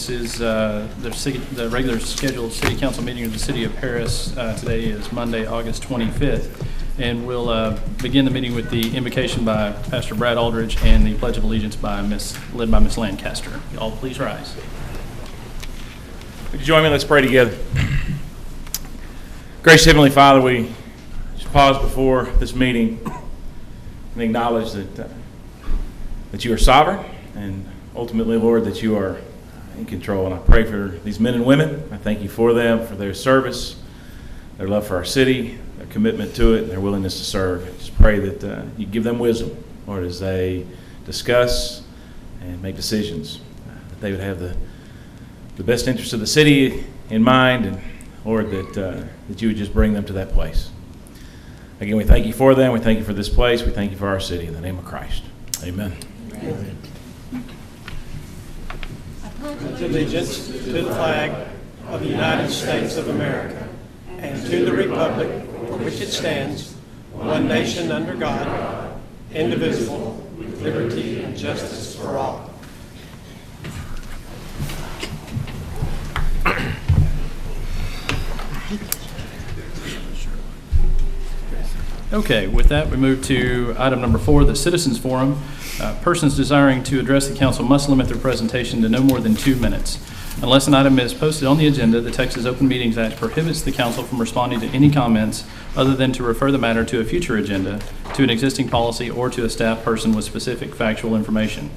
This is the regular scheduled city council meeting of the city of Paris. Today is Monday, August 25th, and we'll begin the meeting with the invocation by Pastor Brad Aldridge and the Pledge of Allegiance led by Miss Lancaster. Y'all please rise. Would you join me? Let's pray together. Gracious Heavenly Father, we just pause before this meeting and acknowledge that you are sovereign, and ultimately, Lord, that you are in control. And I pray for these men and women. I thank you for them, for their service, their love for our city, their commitment to it, and their willingness to serve. I just pray that you give them wisdom, Lord, as they discuss and make decisions, that they would have the best interest of the city in mind, and Lord, that you would just bring them to that place. Again, we thank you for them. We thank you for this place. We thank you for our city. In the name of Christ, amen. Amen. Allegiance to the flag of the United States of America and to the republic for which it stands, one nation under God, indivisible, with liberty and justice for all. Okay, with that, we move to item number 4, the Citizens Forum. Persons desiring to address the council must limit their presentation to no more than 2 minutes. Unless an item is posted on the agenda, the Texas Open Meetings Act prohibits the council from responding to any comments other than to refer the matter to a future agenda, to an existing policy, or to a staff person with specific factual information.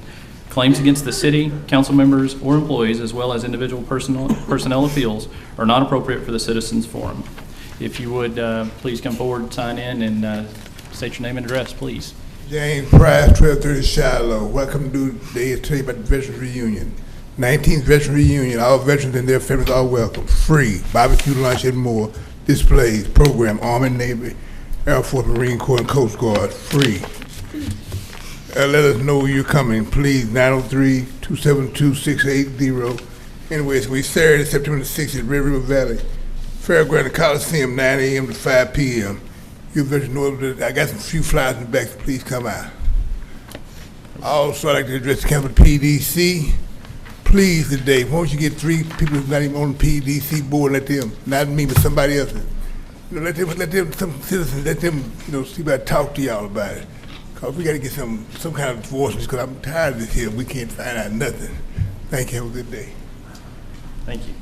Claims against the city, council members, or employees, as well as individual personnel appeals, are not appropriate for the Citizens Forum. If you would please come forward, sign in, and state your name and address, please. James Price, 1230 Shiloh. Welcome to today to tell you about the Veterans Reunion. 19th Veterans Reunion. All veterans and their families are welcome. Free. Barbecue, lunch, and more. Displays, program, Army, Navy, Air Force, Marine Corps, and Coast Guard. Free. Let us know you're coming. Please, 903-272-680. Anyways, we Saturday, September the 6th at Red River Valley Fairground Coliseum, 9 a.m. to 5 p.m. You veterans know that I got some few flyers in the back, so please come out. Also, I'd like to address the council PDC. Please today, won't you get 3 people who's not even on the PDC board, let them, not me, but somebody else. Let them, some citizens, let them, see about talk to y'all about it. Cause we gotta get some kind of voice, because I'm tired of this here. We can't find out nothing. Thank you, have a good day. Thank you.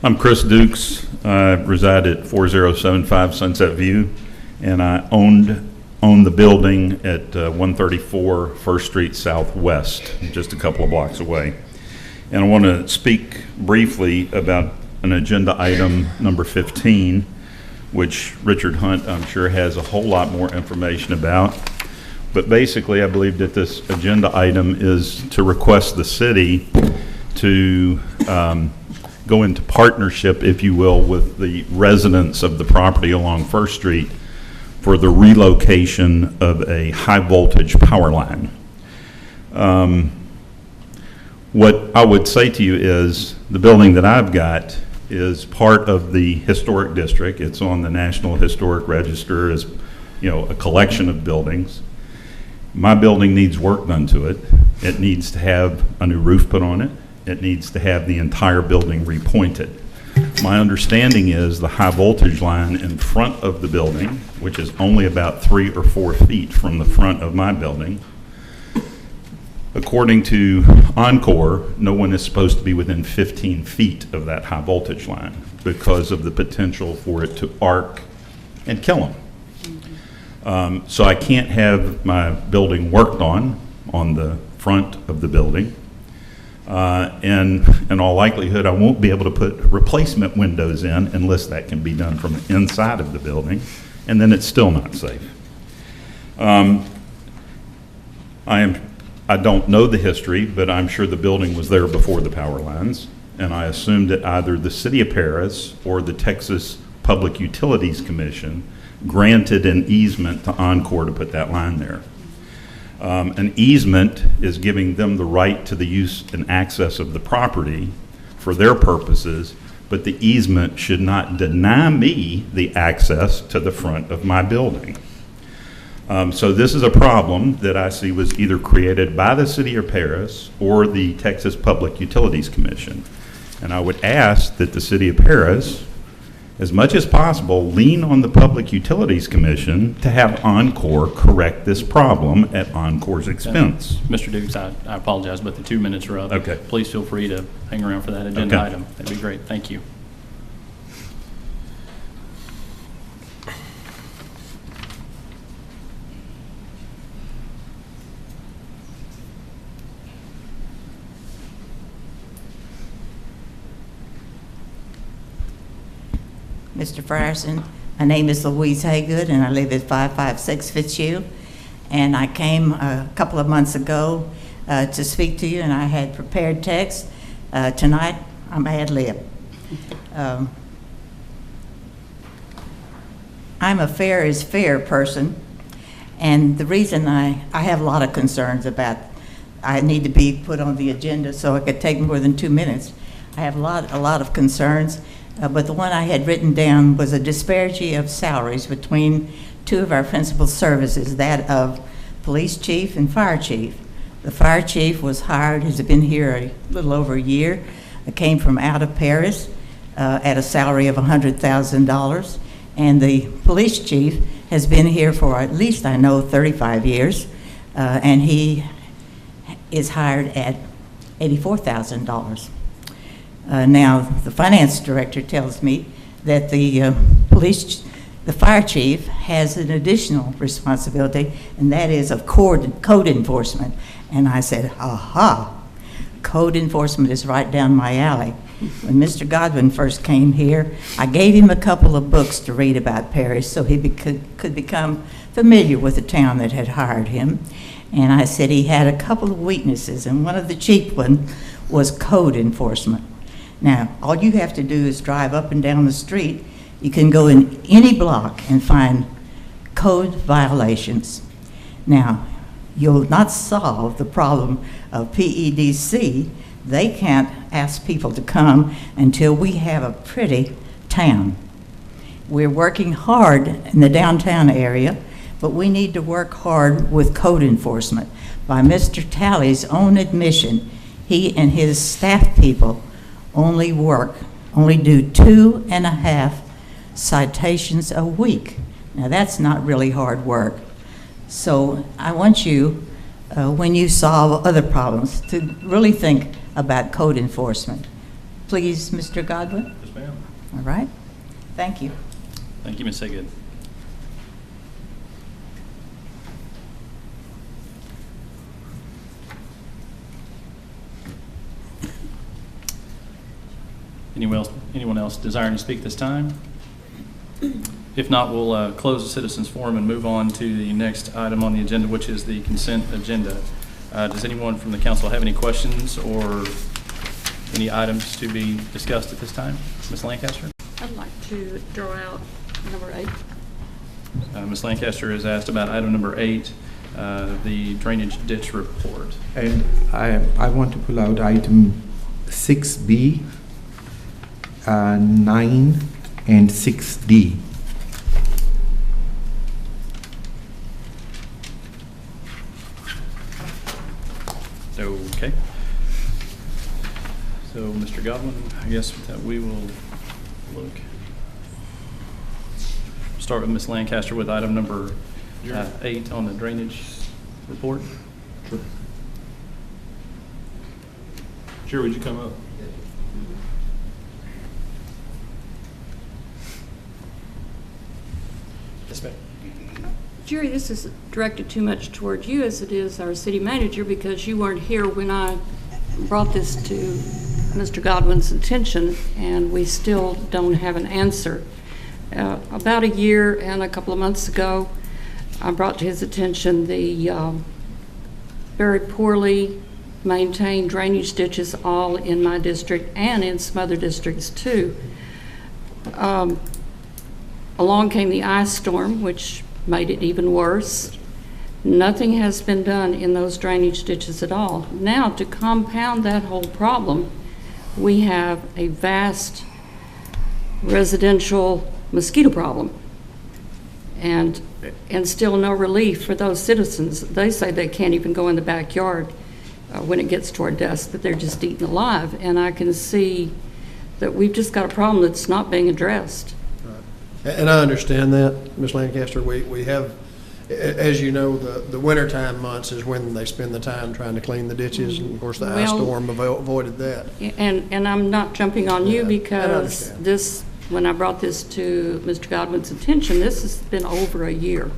I'm Chris Dukes. I reside at 4075 Sunset View, and I own the building at 134 First Street Southwest, just a couple of blocks away. And I want to speak briefly about an agenda item number 15, which Richard Hunt, I'm sure, has a whole lot more information about. But basically, I believe that this agenda item is to request the city to go into partnership, if you will, with the residents of the property along First Street for the relocation of a high voltage power line. What I would say to you is the building that I've got is part of the historic district. It's on the National Historic Register as, a collection of buildings. My building needs work done to it. It needs to have a new roof put on it. It needs to have the entire building repointed. My understanding is the high voltage line in front of the building, which is only about 3 or 4 feet from the front of my building. According to Encore, no one is supposed to be within 15 feet of that high voltage line because of the potential for it to arc and kill them. So I can't have my building worked on the front of the building. And in all likelihood, I won't be able to put replacement windows in unless that can be done from the inside of the building, and then it's still not safe. I don't know the history, but I'm sure the building was there before the power lines, and I assume that either the City of Paris or the Texas Public Utilities Commission granted an easement to Encore to put that line there. An easement is giving them the right to the use and access of the property for their purposes, but the easement should not deny me the access to the front of my building. So this is a problem that I see was either created by the city of Paris or the Texas Public Utilities Commission. And I would ask that the city of Paris, as much as possible, lean on the Public Utilities Commission to have Oncor correct this problem at Oncor's expense. Mr. Dukes, I apologize, but the 2 minutes are up. Okay. Please feel free to hang around for that agenda Okay. item. That'd be great. Thank you. Mr. Frierson, my name is Louise Haygood, and I live at 556 Fitzhugh. And I came a couple of months ago to speak to you, and I had prepared text. Tonight, I'm ad lib. I'm a fair is fair person, and the reason I have a lot of concerns about I need to be put on the agenda so I could take more than 2 minutes. I have a lot of concerns. But the one I had written down was a disparity of salaries between two of our principal services, that of police chief and fire chief. The fire chief was hired, has been here a little over a year, came from out of Paris at a salary of $100,000. And the police chief has been here for at least, I know, 35 years, and he is hired at $84,000. Now, the finance director tells me that the fire chief has an additional responsibility, and that is of code enforcement. And I said, aha, code enforcement is right down my alley. When Mr. Godwin first came here, I gave him a couple of books to read about Paris so he could become familiar with the town that had hired him. And I said he had a couple of weaknesses, and one of the chief ones was code enforcement. Now, all you have to do is drive up and down the street. You can go in any block and find code violations. Now, you'll not solve the problem of PEDC. They can't ask people to come until we have a pretty town. We're working hard in the downtown area, but we need to work hard with code enforcement. By Mr. Talley's own admission, he and his staff people only do 2.5 citations a week. Now that's not really hard work. So I want you, when you solve other problems, to really think about code enforcement. Please, Mr. Godwin? Yes, ma'am. All right. Thank you. Thank you, Ms. Haygood. Anyone else desiring to speak this time? If not, we'll close the citizens forum and move on to the next item on the agenda, which is the consent agenda. Does anyone from the council have any questions or any items to be discussed at this time? Ms. Lancaster? I'd like to draw out number 8. Ms. Lancaster has asked about item number 8, the drainage ditch report. And I want to pull out item 6B, 9, and 6D. Okay. So, Mr. Godwin, I guess that we will look. Start with Ms. Lancaster with item number 8 on the drainage report. Sure, would you come up? Yes, ma'am. Jerry, this is directed too much toward you as it is our city manager, because you weren't here when I brought this to Mr. Godwin's attention, and we still don't have an answer. About a year and a couple of months ago, I brought to his attention the very poorly maintained drainage ditches all in my district and in some other districts too. Along came the ice storm, which made it even worse. Nothing has been done in those drainage ditches at all. Now, to compound that whole problem, we have a vast residential mosquito problem. and still no relief for those citizens. They say they can't even go in the backyard when it gets toward dusk, that they're just eaten alive. And I can see that we've just got a problem that's not being addressed. And I understand that, Ms. Lancaster. We have, as you know, the wintertime months is when they spend the time trying to clean the ditches, and of course the ice Well- storm avoided that. And I'm not jumping on you Yeah, I because understand. this, when I brought this to Mr. Godwin's attention, this has been over a year.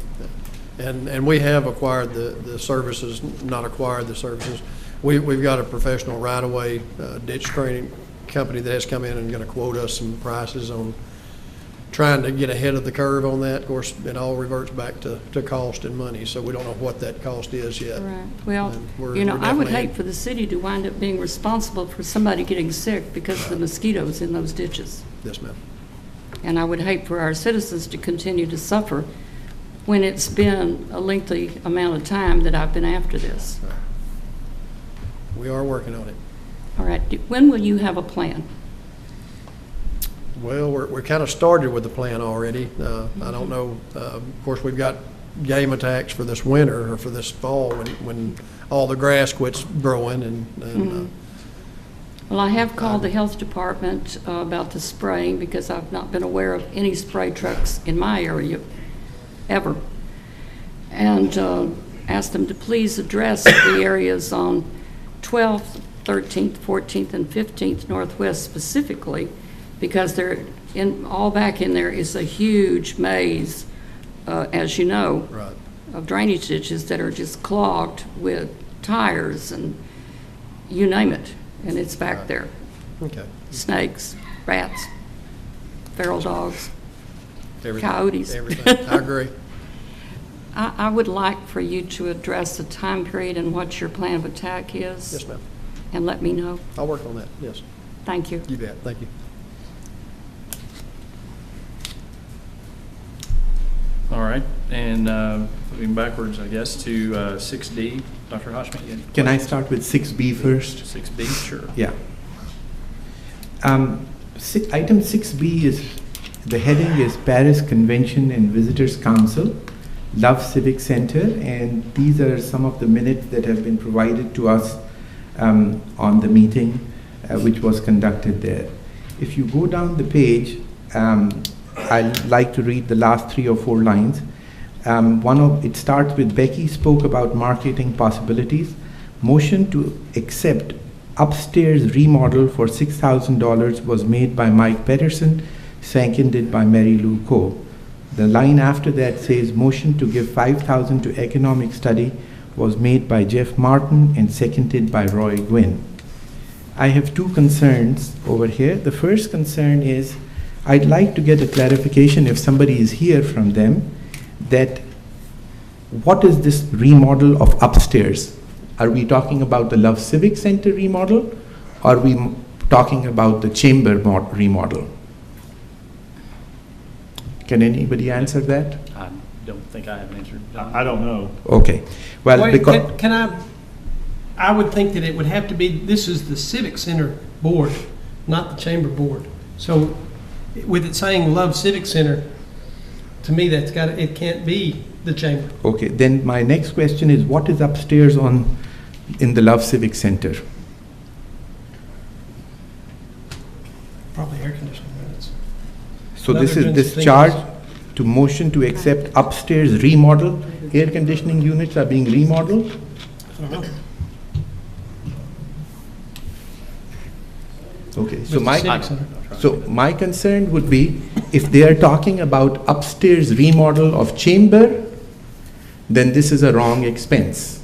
And we have acquired the services, not acquired the services. We've got a professional right-of-way ditch screening company that has come in and going to quote us some prices on trying to get ahead of the curve on that. Of course, it all reverts back to cost and money, so we don't know what that cost is yet. Right. Well, And we're I would definitely- hate for the city to wind up being responsible for somebody getting sick because of the mosquitoes in those ditches. Yes, ma'am. And I would hate for our citizens to continue to suffer when it's been a lengthy amount of time that I've been after this. We are working on it. All right, when will you have a plan? Well, we're kind of started with the plan already. I don't know, of course, we've got game attacks for this winter or for this fall when all the grass quits growing and Well, I have called the health department about the spraying because I've not been aware of any spray trucks in my area, ever. And asked them to please address the areas on 12th, 13th, 14th, and 15th Northwest specifically, because they're all back in there is a huge maze, as you know, right. of drainage ditches that are just clogged with tires and you name it, and it's back Right. there. Okay. Snakes, rats, feral dogs, Everything- coyotes. Everything. I agree. I would like for you to address the time period and what your plan of attack is. Yes, ma'am. And let me know. I'll work on that. Yes. Thank you. You bet. Thank you. All right, and moving backwards, I guess, to 6D. Dr. Hoshman, you had Can I start with 6B first? 6B, sure. Yeah. Item 6B is, the heading is Paris Convention and Visitors Council, Love Civic Center, and these are some of the minutes that have been provided to us on the meeting which was conducted there. If you go down the page, I'd like to read the last 3 or 4 lines. It starts with Becky spoke about marketing possibilities. Motion to accept upstairs remodel for $6,000 was made by Mike Pedersen, seconded by Mary Lou Coe. The line after that says motion to give $5,000 to economic study was made by Jeff Martin and seconded by Roy Gwynn. I have 2 concerns over here. The first concern is I'd like to get a clarification, if somebody is here from them, that what is this remodel of upstairs? Are we talking about the Love Civic Center remodel? Or are we talking about the chamber remodel? Can anybody answer that? I don't think I have an answer. I don't know. Okay. Well, Wait, because can I would think that it would have to be, this is the Civic Center board, not the chamber board. So with it saying Love Civic Center, to me, it can't be the chamber. okay, then my next question is, what is upstairs in the Love Civic Center? Probably air conditioning units. So Other this is than this things- charge to motion to accept upstairs remodel, air conditioning units are being remodeled? I don't know. Okay, so With the Civic Center. my concern would be, if they are talking about upstairs remodel of chamber, then this is a wrong expense.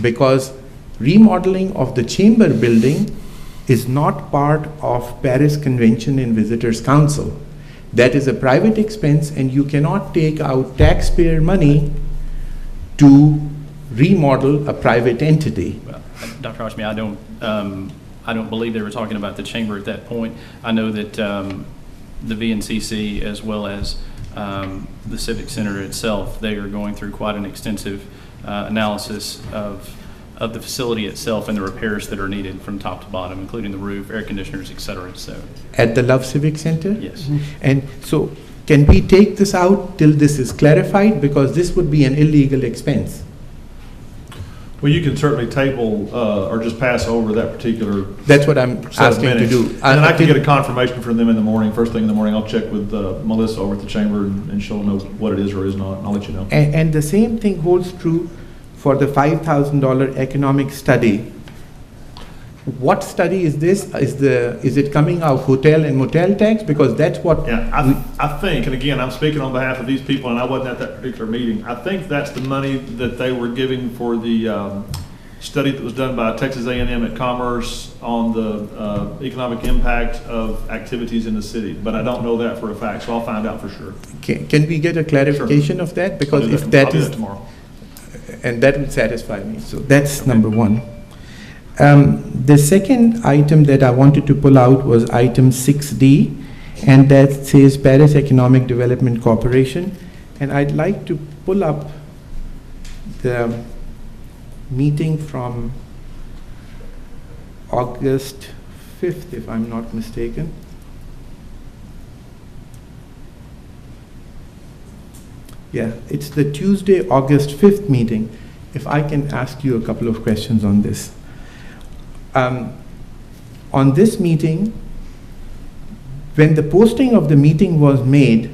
Because remodeling of the chamber building is not part of Paris Convention and Visitors Council. That is a private expense, and you cannot take out taxpayer money to remodel a private entity. Well, Dr. Hoshmi, I don't believe they were talking about the chamber at that point. I know that the VNCC, as well as the Civic Center itself, they are going through quite an extensive analysis of the facility itself and the repairs that are needed from top to bottom, including the roof, air conditioners, et cetera. So, At the Love Civic Center? yes. And so Can we take this out till this is clarified? Because this would be an illegal expense. Well, you can certainly table or just pass over that particular That's what I'm set of asking to minutes. do. And then I can get a confirmation from them in the morning. First thing in the morning, I'll check with Melissa over at the chamber, and she'll know what it is or is not, and I'll let you know. And the same thing holds true for the $5,000 economic study. What study is this? Is it coming out hotel and motel tax? Because that's what. Yeah, I think, and again, I'm speaking on behalf of these people, and I wasn't at that particular meeting. I think that's the money that they were giving for the study that was done by Texas A&M at Commerce on the economic impact of activities in the city. But I don't know that for a fact, so I'll find out for sure. Can we get a clarification of that? Because if I'll that do is, that tomorrow. and that would satisfy me. So that's number one. The second item that I wanted to pull out was item 6D, and that says Paris Economic Development Corporation. And I'd like to pull up the meeting from August 5th, if I'm not mistaken. Yeah, it's the Tuesday, August 5th meeting. If I can ask you a couple of questions on this. On this meeting, when the posting of the meeting was made,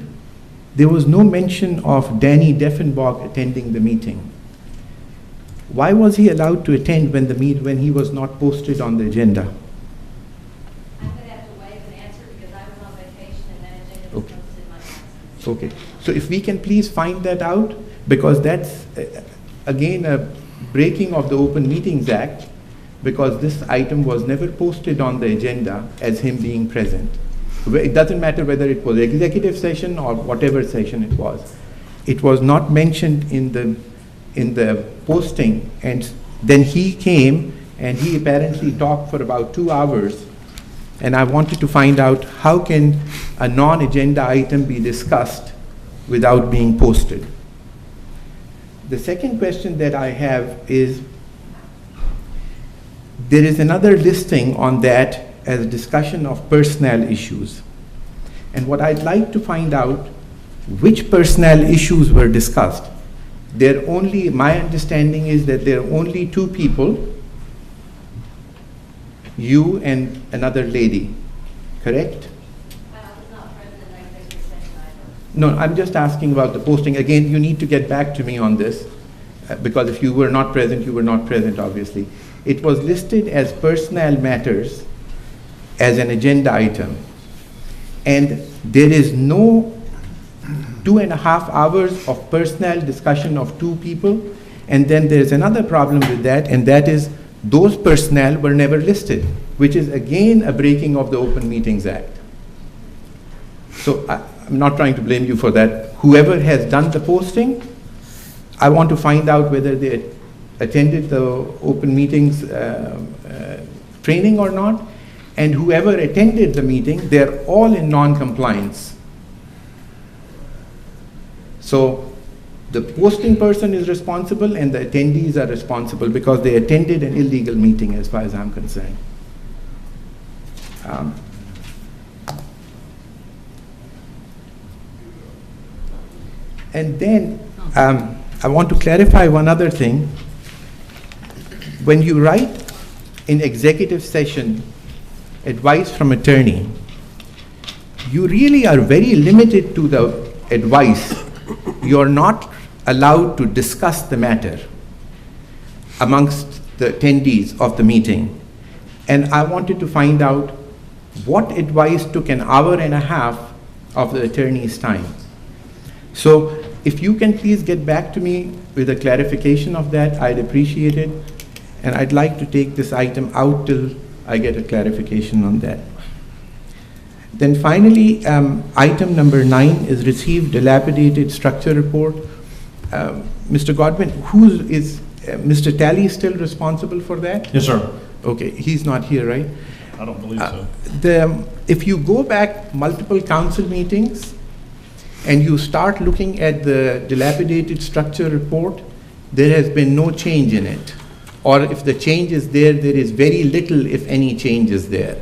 there was no mention of Danny Deffenbach attending the meeting. Why was he allowed to attend when he was not posted on the agenda? I'm going to have to wait and answer because I was on vacation and that agenda was posted in my absence. Okay, so if we can please find that out, because that's, again, a breaking of the Open Meetings Act, because this item was never posted on the agenda as him being present. It doesn't matter whether it was executive session or whatever session it was. It was not mentioned in the posting, and then he came and he apparently talked for about 2 hours, and I wanted to find out how can a non-agenda item be discussed without being posted. The second question that I have is, there is another listing on that as discussion of personnel issues. And what I'd like to find out, which personnel issues were discussed. My understanding is that there are only 2 people, you and another lady, correct? I was not present in the executive session either. No, I'm just asking about the posting. Again, you need to get back to me on this, because if you were not present, you were not present, obviously. It was listed as personnel matters as an agenda item. And there is no 2.5 hours of personnel discussion of 2 people. And then there's another problem with that, and that is those personnel were never listed, which is again a breaking of the Open Meetings Act. So I'm not trying to blame you for that. Whoever has done the posting, I want to find out whether they attended the open meetings training or not, and whoever attended the meeting, they're all in non-compliance. So the posting person is responsible and the attendees are responsible because they attended an illegal meeting as far as I'm concerned. And then I want to clarify one other thing. When you write in executive session advice from attorney, you really are very limited to the advice. You're not allowed to discuss the matter amongst the attendees of the meeting. And I wanted to find out what advice took an hour and a half of the attorney's time. So if you can please get back to me with a clarification of that, I'd appreciate it. And I'd like to take this item out till I get a clarification on that. Then finally, item number 9 is received dilapidated structure report. Mr. Godwin, Mr. Talley still responsible for that? Yes, sir. Okay, he's not here, right? I don't believe so. If you go back multiple council meetings and you start looking at the dilapidated structure report, there has been no change in it. Or if the change is there, there is very little, if any, change is there.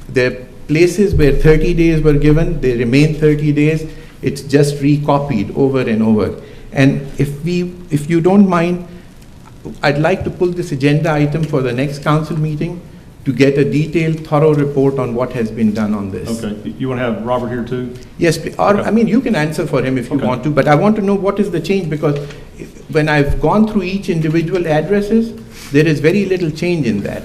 There are places where 30 days were given, they remain 30 days, It's just recopied over and over. And if you don't mind, I'd like to pull this agenda item for the next council meeting to get a detailed, thorough report on what has been done on this. Okay, you want to have Robert here too? Yes, or, I mean, you can answer for him if you Okay. want to, but I want to know what is the change, because when I've gone through each individual addresses, there is very little change in that.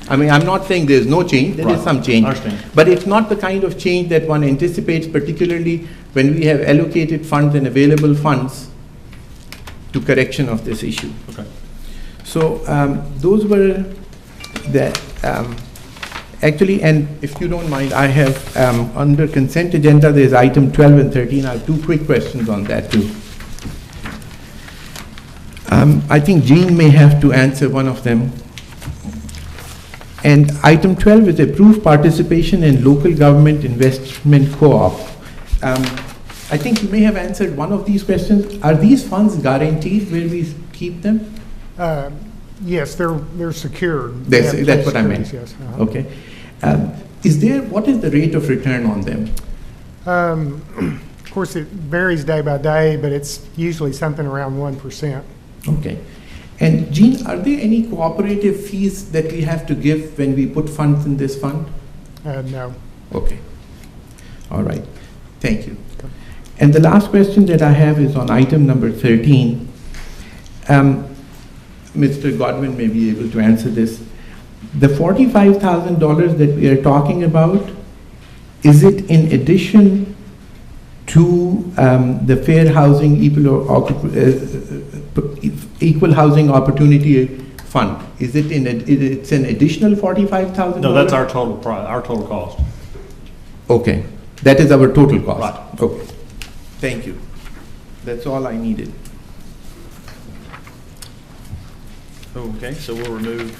I mean, I'm not saying there's no change, there is Right. some change. I understand. But it's not the kind of change that one anticipates, particularly when we have allocated funds and available funds to correction of this issue. Okay. So those were the, actually, and if you don't mind, I have, under consent agenda, there's item 12 and 13. I have two quick questions on that too. I think Jean may have to answer one of them. And item 12 is approved participation in local government investment co-op. I think you may have answered one of these questions. Are these funds guaranteed where we keep them? Yes, they're secured. That's They have what I meant. securities, yes. Uh-huh. Okay. What is the rate of return on them? Of course, it varies day by day, but it's usually something around 1%. Okay. And Jean, are there any cooperative fees that we have to give when we put funds in this fund? No. Okay. All right. Thank you. And the last question that I have is on item number 13. Mr. Godwin may be able to answer this. The $45,000 that we are talking about, is it in addition to the Fair Housing Equal Housing Opportunity Fund? Is it it's an additional $45,000? No, that's our total price, our total cost. Okay, that is our total cost? Right. Okay, thank you. That's all I needed. Okay, so we'll remove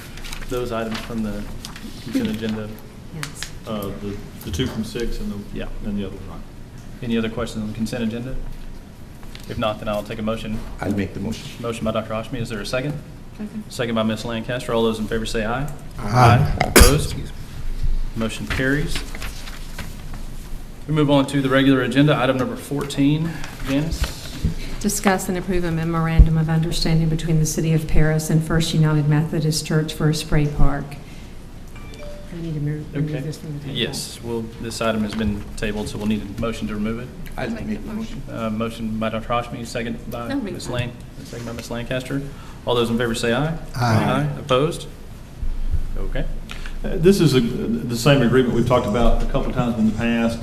those items from the consent agenda. The two from 6 and Yeah. and the other one. Any other questions on the consent agenda? If not, then I'll take a motion. I'll make the motion. Motion by Dr. Hashmi. Is there a second? Second. Second by Ms. Lancaster. All those in favor say aye. Aye. Opposed? Motion carries. We move on to the regular agenda, item number 14. Janice? Discuss and approve a memorandum of understanding between the City of Paris and First United Methodist Church for a spray park. I need to remove this from the table. Yes, well, this item has been tabled, so we'll need a motion to remove it. I'll make the motion. Motion by Dr. Hashmi, second by No, Ms. Lancaster. All those in favor say aye. Aye. Opposed? Okay. This is the same agreement we've talked about a couple of times in the past.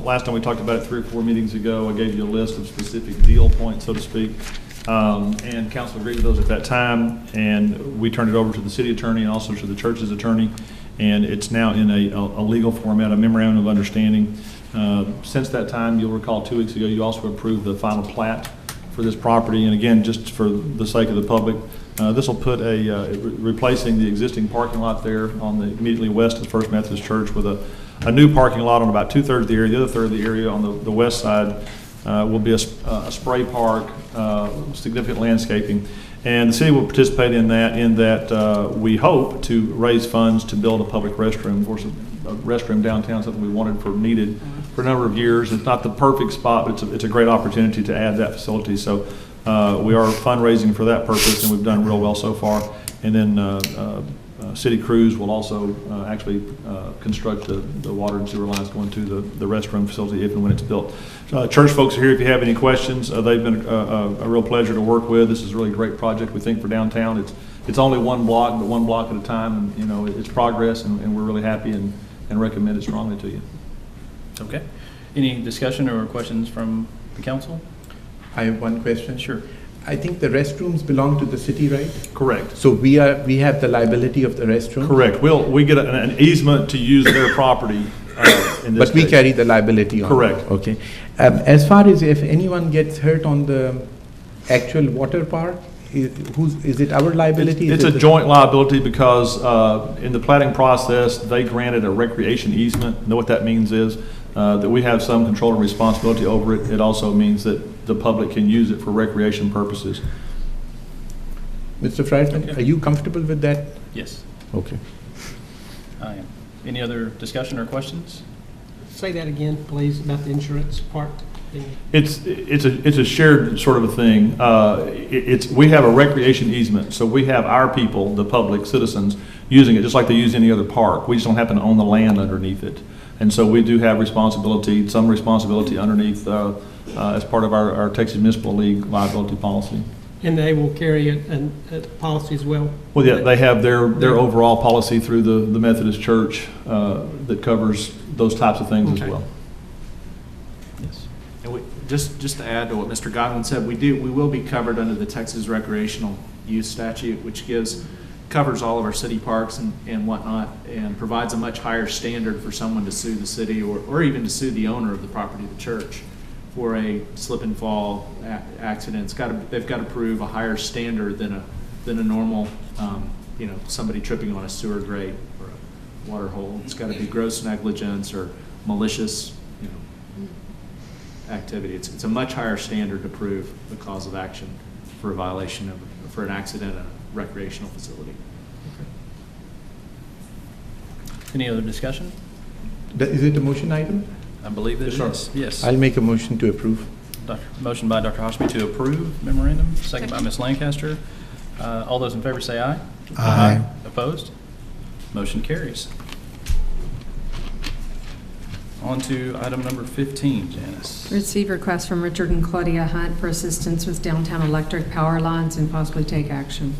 Last time we talked about it 3 or 4 meetings ago, I gave you a list of specific deal points, so to speak. And council agreed with those at that time, and we turned it over to the city attorney and also to the church's attorney, and it's now in a legal format, a memorandum of understanding. Since that time, you'll recall 2 weeks ago, you also approved the final plat for this property, and again, just for the sake of the public, this will put replacing the existing parking lot there on the immediately west of First Methodist Church with a new parking lot on about 2/3 of the area. The other third of the area on the west side will be a spray park, significant landscaping. And the city will participate in that we hope to raise funds to build a public restroom. Of course, a restroom downtown, something we needed for a number of years. It's not the perfect spot, but it's a great opportunity to add that facility. So we are fundraising for that purpose, and we've done real well so far. And then City Crews will also actually construct the water and sewer lines going to the restroom facility if and when it's built. Church folks are here if you have any questions. They've been a real pleasure to work with. This is a really great project, we think, for downtown. It's only one block, but one block at a time, and it's progress, and we're really happy and recommend it strongly to you. Okay. Any discussion or questions from the council? I have one question. Sure. I think the restrooms belong to the city, right? Correct. So we have the liability of the restroom? Correct. We get an easement to use their property in this But we case. carry the liability on it? Correct. Okay. As far as if anyone gets hurt on the actual water park, is it our liability? It's a joint liability because in the platting process, they granted a recreation easement. You know what that means is that we have some control and responsibility over it. It also means that the public can use it for recreation purposes. Mr. Freitman, Okay. are you comfortable with that? Yes, Okay. I am. Any other discussion or questions? say that again, please, about the insurance part. It's a shared sort of a thing. We have a recreation easement, so we have our people, the public citizens, using it just like they use any other park. We just don't happen to own the land underneath it. And so we do have some responsibility underneath as part of our Texas Municipal League liability policy. And they will carry a policy as well? Well, yeah, they have their overall policy through the Methodist Church that covers those types of things as well. Yes. And just to add to what Mr. Godwin said, we will be covered under the Texas Recreational Use Statute, which covers all of our city parks and whatnot, and provides a much higher standard for someone to sue the city or even to sue the owner of the property of the church for a slip and fall accident. They've got to prove a higher standard than a normal, somebody tripping on a sewer grate or a water hole. It's got to be gross negligence or malicious, activity. It's a much higher standard to prove the cause of action for a violation for an accident at a recreational facility. Any other discussion? Is it a motion item? I believe it is. Yes. I'll make a motion to approve. Motion by Dr. Hoshby to approve memorandum, second by Ms. Lancaster. All those in favor say aye. Aye. Opposed? Motion carries. On to item number 15, Janice. Receive request from Richard and Claudia Hunt for assistance with downtown electric power lines and possibly take action.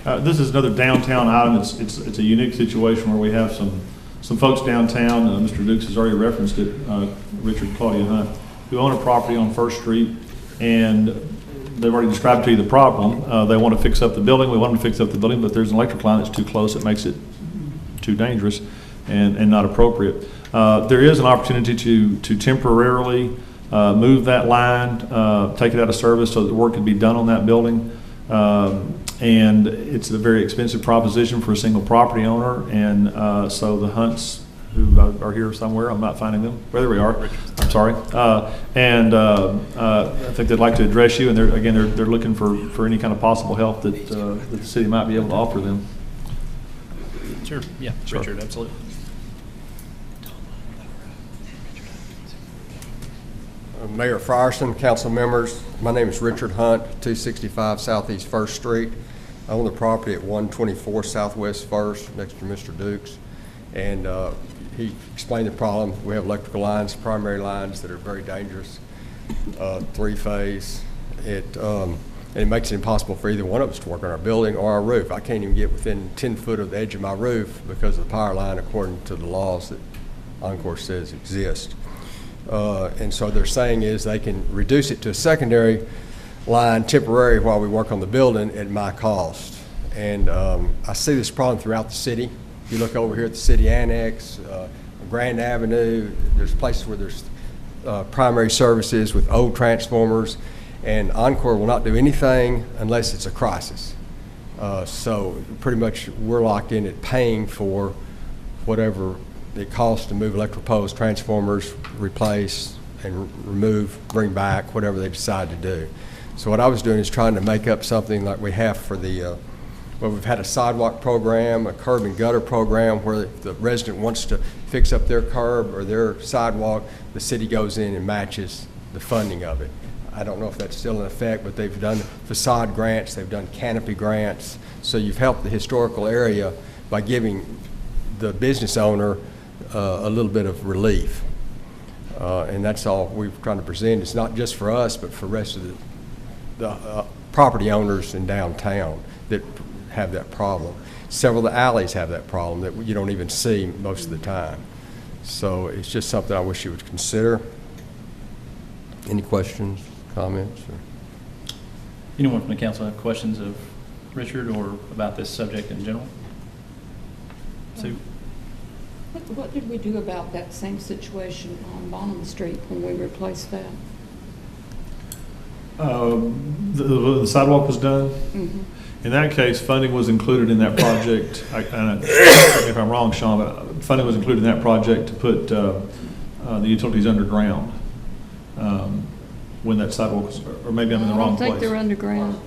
This is another downtown item. It's a unique situation where we have some folks downtown. Mr. Dukes has already referenced it, Richard and Claudia Hunt, who own a property on First Street, and they've already described to you the problem. They want to fix up the building. We want them to fix up the building, but there's an electric line that's too close. It makes it too dangerous and not appropriate. There is an opportunity to temporarily move that line, take it out of service so that the work can be done on that building. And it's a very expensive proposition for a single property owner. And so the Hunts, who are here somewhere, I'm not finding them. Well, there we are. I'm sorry. I think they'd like to address you. And they're looking for any kind of possible help that the city might be able to offer them. Sure. Yeah, sure. Richard, absolutely. Mayor Frierson, council members, my name is Richard Hunt, 265 Southeast First Street. I own the property at 124 Southwest First next to Mr. Dukes. And he explained the problem. We have electrical lines, primary lines that are very dangerous, three-phase. And it makes it impossible for either one of us to work on our building or our roof. I can't even get within 10 foot of the edge of my roof because of the power line according to the laws that Encore says exist. And so they're saying is they can reduce it to a secondary line temporary while we work on the building at my cost. And I see this problem throughout the city. If you look over here at the city annex, Grand Avenue, there's places where there's primary services with old transformers, and Encore will not do anything unless it's a crisis. So pretty much we're locked in at paying for whatever it costs to move electrical poles, transformers, replace and remove, bring back, whatever they decide to do. So what I was doing is trying to make up something like we have for the, well, we've had a sidewalk program, a curb and gutter program where the resident wants to fix up their curb or their sidewalk, the city goes in and matches the funding of it. I don't know if that's still in effect, but they've done facade grants, they've done canopy grants. So you've helped the historical area by giving the business owner a little bit of relief. And that's all we're trying to present. It's not just for us, but for the rest of the property owners in downtown that have that problem. Several of the alleys have that problem that you don't even see most of the time. So it's just something I wish you would consider. Any questions, comments? Anyone from the council have questions of Richard or about this subject in general? Sue? What did we do about that same situation on Bonham Street when we replaced that? The sidewalk was done. Mm-hmm. In that case, funding was included in that project. Correct me if I'm wrong, Sean, but funding was included in that project to put the utilities underground when that sidewalk was, or maybe I'm in the wrong place. I don't think they're underground.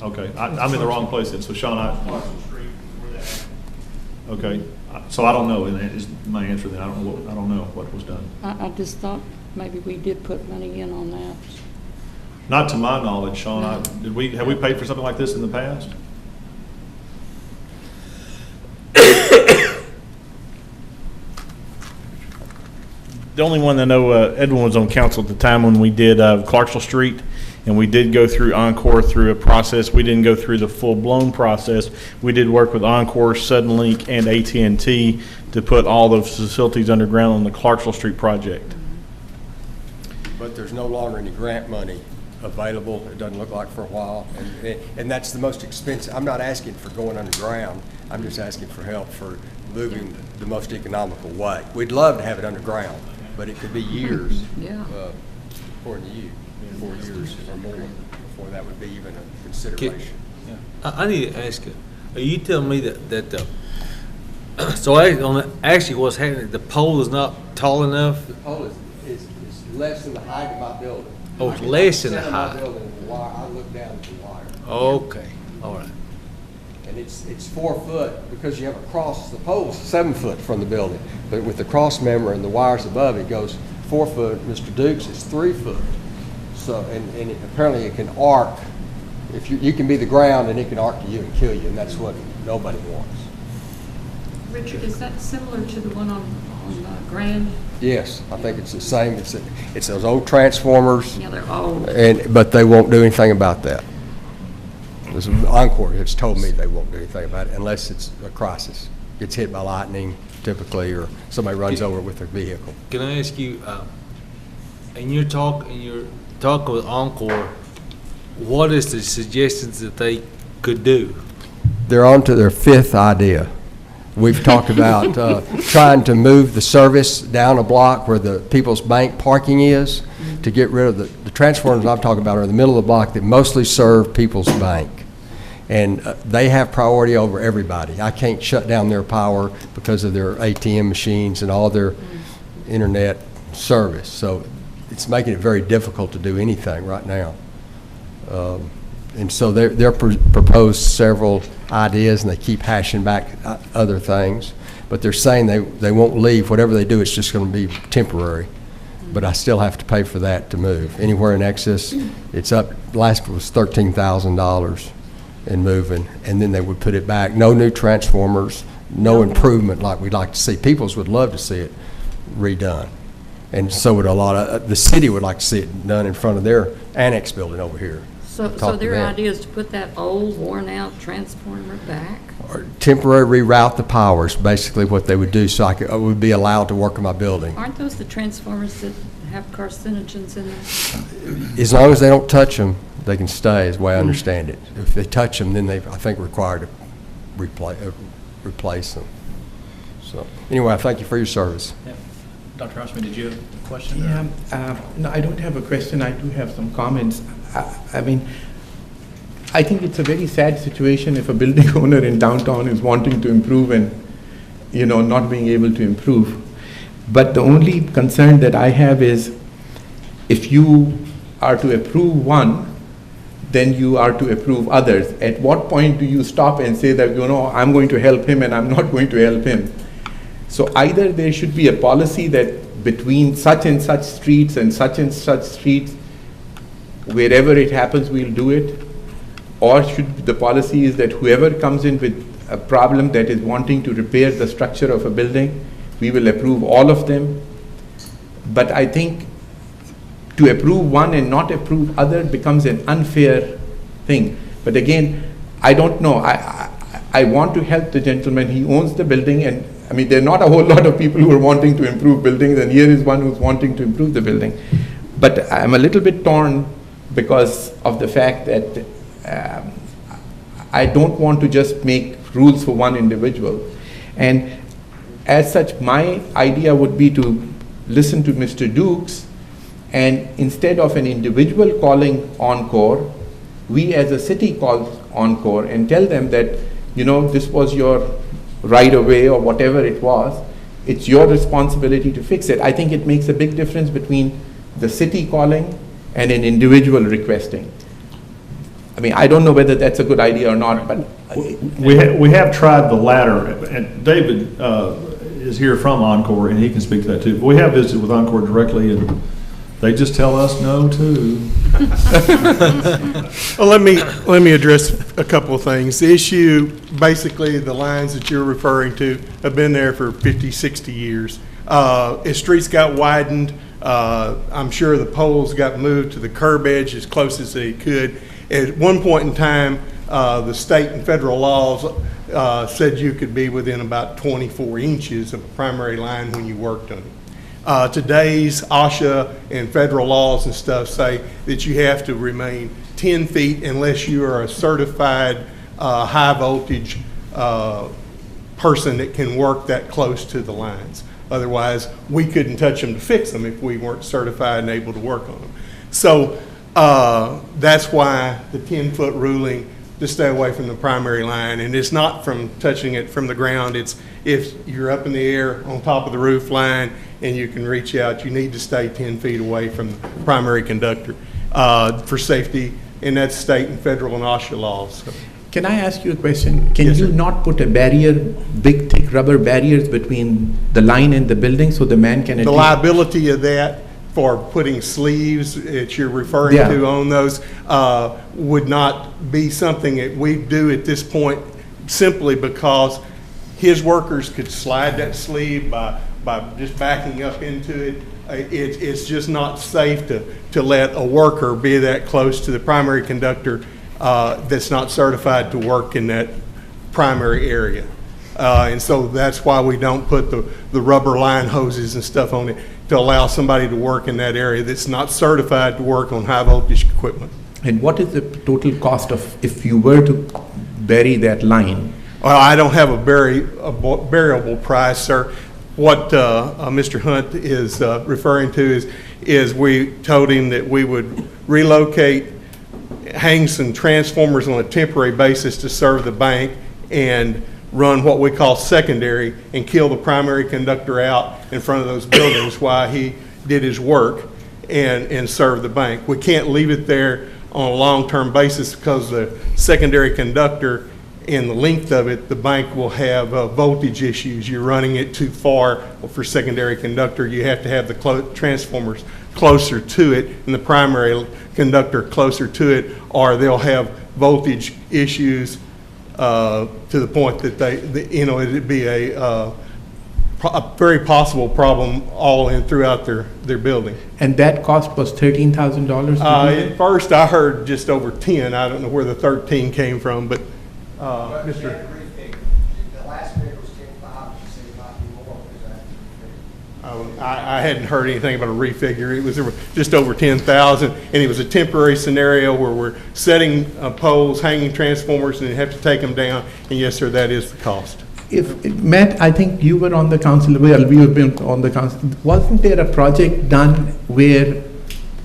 Okay, I'm in the wrong place then. So Sean, Okay, so I don't know, and that is my answer then. I don't know what was done. I just thought maybe we did put money in on that. Not to my knowledge, Sean. Have we paid for something like this in the past? The only one I know, Edwin was on council at the time when we did Clarksville Street, and we did go through Encore through a process. We didn't go through the full-blown process. We did work with Encore, Suddenlink, and AT&T to put all those facilities underground on the Clarksville Street project. But there's no longer any grant money available, it doesn't look like, for a while. And that's the most expensive. I'm not asking for going underground. I'm just asking for help for moving the most economical way. We'd love to have it underground, but it could be years, Yeah. according to you, 4 years or more before that would be even a consideration. I need to ask you, are you telling me that so actually what's happening, the pole is not tall enough? The pole is less than the height of my building. Oh, it's less than the height. I look down at the wire. Okay, all right. And it's 4 foot because you have a cross, the pole's 7 foot from the building. But with the cross member and the wires above, it goes 4 foot. Mr. Dukes is 3 foot. So, and apparently it can arc. If you can be the ground and it can arc to you and kill you, and that's what nobody wants. Richard, is that similar to the one on Grand? Yes, I think it's the same. It's those old transformers. Yeah, they're old. But they won't do anything about that. This Encore has told me they won't do anything about it unless it's a crisis. Gets hit by lightning, typically, or somebody runs over it with their vehicle. Can I ask you, in your talk with Encore, what is the suggestions that they could do? They're on to their 5th idea. We've talked about trying to move the service down a block where the People's Bank parking is to get rid of the transformers I'm talking about are in the middle of the block that mostly serve People's Bank. And they have priority over everybody. I can't shut down their power because of their ATM machines and all their internet service. So it's making it very difficult to do anything right now. And so they're proposed several ideas, and they keep hashing back other things. But they're saying they won't leave. Whatever they do, it's just going to be temporary. But I still have to pay for that to move. Anywhere in excess, it's up, last was $13,000 in moving, and then they would put it back. No new transformers, no improvement like we'd like to see. Peoples would love to see it redone. And so would a lot of, the city would like to see it done in front of their annex building over here. So their idea is to put that old, worn-out transformer back? Or temporarily reroute the power is basically what they would do, so I would be allowed to work in my building. Aren't those the transformers that have carcinogens in them? As long as they don't touch them, they can stay, is the way I understand it. If they touch them, then they, I think, are required to replace them. So, anyway, I thank you for your service. Yeah. Dr. Osman, did you have a question? Yeah, no, I don't have a question. I do have some comments. I mean, I think it's a very sad situation if a building owner in downtown is wanting to improve and, not being able to improve. But the only concern that I have is if you are to approve one, then you are to approve others. At what point do you stop and say that, I'm going to help him and I'm not going to help him? So either there should be a policy that between such and such streets and such streets, wherever it happens, we'll do it. Or should the policy is that whoever comes in with a problem that is wanting to repair the structure of a building, we will approve all of them. But I think to approve one and not approve other becomes an unfair thing. But again, I don't know. I want to help the gentleman. He owns the building, and I mean, there are not a whole lot of people who are wanting to improve buildings, and here is one who's wanting to improve the building. But I'm a little bit torn because of the fact that I don't want to just make rules for one individual. And as such, my idea would be to listen to Mr. Dukes, and instead of an individual calling Encore, we as a city call Encore and tell them that, this was your right of way or whatever it was. It's your responsibility to fix it. I think it makes a big difference between the city calling and an individual requesting. I mean, I don't know whether that's a good idea or not, but We have tried the latter, and David is here from Encore, and he can speak to that too. But we have visited with Encore directly, and they just tell us no too. Well, let me address a couple of things. The issue, basically, the lines that you're referring to have been there for 50, 60 years. As streets got widened, I'm sure the poles got moved to the curb edge as close as they could. At one point in time, the state and federal laws said you could be within about 24 inches of a primary line when you worked on it. Today's OSHA and federal laws and stuff say that you have to remain 10 feet unless you are a certified high voltage person that can work that close to the lines. Otherwise, we couldn't touch them to fix them if we weren't certified and able to work on them. So that's why the 10-foot ruling to stay away from the primary line. And it's not from touching it from the ground. It's if you're up in the air on top of the roof line and you can reach out, you need to stay 10 feet away from the primary conductor for safety, and that's state and federal and OSHA laws. So. Can I ask you a question? Can Yes, you sir. not put a barrier, big thick rubber barriers between the line and the building so the man can? The liability of that for putting sleeves that you're referring Yeah. to on those would not be something that we do at this point, simply because his workers could slide that sleeve by just backing up into it. It's just not safe to let a worker be that close to the primary conductor that's not certified to work in that primary area. And so that's why we don't put the rubber line hoses and stuff on it, to allow somebody to work in that area that's not certified to work on high voltage equipment. And what is the total cost of, if you were to bury that line? Well, I don't have a variable price, sir. What Mr. Hunt is referring to is we told him that we would relocate, hang some transformers on a temporary basis to serve the bank, and run what we call secondary and kill the primary conductor out in front of those buildings while he did his work and serve the bank. We can't leave it there on a long-term basis because the secondary conductor and the length of it, the bank will have voltage issues. You're running it too far for secondary conductor. You have to have the transformers closer to it and the primary conductor closer to it, or they'll have voltage issues to the point that it'd be a very possible problem all in throughout their building. And that cost was $13,000? At first, I heard just over 10. I don't know where the 13 came from, but Mr. The last figure was 10.5, you said it might be more. I hadn't heard anything about a refigure. It was just over 10,000, and it was a temporary scenario where we're setting poles, hanging transformers, and have to take them down. And yes, sir, that is the cost. Matt, I think you were on the council, well, we have been on the council. Wasn't there a project done where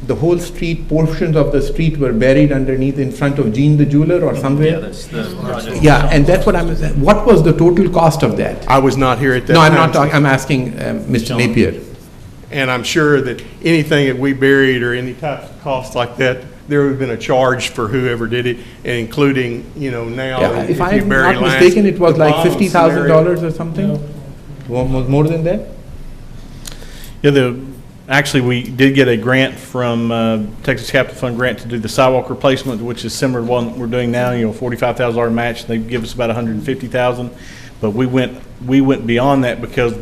the whole street, portions of the street were buried underneath in front of Gene the Jeweler or somewhere? Yeah, that's the project. Yeah, and that's what I'm saying. What was the total cost of that? I was not here at that No, time. I'm not talking, I'm asking Mr. Napier. And I'm sure that anything that we buried or any type of cost like that, there would have been a charge for whoever did it, and including, now, Yeah, if you I'm bury not lines, mistaken, it was the like bottom $50,000 scenario- or something? More than that? Yeah, actually, we did get a grant from Texas Capital Fund grant to do the sidewalk replacement, which is similar to one we're doing now, $45,000 match. They give us about $150,000. But we went beyond that because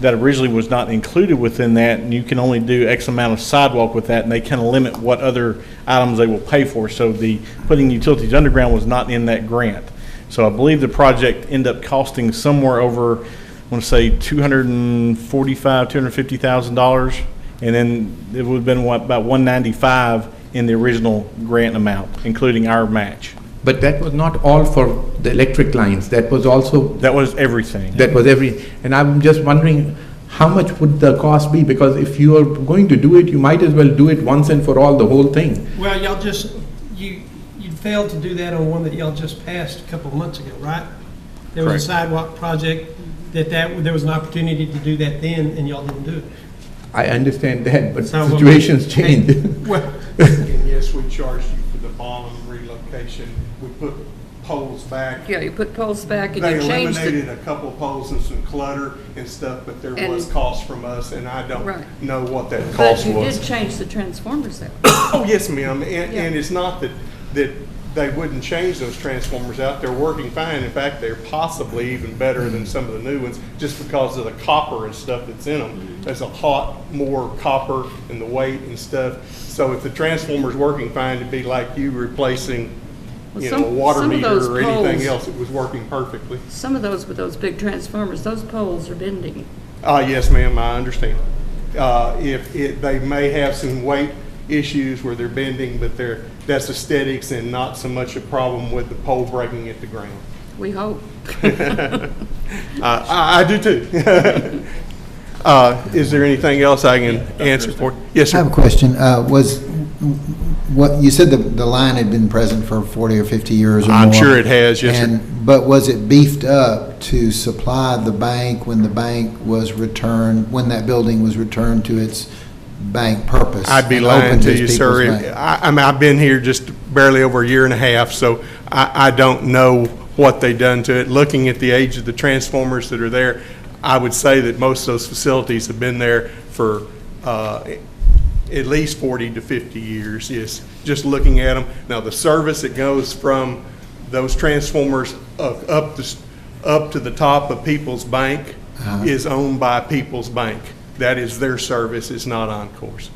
that originally was not included within that, and you can only do X amount of sidewalk with that, and they kind of limit what other items they will pay for. So the putting utilities underground was not in that grant. So I believe the project ended up costing somewhere over, I want to say $250,000, and then it would have been about $195 in the original grant amount, including our match. But that was not all for the electric lines, that was also... That was everything. That was and I'm just wondering, how much would the cost be? Because if you are going to do it, you might as well do it once and for all, the whole thing. Well, you failed to do that on one that y'all just passed a couple of months ago, right? There was a sidewalk project there was an opportunity to do that then, and y'all didn't do it. I understand that, but So, situations change. Well, And yes, we charged you for the bond relocation. location. We put poles back. Yeah, you put poles back and They you changed eliminated it. a couple of poles and some clutter and stuff, but there And- was cost from us, and I don't Right. know what that But cost you was. did change the transformers there. Oh, yes, ma'am, Yeah. and it's not that they wouldn't change those transformers out. They're working fine. In fact, they're possibly even better than some of the new ones, just because of the copper and stuff that's in them. There's a lot more copper and the weight and stuff. So if the transformer's working fine, it'd be like you replacing, Well, you know, a water some of meter those or anything poles- else. It was working perfectly. Some of those with those big transformers, those poles are bending. Yes, ma'am, I understand. They may have some weight issues where they're bending, but that's aesthetics and not so much a problem with the pole breaking at the ground. We hope. I do too. Is there anything else I can answer for? Yes, I have sir. a question. What you said the line had been present for 40 or 50 years or more. I'm sure it has, yes, sir. But was it beefed up to supply the bank when the bank was returned, when that building was returned to its bank purpose? I'd be and lying opened to as you, people's sir. bank? I mean, I've been here just barely over a year and a half, so I don't know what they done to it. Looking at the age of the transformers that are there, I would say that most of those facilities have been there for at least 40 to 50 years, yes, just looking at them. Now, the service that goes from those transformers up to the top of People's Bank is owned by People's Bank. That is their service, it's not Encore's.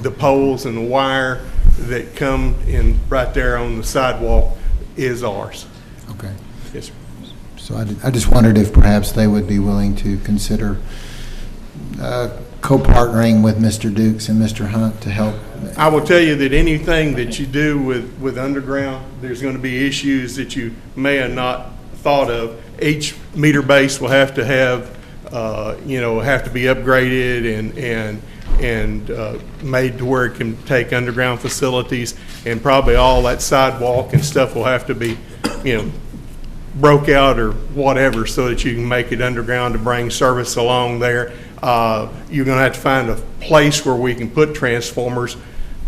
The poles and the wire that come in right there on the sidewalk is ours. Okay. Yes, sir. So I just wondered if perhaps they would be willing to consider co-partnering with Mr. Dukes and Mr. Hunt to help. I will tell you that anything that you do with underground, there's going to be issues that you may have not thought of. Each meter base will have to have, have to be upgraded and made to where it can take underground facilities, and probably all that sidewalk and stuff will have to be, broke out or whatever so that you can make it underground to bring service along there. You're going to have to find a place where we can put transformers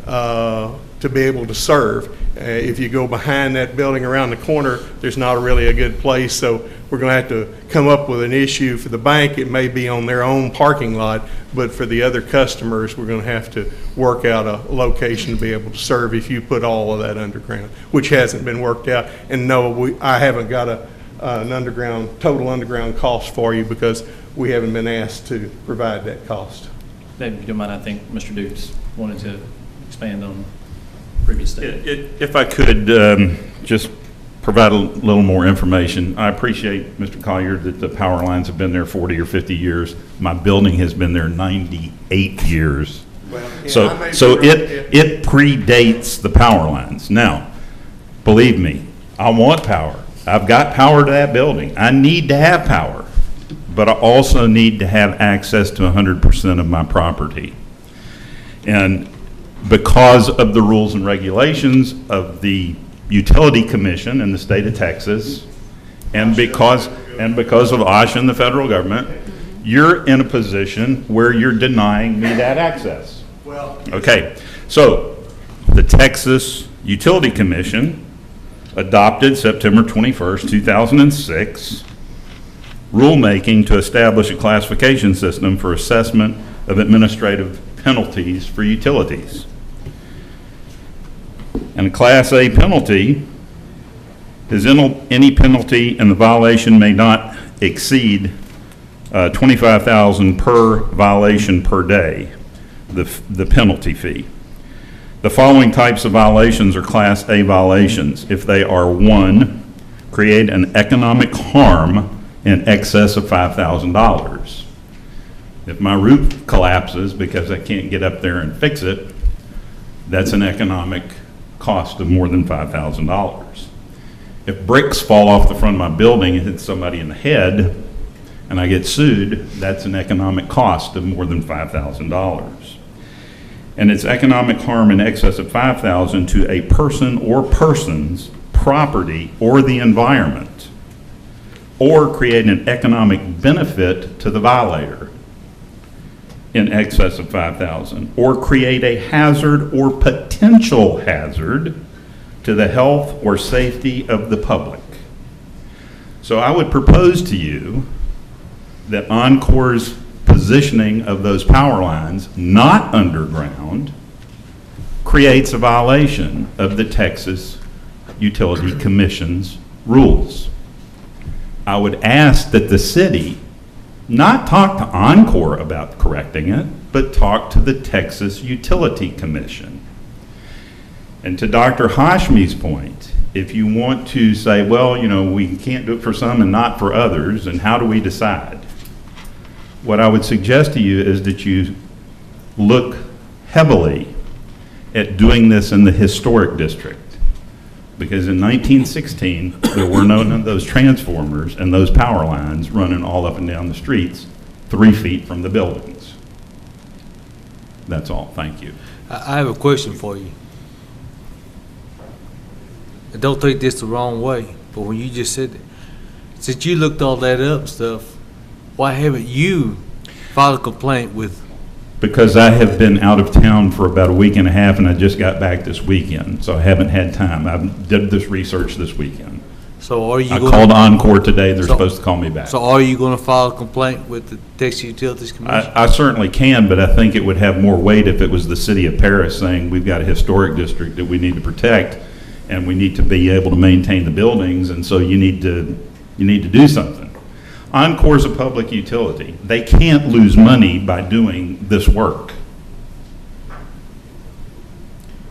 to be able to serve. If you go behind that building around the corner, there's not really a good place, so we're going to have to come up with an issue. For the bank, it may be on their own parking lot, but for the other customers, we're going to have to work out a location to be able to serve if you put all of that underground, which hasn't been worked out. And no, I haven't got an total underground cost for you because we haven't been asked to provide that cost. David, if you don't mind, I think Mr. Dukes wanted to expand on previous statement. If I could just provide a little more information. I appreciate, Mr. Collier, that the power lines have been there 40 or 50 years. My building has been there 98 years. Well, yeah, So it predates the power lines. Now, believe me, I want power. I've got power to that building. I need to have power, but I also need to have access to 100% of my property. And because of the rules and regulations of the Utility Commission in the state of Texas, and because of OSHA and the federal government, you're in a position where you're denying me that access. Okay, so the Texas Utility Commission adopted September 21st, 2006, rulemaking to establish a classification system for assessment of administrative penalties for utilities. And a Class A penalty is any penalty, and the violation may not exceed $25,000 per violation per day, the penalty fee. The following types of violations are Class A violations if they are: 1, create an economic harm in excess of $5,000. If my roof collapses because I can't get up there and fix it, that's an economic cost of more than $5,000. If bricks fall off the front of my building and hit somebody in the head and I get sued, that's an economic cost of more than $5,000. And it's economic harm in excess of $5,000 to a person or persons, property, or the environment, or create an economic benefit to the violator in excess of $5,000, or create a hazard or potential hazard to the health or safety of the public. So I would propose to you that Encore's positioning of those power lines, not underground, creates a violation of the Texas Utility Commission's rules. I would ask that the city not talk to Encore about correcting it, but talk to the Texas Utility Commission. And to Dr. Hashmi's point, if you want to say, well, you know, we can't do it for some and not for others, and how do we decide? What I would suggest to you is that you look heavily at doing this in the historic district. Because in 1916, there were none of those transformers and those power lines running all up and down the streets 3 feet from the buildings. That's all. Thank you. I have a question for you. I don't take this the wrong way, but when you just said it, since you looked all that up and stuff, why haven't you filed a complaint with? Because I have been out of town for about a week and a half, and I just got back this weekend, so I haven't had time. I did this research this weekend. So are you? I called Encore today. They're supposed to call me back. So are you going to file a complaint with the Texas Utilities Commission? I certainly can, but I think it would have more weight if it was the city of Paris saying we've got a historic district that we need to protect, and we need to be able to maintain the buildings, and so you need to do something. Encore is a public utility. They can't lose money by doing this work.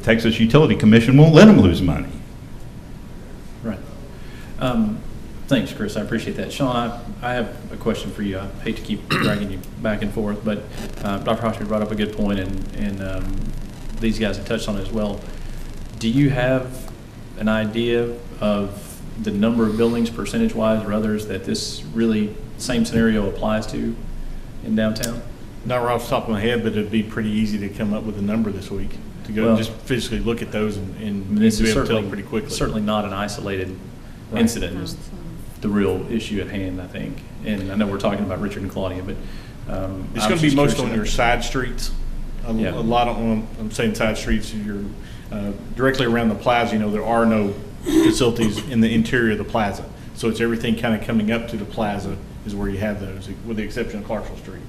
Texas Utility Commission won't let them lose money. Right. Thanks, Chris. I appreciate that. Sean, I have a question for you. I hate to keep dragging you back and forth, but Dr. Hashmi brought up a good point, and these guys have touched on it as well. Do you have an idea of the number of buildings percentage-wise or others that this really same scenario applies to in downtown? Not right off the top of my head, but it'd be pretty easy to come up with a number this week, to go Well, just physically look at those and This be is able to tell certainly pretty quickly. certainly not an isolated Right. incident. It's the real issue at hand, I think. And I know we're talking about Richard and Claudia, but It's going to be most on your side streets. A Yeah. lot on, I'm saying side streets, you're directly around the plaza, you know, there are no facilities in the interior of the plaza. So it's everything kind of coming up to the plaza is where you have those, with the exception of Clarksville Street.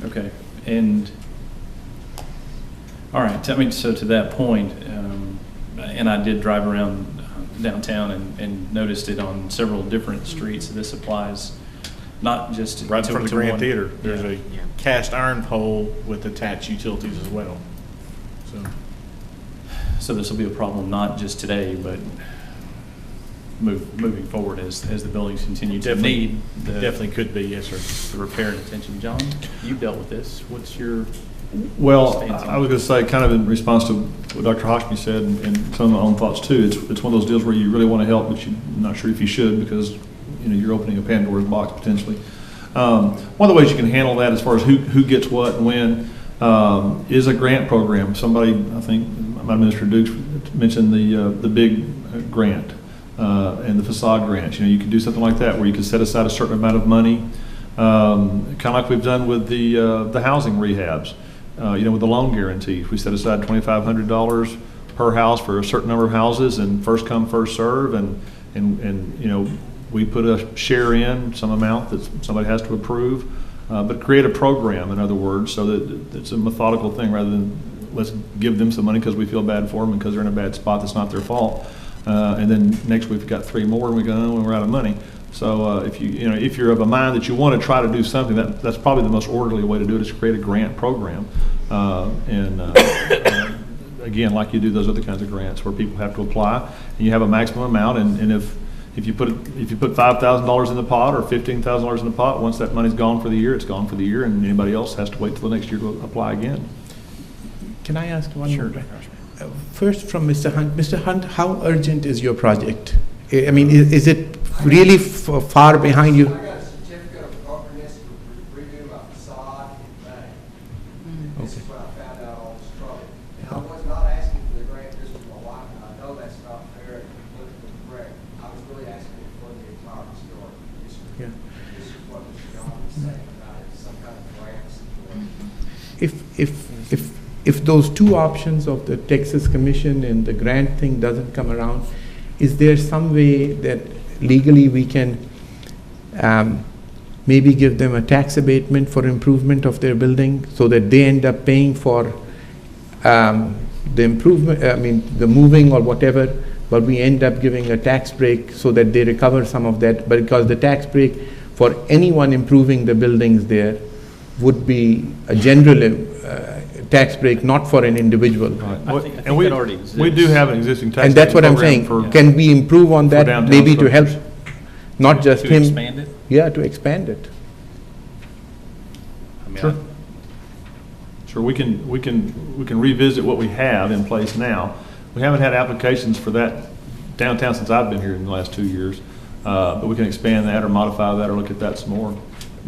Okay, and, all right, I mean, so to that point, and I did drive around downtown and noticed it on several different streets. This applies not just Right in front of the Grand one- Theater, there's Yeah. a cast iron pole with attached utilities as well. So this will be a problem not just today, but moving forward as the buildings continue to Definitely- need the. definitely could be, yes, sir. The repair and attention. John, you've dealt with this. What's your Well, stance on I was going to say, kind of in response to what Dr. Hashmi said, and some of my own thoughts too, it's one of those deals where you really want to help, but you're not sure if you should, because, you know, you're opening a Pandora's box potentially. One of the ways you can handle that as far as who gets what and when is a grant program. Somebody, I think, Mr. Dukes mentioned the big grant and the facade grants. You know, you could do something like that where you could set aside a certain amount of money, kind of like we've done with the housing rehabs. You know, with the loan guarantees, we set aside $2,500 per house for a certain number of houses, and first come, first serve, and you know, we put a share in some amount that somebody has to approve, but create a program, in other words, so that it's a methodical thing rather than let's give them some money because we feel bad for them and because they're in a bad spot that's not their fault. And then next we've got 3 more and we go, oh, we're out of money. So if if you're of a mind that you want to try to do something, that's probably the most orderly way to do it, is create a grant program. Again, like you do those other kinds of grants where people have to apply and you have a maximum amount, and if you put $5,000 in the pot or $15,000 in the pot, once that money's gone for the year, it's gone for the year, and anybody else has to wait till the next year to apply again. Can I ask one Sure. more? First, from Mr. Hunt. Mr. Hunt, how urgent is your project? I mean, is it really far behind you? I got a certificate of appropriateness to redo my facade in May. This is when I found out all this trouble. And I was not asking for the grant just for my wife, and I know that's not fair and politically correct. I was really asking for the entire historic district. Yeah. This is what Mr. John was saying about it, some kind of grant situation. if those two options of the Texas Commission and the grant thing doesn't come around, is there some way that legally we can maybe give them a tax abatement for improvement of their building so that they end up paying for the improvement, the moving or whatever, but we end up giving a tax break so that they recover some of that, but because the tax break for anyone improving the buildings there would be a general tax break, not for an individual. I think And that already exists. we do have an existing tax. And that's what I'm program saying. Can we improve on that, downtown maybe to help, structures. not just To him? expand it? Yeah, to expand it. I mean, Sure. Sure, we can revisit what we have in place now. We haven't had applications for that downtown since I've been here in the last 2 years. But we can expand that or modify that or look at that some more.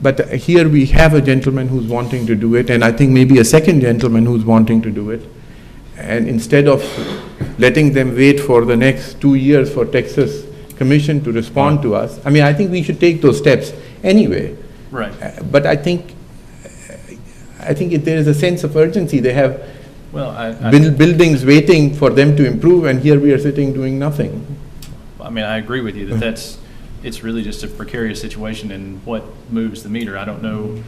But here we have a gentleman who's wanting to do it, and I think maybe a second gentleman who's wanting to do it. And instead of letting them wait for the next 2 years for Texas Commission to respond to us, I think we should take those steps anyway. Right. But I think if there is a sense of urgency, they have Well, buildings waiting for them to improve, and here we are sitting doing nothing. I mean, I agree with you that it's really just a precarious situation and what moves the meter. I don't know,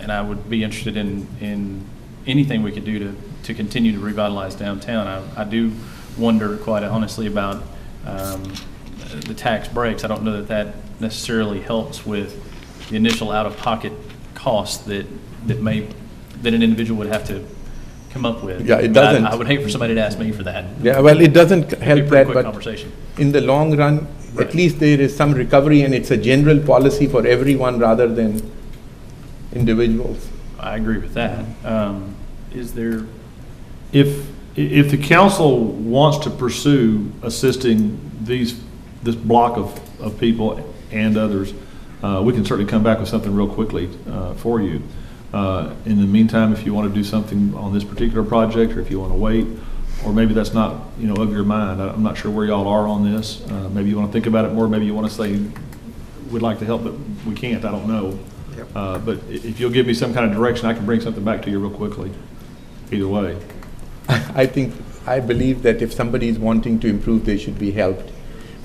and I would be interested in anything we could do to continue to revitalize downtown. I do wonder, quite honestly, about the tax breaks. I don't know that necessarily helps with the initial out-of-pocket cost that an individual would have to come up with. Yeah, it doesn't. I would hate for somebody to ask me for that. Yeah, well, it doesn't help that, quick but conversation. in the long run, at least there is some recovery, and it's a general policy for everyone rather than individuals. I agree with that. Is there? If the council wants to pursue assisting this block of people and others, we can certainly come back with something real quickly for you. In the meantime, if you want to do something on this particular project, or if you want to wait, or maybe that's not, of your mind. I'm not sure where y'all are on this. Maybe you want to think about it more. Maybe you want to say, we'd like to help, but we can't. I don't know. But if you'll give me some kind of direction, I can bring something back to you real quickly. Either way. I believe that if somebody is wanting to improve, they should be helped.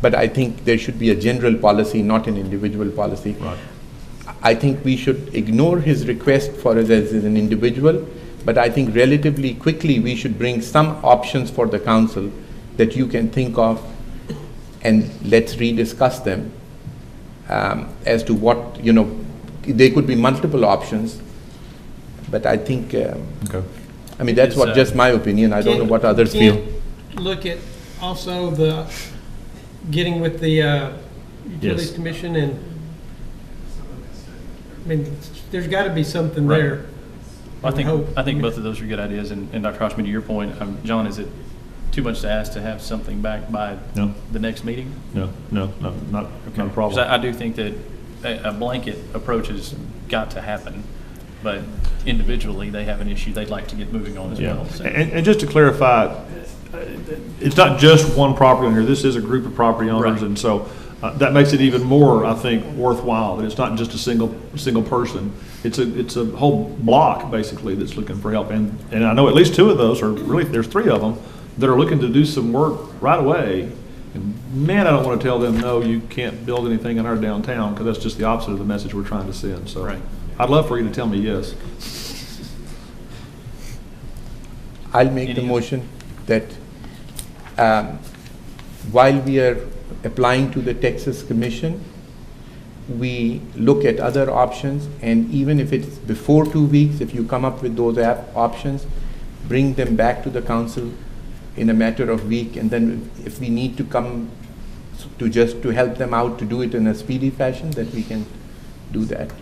But I think there should be a general policy, not an individual policy. Right. I think we should ignore his request for us as an individual, but I think relatively quickly we should bring some options for the council that you can think of, and let's rediscuss them as to what, there could be multiple options, but I think, that's just my opinion. I don't know what others feel. Look at also the getting with the Utilities Commission, and there's got to be something there. I think both of those are good ideas. And Dr. Hoshman, to your point, John, is it too much to ask to have something back by the next meeting? No, not a problem. 'Cause I do think that a blanket approach has got to happen, but individually they have an issue they'd like to get moving on as well. So. And just to clarify, it's not just one property owner. This is a group of property owners, and so that makes it even more, I think, worthwhile. That it's not just a single person. It's a whole block basically that's looking for help. And I know at least two of those, or really there's three of them, that are looking to do some work right away. And man, I don't want to tell them, no, you can't build anything in our downtown, because that's just the opposite of the message we're trying to send. So I'd love for you to tell me yes. I'll make the motion that while we are applying to the Texas Commission, we look at other options, and even if it's before 2 weeks, if you come up with those options, bring them back to the council in a matter of week, and then if we need to come to help them out to do it in a speedy fashion, that we can do that.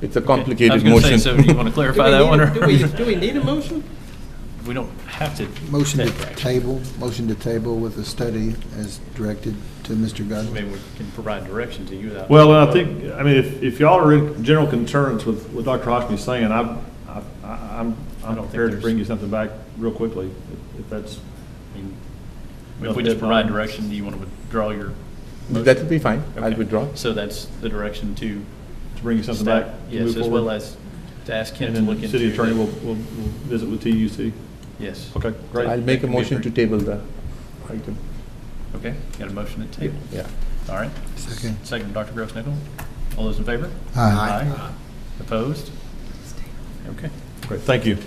It's a complicated motion. So do you want to clarify that one? Do we need a motion? We don't have to. Motion to table with a study as directed to Mr. Godwin. I mean, we can provide direction to you. Well, I think, if y'all are in general concerns with Dr. Hoshman saying, I'm prepared to bring you something back real quickly, if that's. If we just provide direction, do you want to withdraw your motion? That would be fine. Okay. I'll withdraw. So that's the direction to bring you something back? Yes, as well as to ask him And to then look the into. city attorney will visit with TUC. Yes. Okay, great. I'll make a motion to table the item. Okay, got a motion at table? Yeah. All right. Second. Second from Dr. Gross Nickel. All those in favor? Aye. Opposed? Okay. Great, thank you.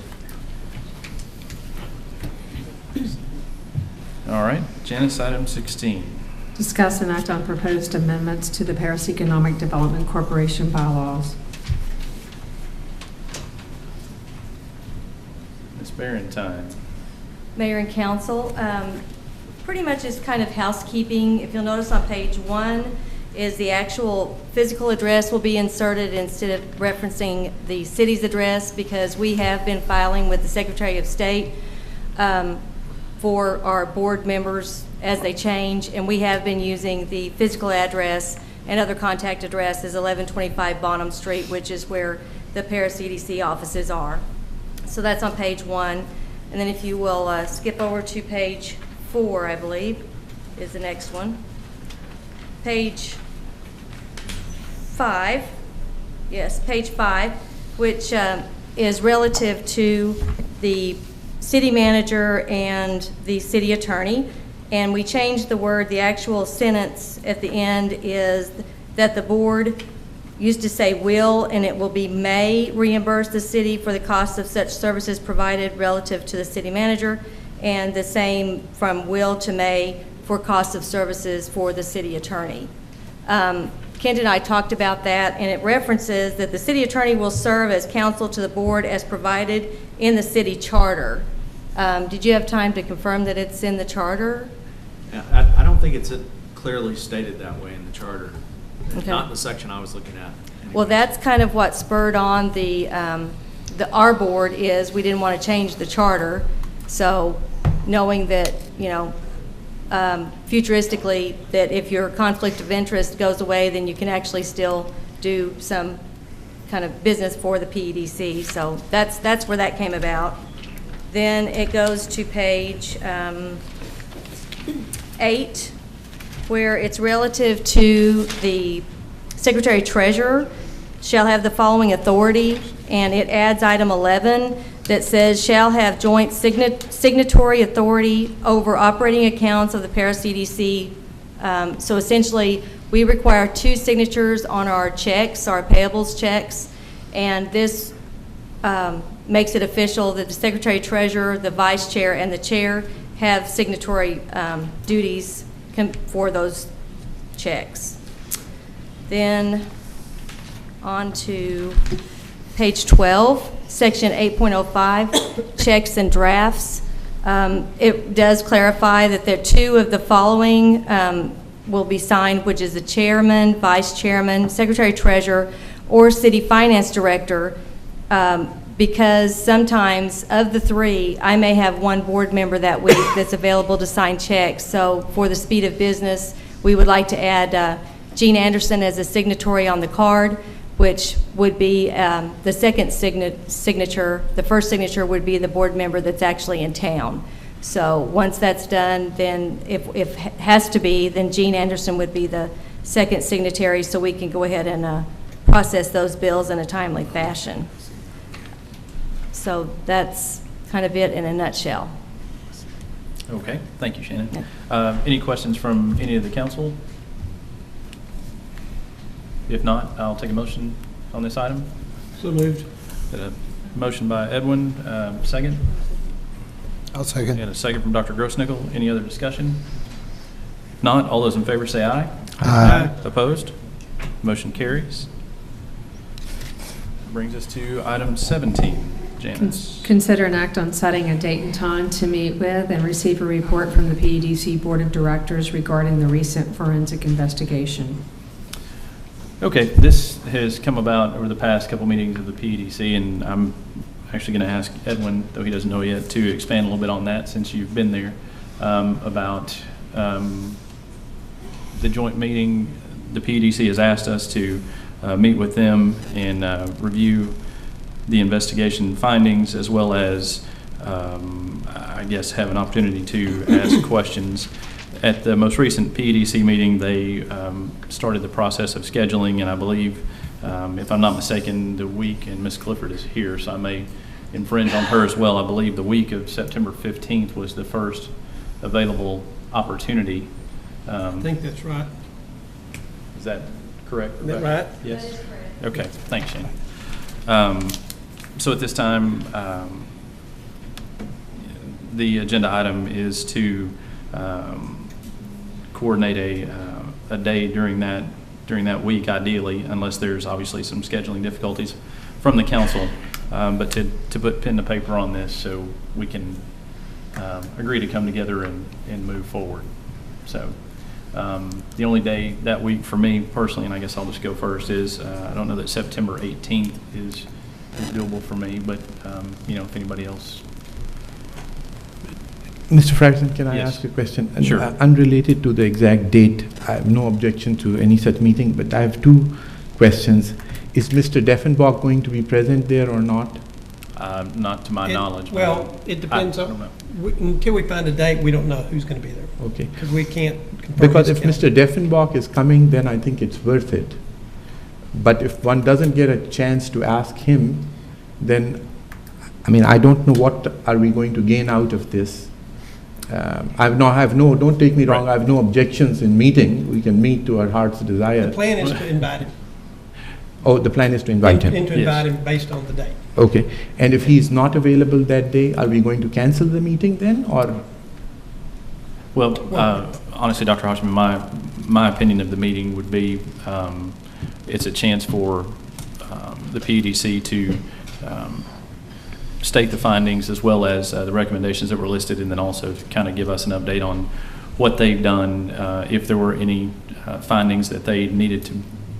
All right, Janice, item 16. Discuss and act on proposed amendments to the Paris Economic Development Corporation bylaws. Ms. Barentine. Mayor and council, pretty much is kind of housekeeping. If you'll notice on page 1 is the actual physical address will be inserted instead of referencing the city's address, because we have been filing with the Secretary of State for our board members as they change, and we have been using the physical address and other contact address as 1125 Bonham Street, which is where the Paris EDC offices are. So that's on page 1. And then if you will skip over to page 4, I believe, is the next one. Page 5, yes, page 5, which is relative to the city manager and the city attorney. And we changed the word, the actual sentence at the end is that the board used to say will, and it will be may reimburse the city for the cost of such services provided relative to the city manager, and the same from will to may for cost of services for the city attorney. Kent and I talked about that, and it references that the city attorney will serve as counsel to the board as provided in the city charter. Did you have time to confirm that it's in the charter? Yeah, I don't think it's clearly stated that way in the charter. Okay. Not in the section I was looking at. Well, that's kind of what spurred on our board is we didn't want to change the charter. So knowing that, you know, futuristically, that if your conflict of interest goes away, then you can actually still do some kind of business for the PEDC. So that's where that came about. Then it goes to page 8, where it's relative to the Secretary-Treasurer shall have the following authority, and it adds item 11 that says shall have joint signatory authority over operating accounts of the Paris CDC. So essentially, we require 2 signatures on our checks, our payables checks, and this makes it official that the Secretary-Treasurer, the Vice Chair, and the Chair have signatory duties for those checks. Then on to page 12, section 8.05, checks and drafts. It does clarify that there are 2 of the following will be signed, which is the chairman, vice chairman, secretary treasurer, or city finance director, because sometimes of the 3, I may have 1 board member that week that's available to sign checks. So for the speed of business, we would like to add Gene Anderson as a signatory on the card, which would be the second signature. The first signature would be the board member that's actually in town. So once that's done, then if it has to be, then Gene Anderson would be the second signatory, so we can go ahead and process those bills in a timely fashion. So that's kind of it in a nutshell. Okay, thank you, Shannon. Any questions from any of the council? If not, I'll take a motion on this item. So moved. Got a motion by Edwin, second. I'll second. And a second from Dr. Grossnickel. Any other discussion? If not, all those in favor say aye. Aye. Opposed? Motion carries. Brings us to item 17. Janice. Consider an act on setting a date and time to meet with and receive a report from the PEDC Board of Directors regarding the recent forensic investigation. Okay, this has come about over the past couple meetings of the PEDC, and I'm actually going to ask Edwin, though he doesn't know yet, to expand a little bit on that since you've been there, about the joint meeting. The PEDC has asked us to meet with them and review the investigation findings, as well as, I guess, have an opportunity to ask questions. At the most recent PEDC meeting, they started the process of scheduling, and I believe if I'm not mistaken, the week, and Ms. Clifford is here, so I may infringe on her as well. I believe the week of September 15th was the first available opportunity. I think that's right. Is that correct? Is that right? Yes. That is correct. Okay, thanks, Shane. So at this time, the agenda item is to coordinate a day during that week, ideally, unless there's obviously some scheduling difficulties from the council, but to put pen to paper on this so we can agree to come together and move forward. So the only day that week for me personally, and I guess I'll just go first, is I don't know that September 18th is doable for me, but if anybody else. Mr. Frierson, can I Yes. ask a question? Sure. Unrelated to the exact date, I have no objection to any such meeting, but I have two questions. Is Mr. Deffenbach going to be present there or not? Not to my knowledge. but Well, it depends I don't on, know. until we find a date, we don't know who's going to be there. Okay. Because we can't confirm. Because his if schedule. Mr. Deffenbach is coming, then I think it's worth it. But if one doesn't get a chance to ask him, then, I don't know what are we going to gain out of this. Don't take me wrong, I have no objections in meeting. We can meet to our heart's desire. The plan is to invite him. Oh, the plan is to invite him? And to invite him based on the date. Okay. And if he's not available that day, are we going to cancel the meeting then, or? Well, honestly, Dr. Hoshman, my opinion of the meeting would be it's a chance for the PEDC to state the findings as well as the recommendations that were listed, and then also to kind of give us an update on what they've done, if there were any findings that they needed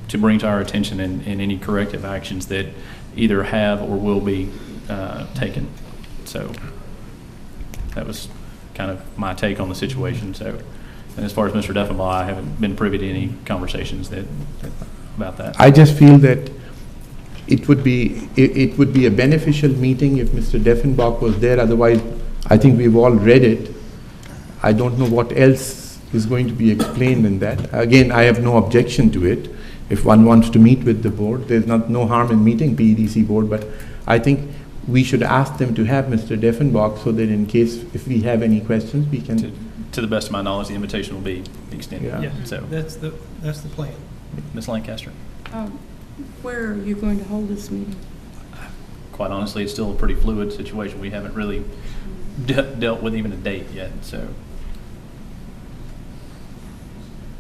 to bring to our attention, and any corrective actions that either have or will be taken. So that was kind of my take on the situation. So, and as far as Mr. Deffenbaugh, I haven't been privy to any conversations about that. I just feel that it would be a beneficial meeting if Mr. Deffenbach was there. Otherwise, I think we've all read it. I don't know what else is going to be explained in that. Again, I have no objection to it. If one wants to meet with the board, there's no harm in meeting PEDC board, but I think we should ask them to have Mr. Deffenbach so that in case if we have any questions, we can. To the best of my knowledge, the invitation will be extended. Yeah. So That's the plan. Ms. Lancaster, Where are you going to hold this meeting? quite honestly, it's still a pretty fluid situation. We haven't really dealt with even a date yet. So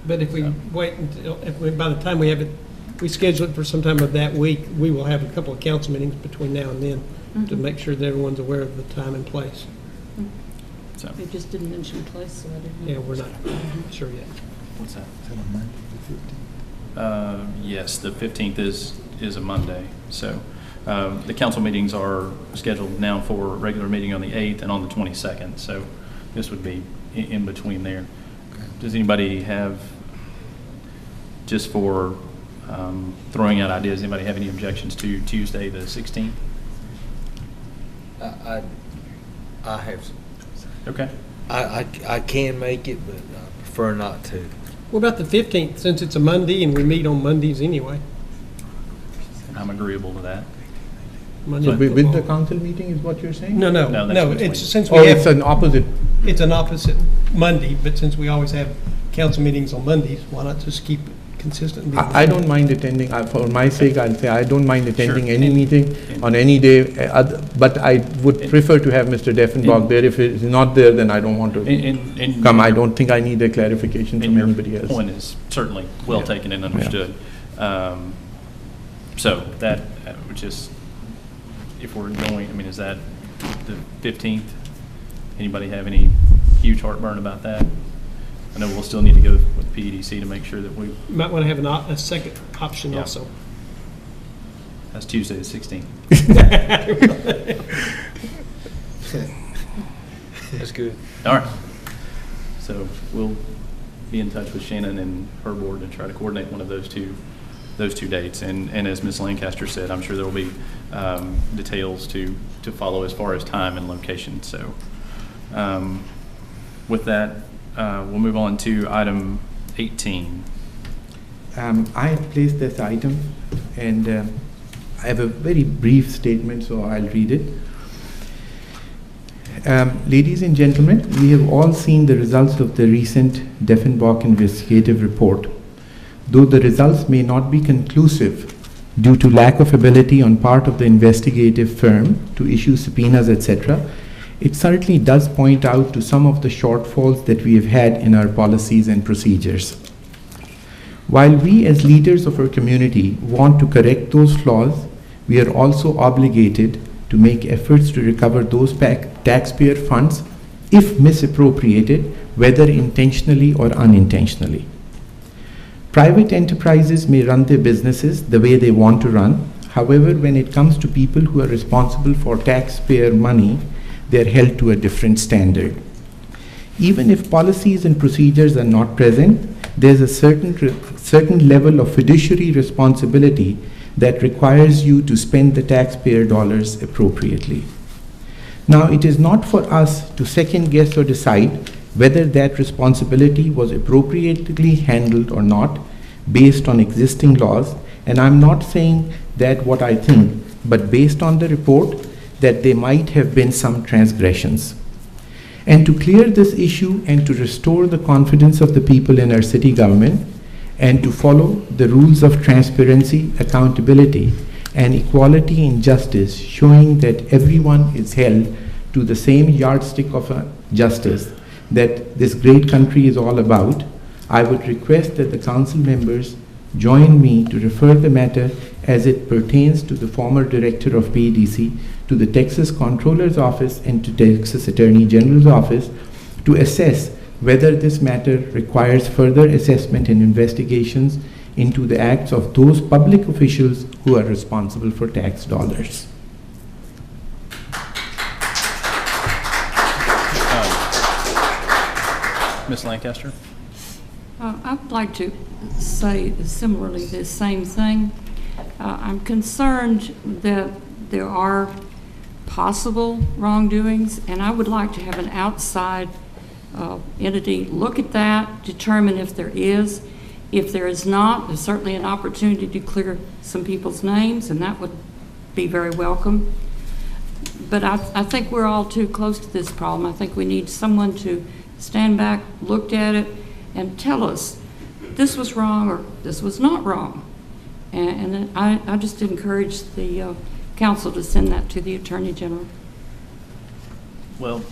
But if we wait until, by the time we schedule it for sometime of that week, we will have a couple of council meetings between now and then to make sure that everyone's aware of the time and place. So They just didn't mention place, so I didn't know. Yeah, we're not sure yet. what's that? Yes, the 15th is a Monday. So the council meetings are scheduled now for a regular meeting on the 8th and on the 22nd. So this would be in between there. Does anybody have, just for throwing out ideas, anybody have any objections to Tuesday the 16th? I have some. Okay. I can make it, but I prefer not to. What about the 15th, since it's a Monday and we meet on Mondays anyway? I'm agreeable to that. Monday So with the football. council meeting is what you're saying? No, that's it's between. since we Oh, have. it's an opposite. It's an opposite Monday, but since we always have council meetings on Mondays, why not just keep it consistent? and be I don't mind attending, for my sake, I'll say I don't mind attending Sure. any meeting on any day, but I would prefer to have Mr. Deffenbach there. If he's not there, then I don't want to And come. I don't think I need a clarification And from your anybody else. point is certainly well Yeah. taken and understood. So that, which is, if we're going, is that the 15th? Anybody have any huge heartburn about that? I know we'll still need to go with PEDC to make sure that we, You might want to have a second option Yeah. also. that's Tuesday the 16th. That's good. All right. So we'll be in touch with Shannon and her board to try to coordinate one of those two dates. And as Ms. Lancaster said, I'm sure there will be details to follow as far as time and location. So with that, we'll move on to item 18. I have placed this item, and I have a very brief statement, so I'll read it. Ladies and gentlemen, we have all seen the results of the recent Deffenbach investigative report. Though the results may not be conclusive due to lack of ability on part of the investigative firm to issue subpoenas, etc., it certainly does point out to some of the shortfalls that we have had in our policies and procedures. While we as leaders of our community want to correct those flaws, we are also obligated to make efforts to recover those taxpayer funds if misappropriated, whether intentionally or unintentionally. Private enterprises may run their businesses the way they want to run. However, when it comes to people who are responsible for taxpayer money, they are held to a different standard. Even if policies and procedures are not present, there's a certain level of fiduciary responsibility that requires you to spend the taxpayer dollars appropriately. Now, it is not for us to second guess or decide whether that responsibility was appropriately handled or not based on existing laws, and I'm not saying that what I think, but based on the report, that there might have been some transgressions. And to clear this issue and to restore the confidence of the people in our city government, and to follow the rules of transparency, accountability, and equality in justice, showing that everyone is held to the same yardstick of justice that this great country is all about, I would request that the council members join me to refer the matter as it pertains to the former director of PEDC to the Texas Comptroller's Office and to Texas Attorney General's Office to assess whether this matter requires further assessment and investigations into the acts of those public officials who are responsible for tax dollars. Ms. Lancaster? I'd like to say similarly the same thing. I'm concerned that there are possible wrongdoings, and I would like to have an outside entity look at that, determine if there is. If there is not, there's certainly an opportunity to clear some people's names, and that would be very welcome. But I think we're all too close to this problem. I think we need someone to stand back, look at it, and tell us this was wrong or this was not wrong. And I just encourage the council to send that to the Attorney General. Well,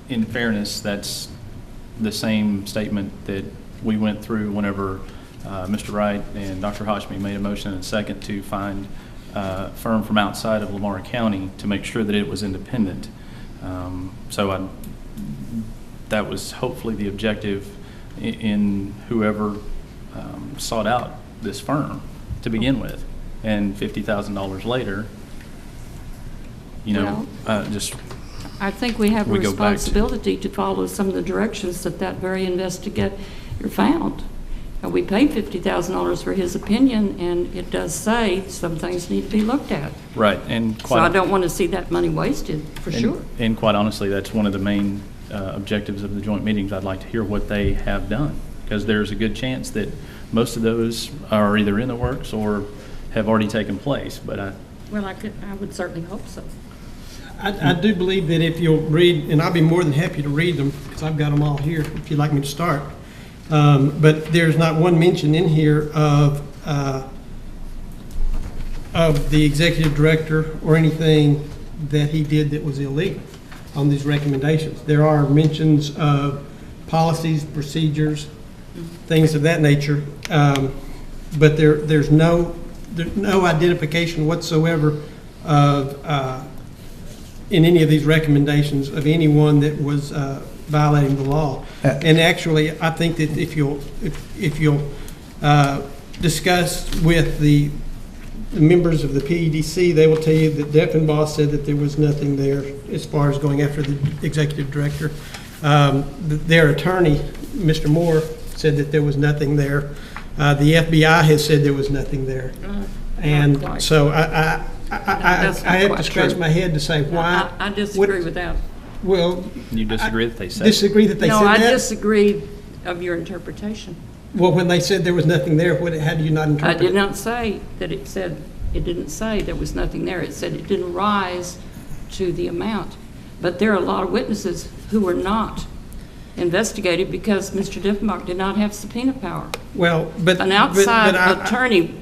in fairness, that's the same statement that we went through whenever Mr. Wright and Dr. Hotchme made a motion and a second to find a firm from outside of Lamar County to make sure that it was independent. That was hopefully the objective in whoever sought out this firm to begin with. And $50,000 later, I think we have a responsibility to follow some of the directions that very investigator found. We paid $50,000 for his opinion, and it does say some things need to be looked at. Right, so I don't want to see that money wasted, for sure. And quite honestly, that's one of the main objectives of the joint meetings. I'd like to hear what they have done, because there's a good chance that most of those are either in the works or have already taken place. But I would certainly hope so. I do believe that if you'll read, and I'll be more than happy to read them, because I've got them all here if you'd like me to start. But there's not one mention in here of the executive director or anything that he did that was illegal on these recommendations. There are mentions of policies, procedures, things of that nature, but there's no identification whatsoever of in any of these recommendations of anyone that was violating the law. And actually, I think that if you'll discuss with the members of the PEDC, they will tell you that Deffenbach said that there was nothing there as far as going after the executive director. Their attorney, Mr. Moore, said that there was nothing there. The FBI has said there was nothing there. And so I have to scratch my head to say why. I disagree with that. Well, you disagree that they said? Disagree that they said that? No, I disagree of your interpretation. Well, when they said there was nothing there, how do you not I interpret it? did not say that it said, it didn't say there was nothing there. It said it didn't rise to the amount. But there are a lot of witnesses who were not investigated because Mr. Diffenbach did not have subpoena power. Well, but An outside but I- attorney,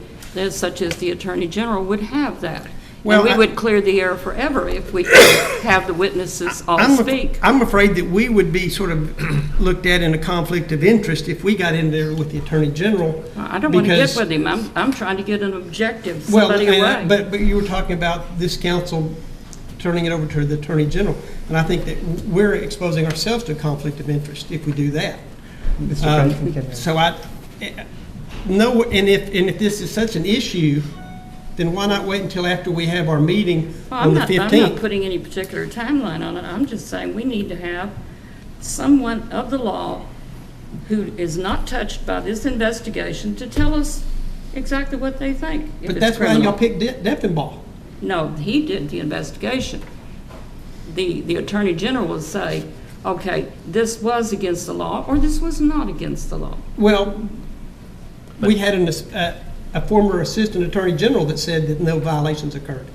such as the Attorney General, would have that. Well, And we I- would clear the air forever if we could have the witnesses all speak. I'm afraid that we would be sort of looked at in a conflict of interest if we got in there with the Attorney General. I don't want to because- get with him. I'm trying to get an objective, Well, somebody away. but you were talking about this council turning it over to the Attorney General, and I think that we're exposing ourselves to a conflict of interest if we do that. Mr. President, So no, and if this is such an issue, then why not wait until after we have our meeting Well, on the I'm 15th? not putting any particular timeline on it. I'm just saying we need to have someone of the law who is not touched by this investigation to tell us exactly what they think. if But it's that's why criminal. y'all picked Deffenbaugh. No, he did the investigation. The Attorney General will say, okay, this was against the law, or this was not against the law. Well, we had a former Assistant Attorney General that said that no violations occurred.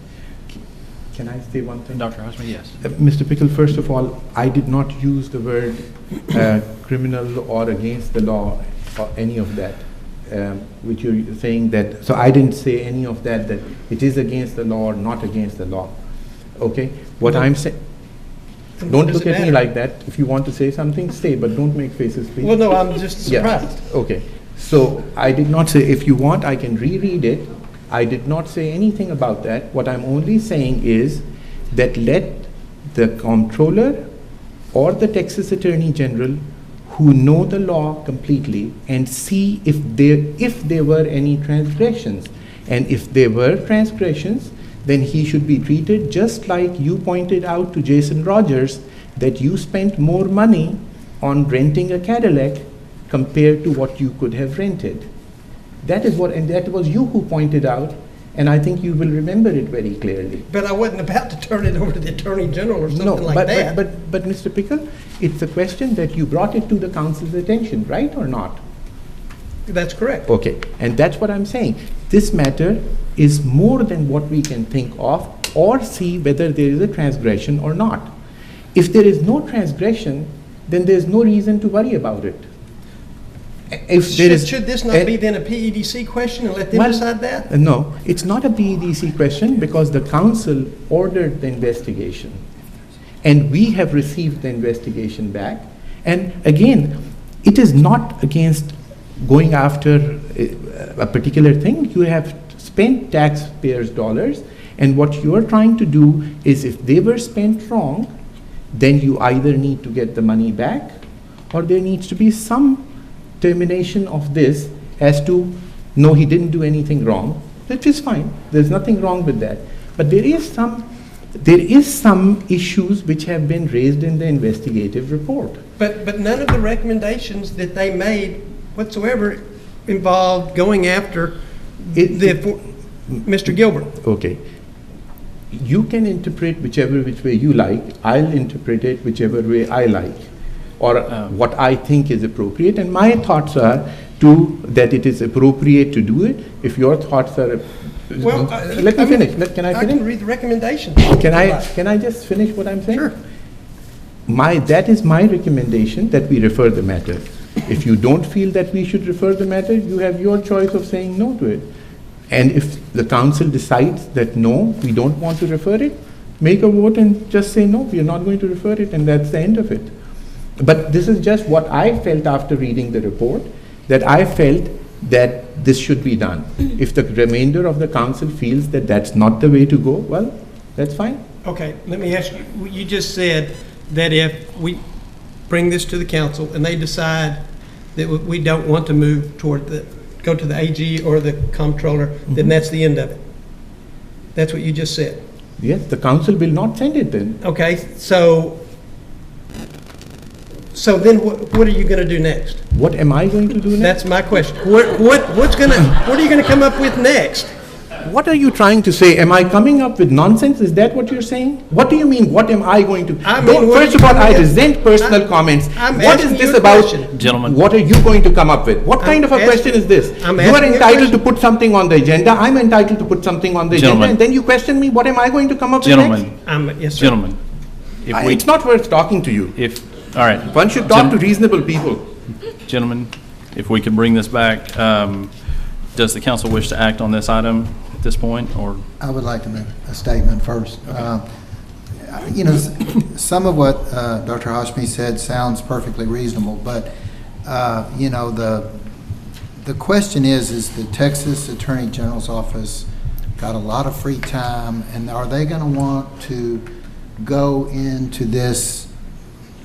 Can I say one thing? Dr. Hosmer, yes. Mr. Pickle, first of all, I did not use the word criminal or against the law or any of that, which you're saying that, so I didn't say any of that, that it is against the law or not against the law. Okay? What I'm saying, don't look at me like that. If you want to say something, say, but don't make faces, please. Well, no, I'm just surprised. Yeah. Okay. So I did not say, if you want, I can reread it. I did not say anything about that. What I'm only saying is that let the comptroller or the Texas Attorney General who know the law completely and see if there were any transgressions. And if there were transgressions, then he should be treated just like you pointed out to Jason Rogers, that you spent more money on renting a Cadillac compared to what you could have rented. That is what, and that was you who pointed out, and I think you will remember it very clearly. But I wasn't about to turn it over to the Attorney General or something like that. But Mr. Pickle, it's a question that you brought it to the council's attention, right or not? That's correct. Okay, and that's what I'm saying. This matter is more than what we can think of or see whether there is a transgression or not. If there is no transgression, then there's no reason to worry about it. If there is, Should this not be then a PEDC question and let them decide that? No, it's not a PEDC question because the council ordered the investigation. And we have received the investigation back. And again, it is not against going after a particular thing. You have spent taxpayers' dollars, and what you are trying to do is if they were spent wrong, then you either need to get the money back or there needs to be some termination of this as to, no, he didn't do anything wrong, which is fine. There's nothing wrong with that. But there is some issues which have been raised in the investigative report. But none of the recommendations that they made whatsoever involved going after Mr. Gilbert. Okay. You can interpret which way you like. I'll interpret it whichever way I like, or what I think is appropriate. And my thoughts are that it is appropriate to do it. If your thoughts are, Well, let me finish. Can I finish? I can read the recommendations. Can I just finish what I'm saying? Sure. That is my recommendation, that we refer the matter. If you don't feel that we should refer the matter, you have your choice of saying no to it. And if the council decides that no, we don't want to refer it, make a vote and just say no, we are not going to refer it, and that's the end of it. But this is just what I felt after reading the report, that I felt that this should be done. If the remainder of the council feels that that's not the way to go, well, that's fine. Okay, let me ask you, you just said that if we bring this to the council and they decide that we don't want to move go to the AG or the comptroller, then that's the end of it. That's what you just said. Yes, the council will not send it then. Okay, so then what are you going to do next? What am I going to do next? That's my question. What are you going to come up with next? What are you trying to say? Am I coming up with nonsense? Is that what you're saying? What do you mean, what am I going to? First of all, I resent personal comments. What is this about? Gentlemen. What are you going to come up with? What kind of a question is this? You are entitled to put something on the agenda. I'm entitled to put something on the agenda. And then you question me, what am I going to come up with next? Yes, sir. Gentlemen. It's not worth talking to you. All right. One should talk to reasonable people. Gentlemen, if we can bring this back, does the council wish to act on this item at this point, or? I would like to make a statement first. You know, some of what Dr. Hashmi said sounds perfectly reasonable, but, you know, the question is the Texas Attorney General's office got a lot of free time, and are they going to want to go into this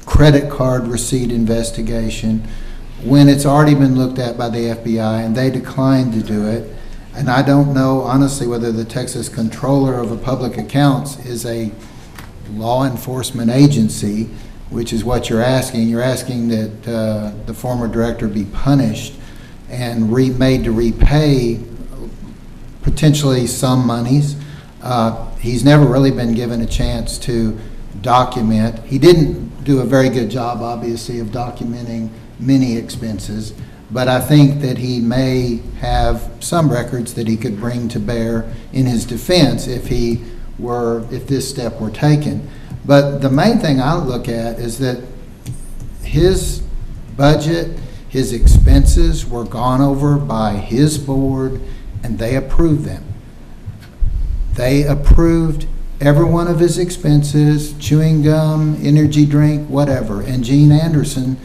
credit card receipt investigation when it's already been looked at by the FBI and they declined to do it? And I don't know, honestly, whether the Texas Controller of Public Accounts is a law enforcement agency, which is what you're asking. You're asking that the former director be punished and made to repay potentially some monies. He's never really been given a chance to document. He didn't do a very good job, obviously, of documenting many expenses, but I think that he may have some records that he could bring to bear in his defense if this step were taken. But the main thing I look at is that his budget, his expenses were gone over by his board, and they approved them. They approved every one of his expenses, chewing gum, energy drink, whatever. And Gene Anderson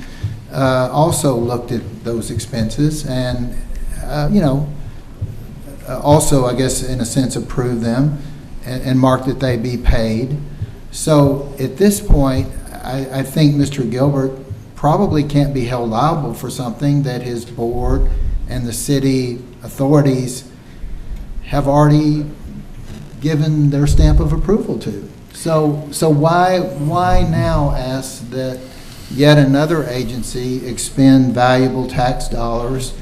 also looked at those expenses and, you know, also, I guess, in a sense, approved them and marked that they be paid. So at this point, I think Mr. Gilbert probably can't be held liable for something that his board and the city authorities have already given their stamp of approval to. So why now ask that yet another agency expend valuable tax dollars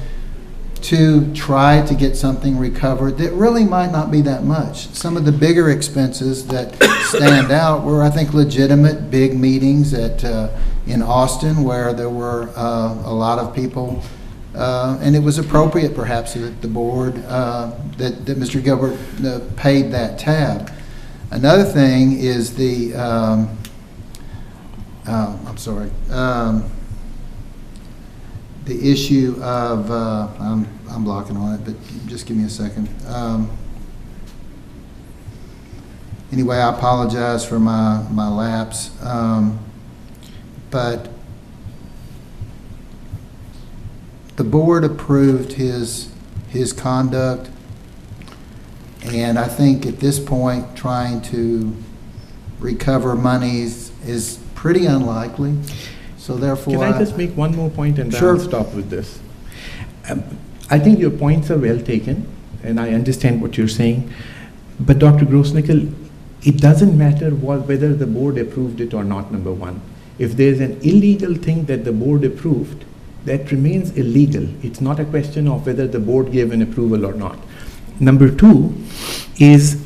to try to get something recovered that really might not be that much? Some of the bigger expenses that stand out were, I think, legitimate big meetings in Austin where there were a lot of people, and it was appropriate perhaps that the board, that Mr. Gilbert paid that tab. Another thing is the, I'm sorry, the issue of, I'm blocking on it, but just give me a second. Anyway, I apologize for my lapse, but the board approved his conduct, and I think at this point trying to recover monies is pretty unlikely. So therefore, can I just make one more point and then Sure. I'll stop with this? I think your points are well taken, and I understand what you're saying. But Dr. Grossnickel, it doesn't matter whether the board approved it or not, number one. If there's an illegal thing that the board approved, that remains illegal. It's not a question of whether the board gave an approval or not. Number two is,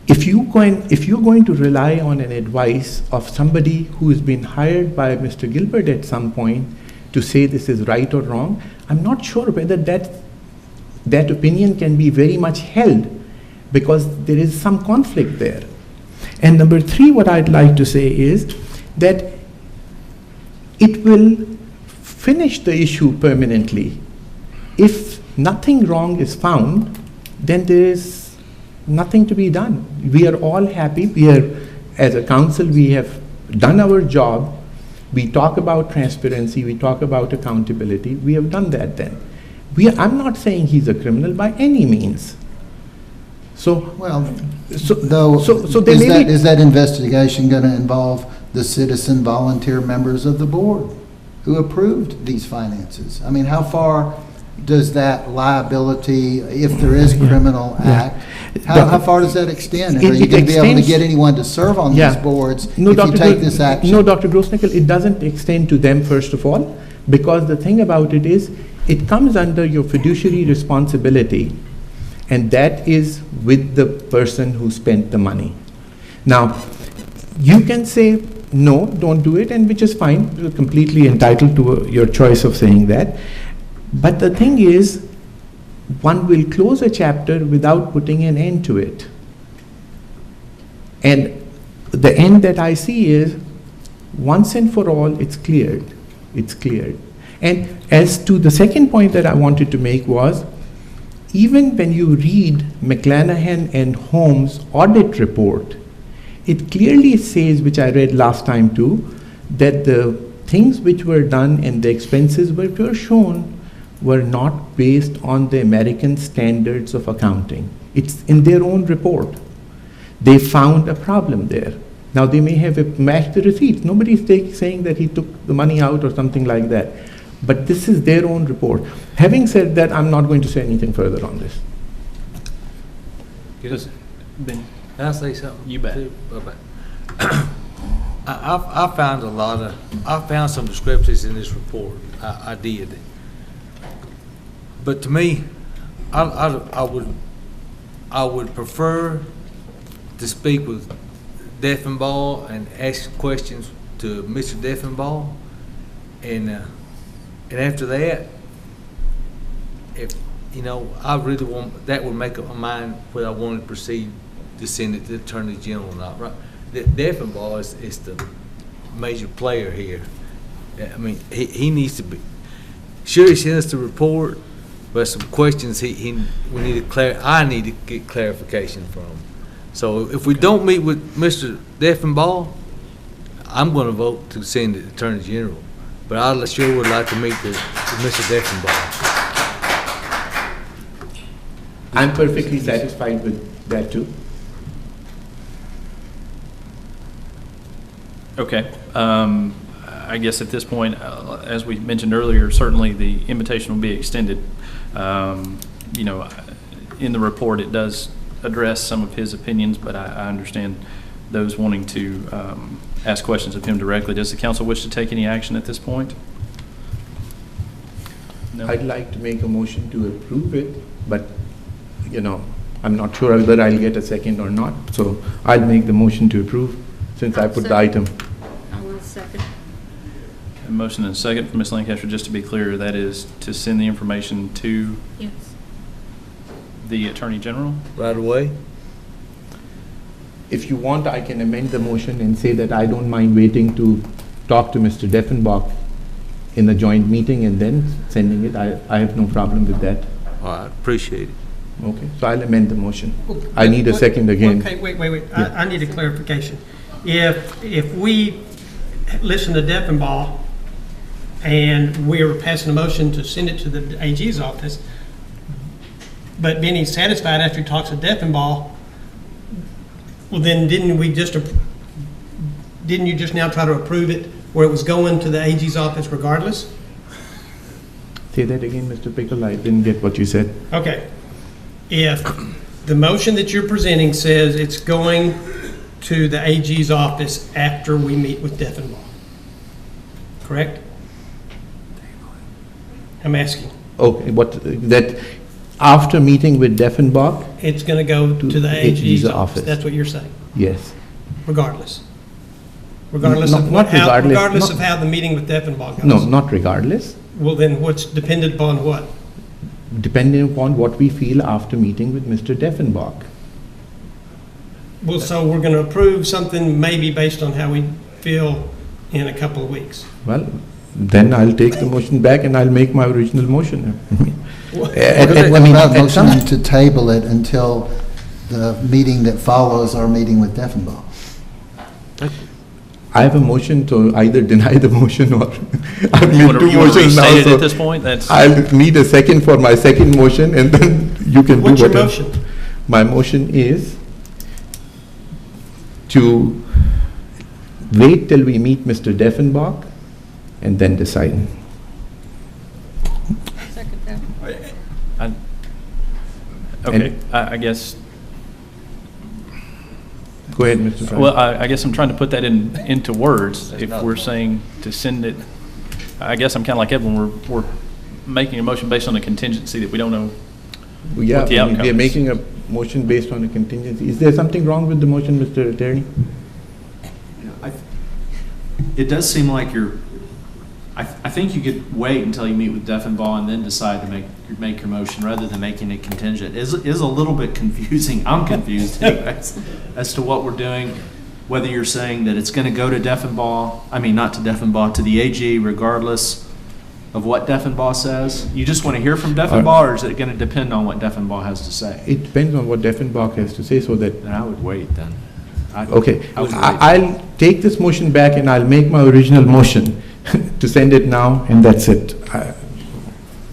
if you're going to rely on an advice of somebody who has been hired by Mr. Gilbert at some point to say this is right or wrong, I'm not sure whether that opinion can be very much held, because there is some conflict there. And number three, what I'd like to say is that it will finish the issue permanently. If nothing wrong is found, then there is nothing to be done. We are all happy. As a council, we have done our job. We talk about transparency. We talk about accountability. We have done that then. I'm not saying he's a criminal by any means. So, is that investigation going to involve the citizen volunteer members of the board who approved these finances? I mean, how far does that liability, if there is criminal act, how far does that extend? And are you going to be able to get anyone to serve on these boards if you take this action? No, Dr. Grossnickel, it doesn't extend to them, first of all. because the thing about it is, it comes under your fiduciary responsibility, and that is with the person who spent the money. Now, you can say, no, don't do it, and which is fine. You're completely entitled to your choice of saying that. But the thing is, one will close a chapter without putting an end to it. And the end that I see is, once and for all, it's cleared. It's cleared. And as to the second point that I wanted to make was, even when you read McClanahan and Holmes' audit report, it clearly says, which I read last time too, that the things which were done and the expenses which were shown were not based on the American standards of accounting. It's in their own report. They found a problem there. Now they may have matched the receipts. Nobody's saying that he took the money out or something like that. But this is their own report. Having said that, I'm not going to say anything further on this. Can I say something? You bet. too? I found some discrepancies in this report. I did. But to me, I would prefer to speak with Deffenbaugh and ask questions to Mr. Deffenbaugh, and after that, if I really want, that would make up my mind whether I want to proceed to send it to the Attorney General or not. Right? Deffenbaugh is the major player here. I mean, he needs to be. Sure, he sent us the report, but some questions I need to get clarification from. So if we don't meet with Mr. Deffenbaugh, I'm going to vote to send it to the Attorney General. But I sure would like to meet with Mr. Deffenbaugh. I'm perfectly satisfied with that too. Okay. I guess at this point, as we mentioned earlier, certainly the invitation will be extended. In the report, it does address some of his opinions, but I understand those wanting to ask questions of him directly. Does the council wish to take any action at this point? No? I'd like to make a motion to approve it, but, I'm not sure whether I'll get a second or not. So I'll make the motion to approve since I put the item. I will second. A motion and a second from Ms. Lancaster. Just to be clear, that is to send the information to Yes. the Attorney General? Right away? If you want, I can amend the motion and say that I don't mind waiting to talk to Mr. Deffenbach in a joint meeting and then sending it. I have no problem with that. All right, appreciate it. Okay, so I'll amend the motion. I need a second again. Okay, wait. Yeah. I need a clarification. If we listen to Deffenbaugh and we're passing a motion to send it to the AG's office, but Benny's satisfied after he talks to Deffenbaugh, well then didn't you just now try to approve it where it was going to the AG's office regardless? Say that again, Mr. Pickle. I didn't get what you said. Okay. If the motion that you're presenting says it's going to the AG's office after we meet with Deffenbaugh, correct? I'm asking. Okay, that after meeting with Deffenbach? It's going to go to the AG's office. That's what you're saying? Yes. Regardless? Regardless Not regardless. of how the meeting with Deffenbach goes? No, not regardless. Well, then what's dependent upon what? Depending upon what we feel after meeting with Mr. Deffenbach. Well, so we're going to approve something maybe based on how we feel in a couple of weeks. Well, then I'll take the motion back and I'll make my original motion. What about motion to table it until the meeting that follows our meeting with Deffenbaugh? I have a motion to either deny the motion or I've You made wanna- two you wanna motions now. restate it So at this point? That's- I'll need a second for my second motion and then you can What's do your whatever. motion? My motion is to wait till we meet Mr. Deffenbach and then decide. Second that. Okay, I guess, Go ahead, Mr. Fry. well, I guess I'm trying to put that into words. If we're saying to send it I guess I'm kind of like Edwin, we're making a motion based on a contingency that we don't know Yeah, what the outcome we are is. making a motion based on a contingency. Is there something wrong with the motion, Mr. Attorney? It does seem like I think you could wait until you meet with Deffenbaugh and then decide to make your motion rather than making it contingent. Is a little bit confusing. I'm confused anyways, as to what we're doing, whether you're saying that it's going to go to Deffenbaugh, I mean, not to Deffenbaugh, to the AG regardless of what Deffenbaugh says. You just want to hear from Deffenbaugh, or is it going to depend on what Deffenbaugh has to say? It depends on what Deffenbach has to say, so that... Then I would wait then. Okay, I would wait. I'll take this motion back and I'll make my original motion to send it now, and that's it.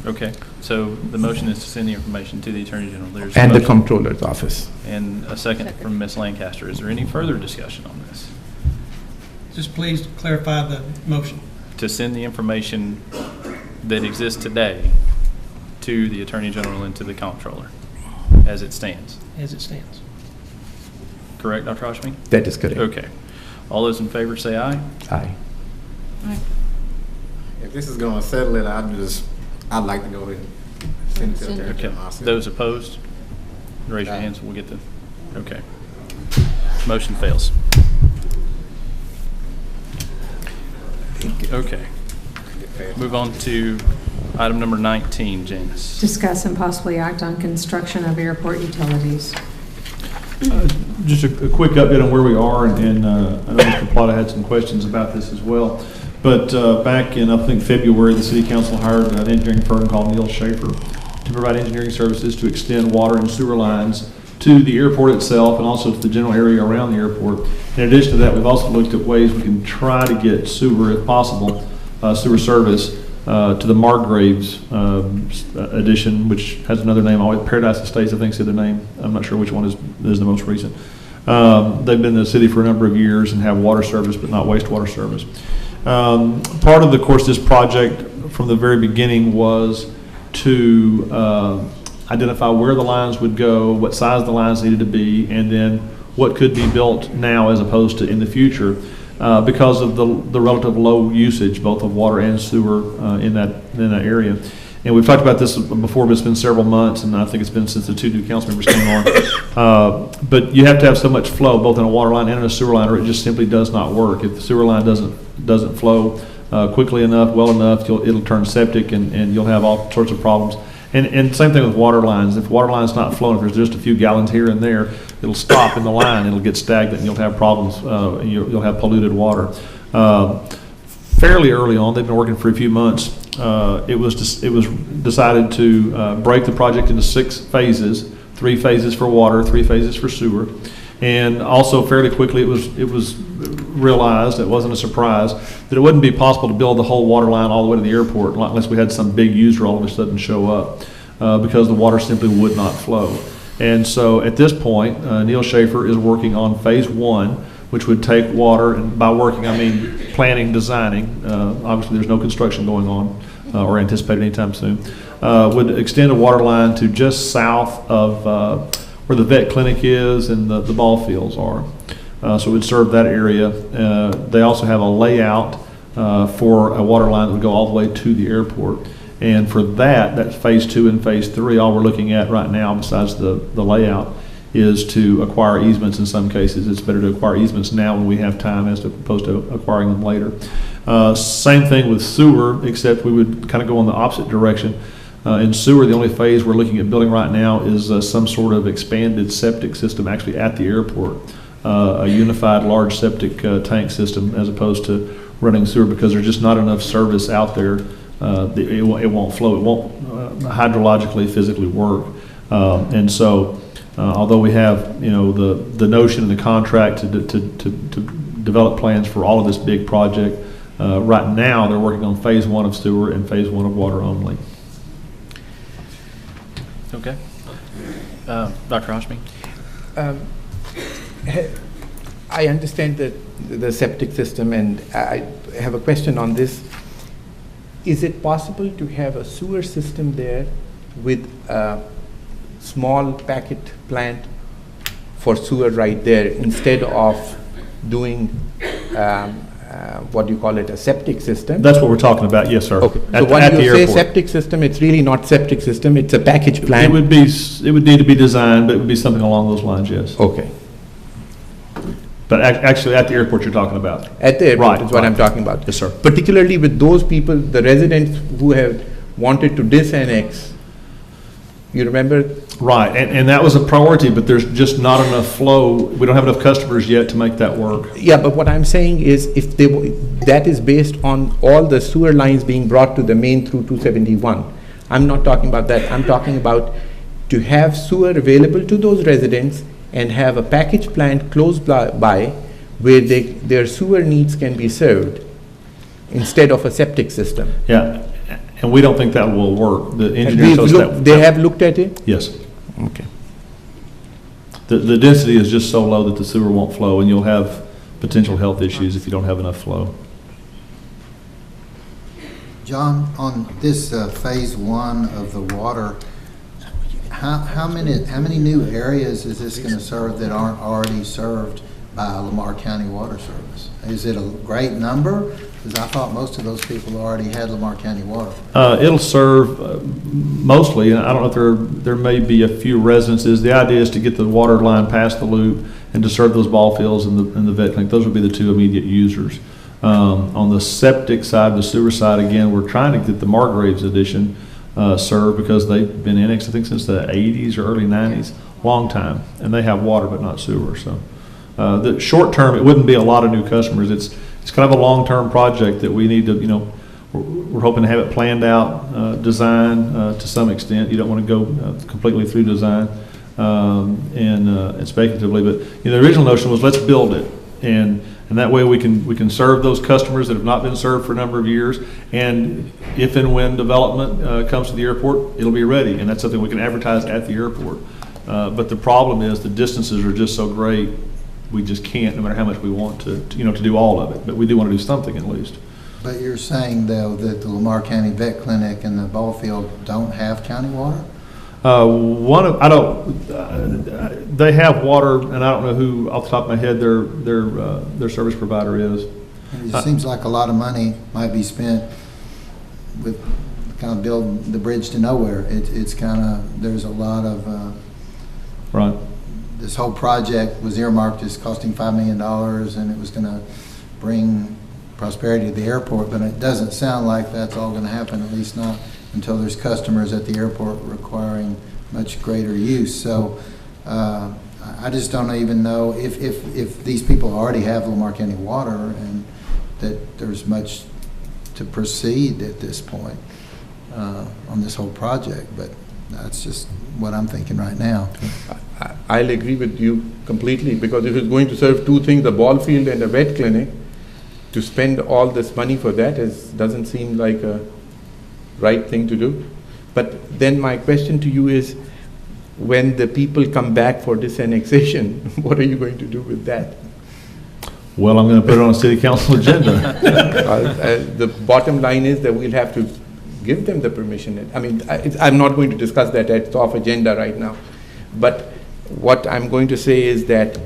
Okay, so the motion is to send the information to the Attorney General. There's a And the motion Comptroller's Office. and a second from Ms. Lancaster. Is there any further discussion on this? Just please clarify the motion. To send the information that exists today to the Attorney General and to the Comptroller as it stands. As it stands. Correct, Dr. Hashmi? That is correct. Okay. All those in favor say aye. Aye. If this is going to settle it, I'd like to go ahead and send it to the Attorney Okay. General myself. Those opposed, raise your hands, we'll get the, okay. Motion fails. Okay. Move on to item number 19, Janice. Discuss and possibly act on construction of airport utilities. Just a quick update on where we are, and I know Mr. Plata had some questions about this as well. But back in, I think, February, the City Council hired an engineering firm called Neil Schaefer to provide engineering services to extend water and sewer lines to the airport itself and also to the general area around the airport. In addition to that, we've also looked at ways we can try to get sewer, if possible, sewer service to the Margraves addition, which has another name, Paradise Estates, I think is the other name. I'm not sure which one is the most recent. They've been in the city for a number of years and have water service, but not wastewater service. Part of, of course, this project from the very beginning was to identify where the lines would go, what size the lines needed to be, and then what could be built now as opposed to in the future. Because of the relative low usage, both of water and sewer in that area. And we've talked about this before, but it's been several months, and I think it's been since the two new council members came on. But you have to have so much flow, both in a water line and in a sewer line, or it just simply does not work. If the sewer line doesn't flow quickly enough, well enough, it'll turn septic, and you'll have all sorts of problems. And same thing with water lines. If water line's not flowing, if there's just a few gallons here and there, it'll stop in the line, it'll get stagnant, and you'll have problems, you'll have polluted water. Fairly early on, they've been working for a few months, it was decided to break the project into 6 phases, 3 phases for water, 3 phases for sewer. And also fairly quickly, it was realized, it wasn't a surprise, that it wouldn't be possible to build the whole water line all the way to the airport unless we had some big user all of a sudden show up, because the water simply would not flow. And so at this point, Neil Schaefer is working on phase 1, which would take water, and by working I mean planning, designing, obviously there's no construction going on or anticipated anytime soon, would extend a water line to just south of where the vet clinic is and the ball fields are. So it would serve that area. They also have a layout for a water line that would go all the way to the airport. And for that's phase 2 and phase 3. All we're looking at right now, besides the layout, is to acquire easements in some cases. It's better to acquire easements now when we have time as opposed to acquiring them later. Same thing with sewer, except we would kind of go in the opposite direction. In sewer, the only phase we're looking at building right now is some sort of expanded septic system actually at the airport. A unified large septic tank system as opposed to running sewer, because there's just not enough service out there. It won't flow. It won't hydrologically, physically work. And so, although we have the notion and the contract to develop plans for all of this big project, right now they're working on phase 1 of sewer and phase 1 of water only. Okay. Dr. Hashmi? I understand the septic system, and I have a question on this. Is it possible to have a sewer system there with a small packet plant for sewer right there, instead of doing what do you call it, a septic system. That's what we're talking about, yes, sir. Okay, so At when the you say airport. septic system, it's really not septic system, it's a package It plan? would be, it would need to be designed, but it would be something along those lines, yes. Okay. But actually, at the airport you're talking about. At the airport Right, is what right. I'm talking about. Yes, sir. Particularly with those people, the residents who have wanted to disannex, you remember? Right, and that was a priority, but there's just not enough flow. We don't have enough customers yet to make that work. Yeah, but what I'm saying is if they, that is based on all the sewer lines being brought to the main through 271. I'm not talking about that. I'm talking about to have sewer available to those residents and have a package plant close by where their sewer needs can be served instead of a septic system. Yeah, and we don't think that will work. The And engineers tell us that. they have looked at it? Yes. Okay. The density is just so low that the sewer won't flow, and you'll have potential health issues if you don't have enough flow. John, on this phase one of the water, how many new areas is this going to serve that aren't already served by Lamar County Water Service? Is it a great number? Because I thought most of those people already had Lamar County water. It'll serve mostly, and I don't know if there may be a few residences. The idea is to get the water line past the loop and to serve those ball fields and the vet clinic. Those would be the two immediate users. On the septic side, the sewer side, again, we're trying to get the Margraves addition served because they've been annexed, I think, since the 80s or early 90s, long time, and they have water but not sewer. So the short term, it wouldn't be a lot of new customers. It's kind of a long-term project that we need to, we're hoping to have it planned out, design to some extent. You don't want to go completely through design and speculatively, but the original notion was let's build it, and that way we can serve those customers that have not been served for a number of years, and if and when development comes to the airport, it'll be ready, and that's something we can advertise at the airport. But the problem is the distances are just so great, we just can't, no matter how much we want to do all of it, but we do want to do something at least. But you're saying, though, that the Lamar County Vet Clinic and the ball field don't have county water? They have water, and I don't know who, off the top of my head, their service provider is. It seems like a lot of money might be spent with kind of building the bridge to nowhere. It's kind of, there's a lot of, right. This whole project was earmarked as costing $5 million, and it was going to bring prosperity to the airport, but it doesn't sound like that's all going to happen, at least not until there's customers at the airport requiring much greater use. So I just don't even know if these people already have Lamar County water and that there's much to proceed at this point on this whole project, but that's just what I'm thinking right now. I'll agree with you completely, because if it's going to serve two things, a ball field and a vet clinic, to spend all this money for that doesn't seem like a right thing to do. But then my question to you is, when the people come back for this annexation, what are you going to do with that? Well, I'm going to put it on a city council agenda. The bottom line is that we'll have to give them the permission. I mean, I'm not going to discuss that, it's off agenda right now. But what I'm going to say is that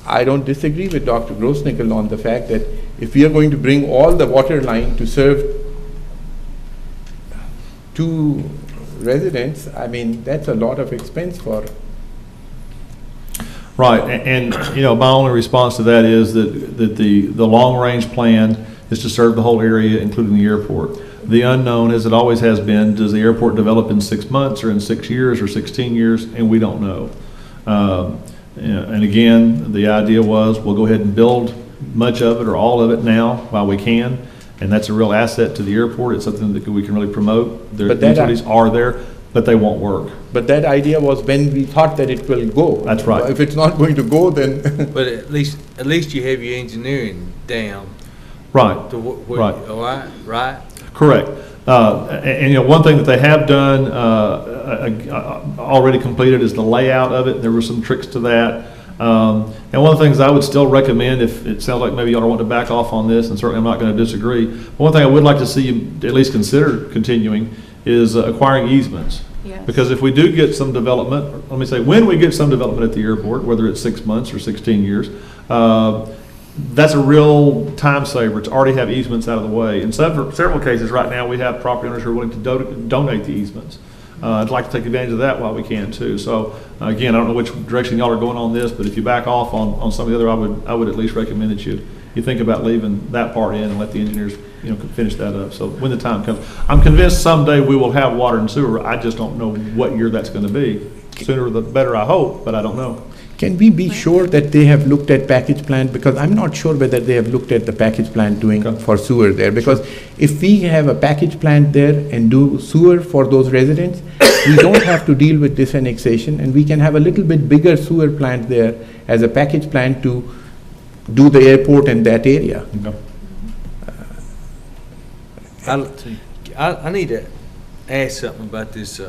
I don't disagree with Dr. Grossnickel on the fact that if we are going to bring all the water line to serve two residents, I mean, that's a lot of expense for. Right, and my only response to that is that the long-range plan is to serve the whole area, including the airport. The unknown, as it always has been, does the airport develop in 6 months or in 6 years or 16 years, and we don't know. And again, the idea was we'll go ahead and build much of it or all of it now while we can, and that's a real asset to the airport. It's something that we can really promote. The utilities are there, but they won't work. But that idea was when we thought that it will go. That's right. If it's not going to go, then. But at least you have your engineering down. Right. To right. All right. Right. Correct. And one thing that they have done already completed is the layout of it. There were some tricks to that. And one of the things I would still recommend, if it sounds like maybe y'all don't want to back off on this, and certainly I'm not going to disagree, but one thing I would like to see you at least consider continuing is acquiring easements. Yes. Because if we do get some development, let me say, when we get some development at the airport, whether it's 6 months or 16 years, that's a real time saver to already have easements out of the way. In several cases right now, we have property owners who are willing to donate the easements. I'd like to take advantage of that while we can too. So again, I don't know which direction y'all are going on this, but if you back off on some of the other, I would at least recommend that you think about leaving that part in and let the engineers, finish that up. So when the time comes, I'm convinced someday we will have water and sewer. I just don't know what year that's going to be. Sooner the better, I hope, but I don't know. Can we be sure that they have looked at package plant? Because I'm not sure whether they have looked at the package plant doing for sewer there. Because if we have a package plant there and do sewer for those residents, we don't have to deal with disannexation, and we can have a little bit bigger sewer plant there as a package plant to do the airport in that area. I need to ask something about this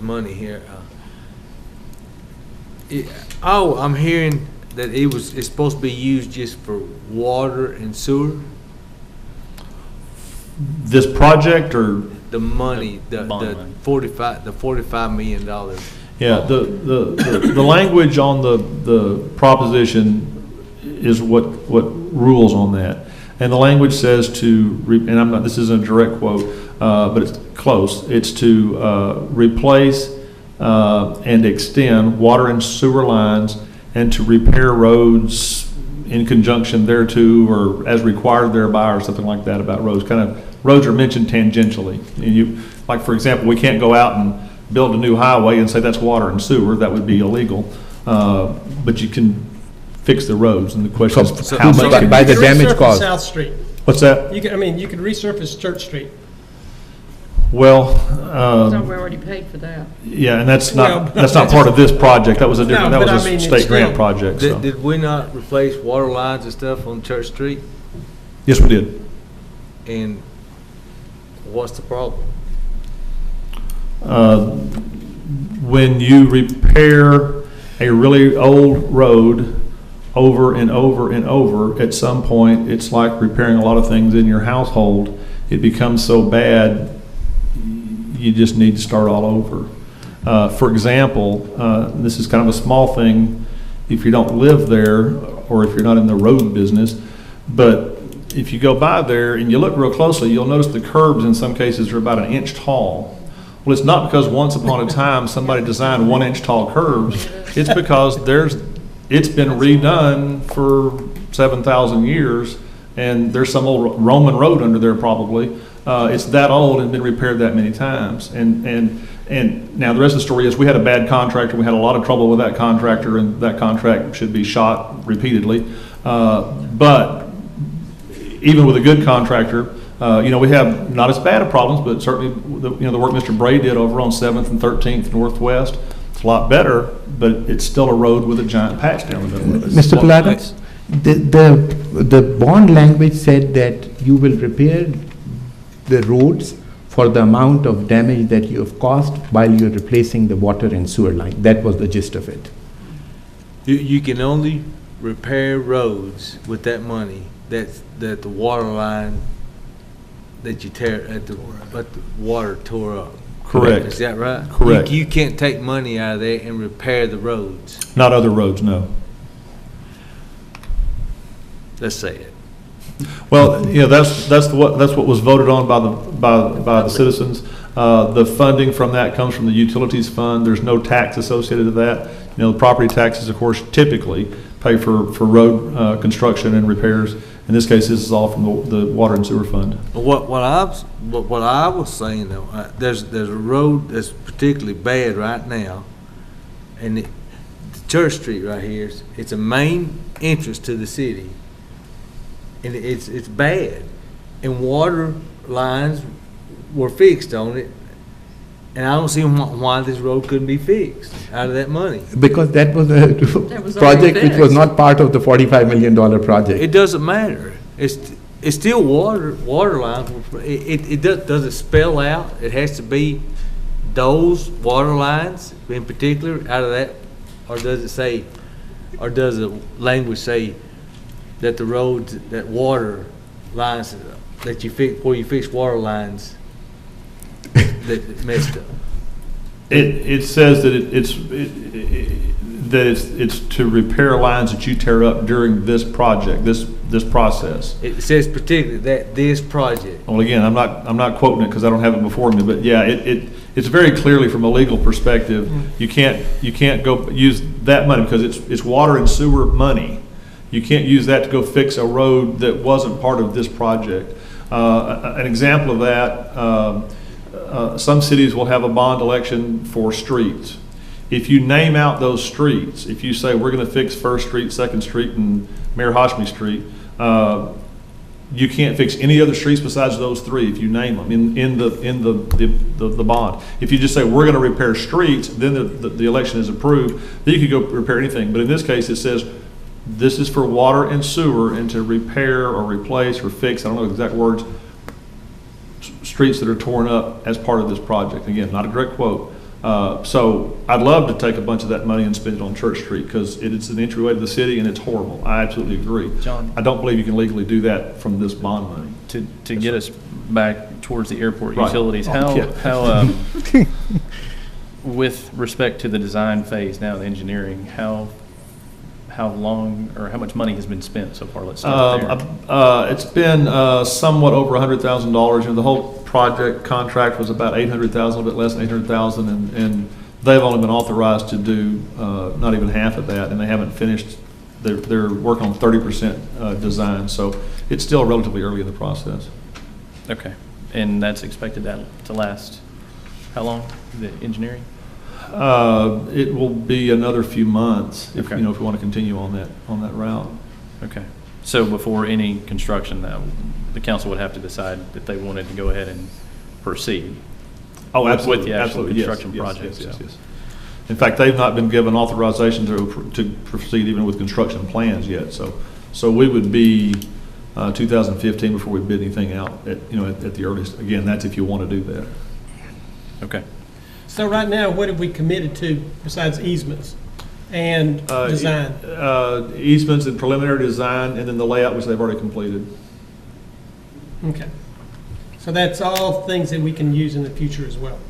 money here. I'm hearing that it's supposed to be used just for water and sewer. This project or the money, the $45 million. Yeah, the language on the proposition is what rules on that, and the language says and this isn't a direct quote, but it's close. It's to replace and extend water and sewer lines, and to repair roads in conjunction thereto, or as required thereby, or something like that about roads. Roads are mentioned tangentially. And like for example, we can't go out and build a new highway and say that's water and sewer. That would be illegal. But you can fix the roads, and the question is how much by the damage caused. South Street. What's that? You could resurface Church Street. Well, we already paid for that. Yeah, and that's not part of this project. That was a different. That was a state grant project. Did we not replace water lines and stuff on Church Street? Yes, we did. And what's the problem? When you repair a really old road over and over and over, at some point, it's like repairing a lot of things in your household. It becomes so bad, you just need to start all over. For example, this is kind of a small thing if you don't live there or if you're not in the road business, but if you go by there and you look real closely, you'll notice the curbs in some cases are about an inch tall. Well, it's not because once upon a time somebody designed 1 inch tall curbs. It's because it's been redone for 7,000 years, and there's some old Roman road under there probably. It's that old and been repaired that many times. And now the rest of the story is we had a bad contractor. We had a lot of trouble with that contractor, and that contract should be shot repeatedly. But even with a good contractor, we have not as bad of problems, but certainly the work Mr. Bray did over on 7th and 13th Northwest, it's a lot better, but it's still a road with a giant patch down the middle of it. Mr. Plata, the bond language said that you will repair the roads for the amount of damage that you have caused while you're replacing the water and sewer line. That was the gist of it. You can only repair roads with that money that the water line that you the water tore up. Correct. Is that right? Correct. You can't take money out of there and repair the roads. Not other roads, no. Let's say it. Well, that's what was voted on by the citizens. The funding from that comes from the utilities fund. There's no tax associated with that. The property taxes, of course, typically pay for road construction and repairs. In this case, this is all from the water and sewer fund. What I was saying though, there's a road that's particularly bad right now, and the Church Street right here, it's a main entrance to the city, and it's bad, and water lines were fixed on it, and I don't see why this road couldn't be fixed out of that money. Because that was a project which was not part of the $45 million project. It doesn't matter. It's still water lines. Does it spell out? It has to be those water lines in particular out of that, or does it say, or does the language say that the roads, that water lines that you fix, where you fix water lines that messed up? It says that that it's to repair lines that you tear up during this project, this process. It says particularly that this project. Well, again, I'm not quoting it because I don't have it before me, but yeah, it's very clearly from a legal perspective, you can't go use that money because it's water and sewer money. You can't use that to go fix a road that wasn't part of this project. An example of that, some cities will have a bond election for streets. If you name out those streets, if you say we're going to fix First Street, 2nd Street, and Mayor Hashmi Street, you can't fix any other streets besides those three if you name them in the bond. If you just say we're going to repair streets, then the election is approved. Then you could go repair anything. But in this case, it says this is for water and sewer and to repair or replace or fix, I don't know the exact words, streets that are torn up as part of this project. Again, not a direct quote. So I'd love to take a bunch of that money and spend it on Church Street because it's an entryway to the city and it's horrible. I absolutely agree. John, I don't believe you can legally do that from this bond money. To get us back towards the airport Right. utilities, Yeah. how with respect to the design phase now, the engineering, how long or how much money has been spent so far? Let's start there. It's been somewhat over $100,000. You know, the whole project contract was about $800,000, a little bit less than $800,000, and they've only been authorized to do not even half of that, and they haven't finished. They're working on 30% design, so it's still relatively early in the process. Okay, and that's expected to last how long? The engineering? It will be another few months if Okay. if we want to continue on that route. Okay. So before any construction, the council would have to decide if they wanted to go ahead and proceed. Oh, with absolutely, the actual absolutely, yes, construction yes, project. yes, so. yes. In fact, they've not been given authorization to proceed even with construction plans yet. So we would be 2015 before we bid anything out at the earliest. Again, that's if you want to do that. Okay. So right now, what have we committed to besides easements and design? Easements and preliminary design, and then the layout, which they've already completed. Okay. So that's all things that we can use in the future as well.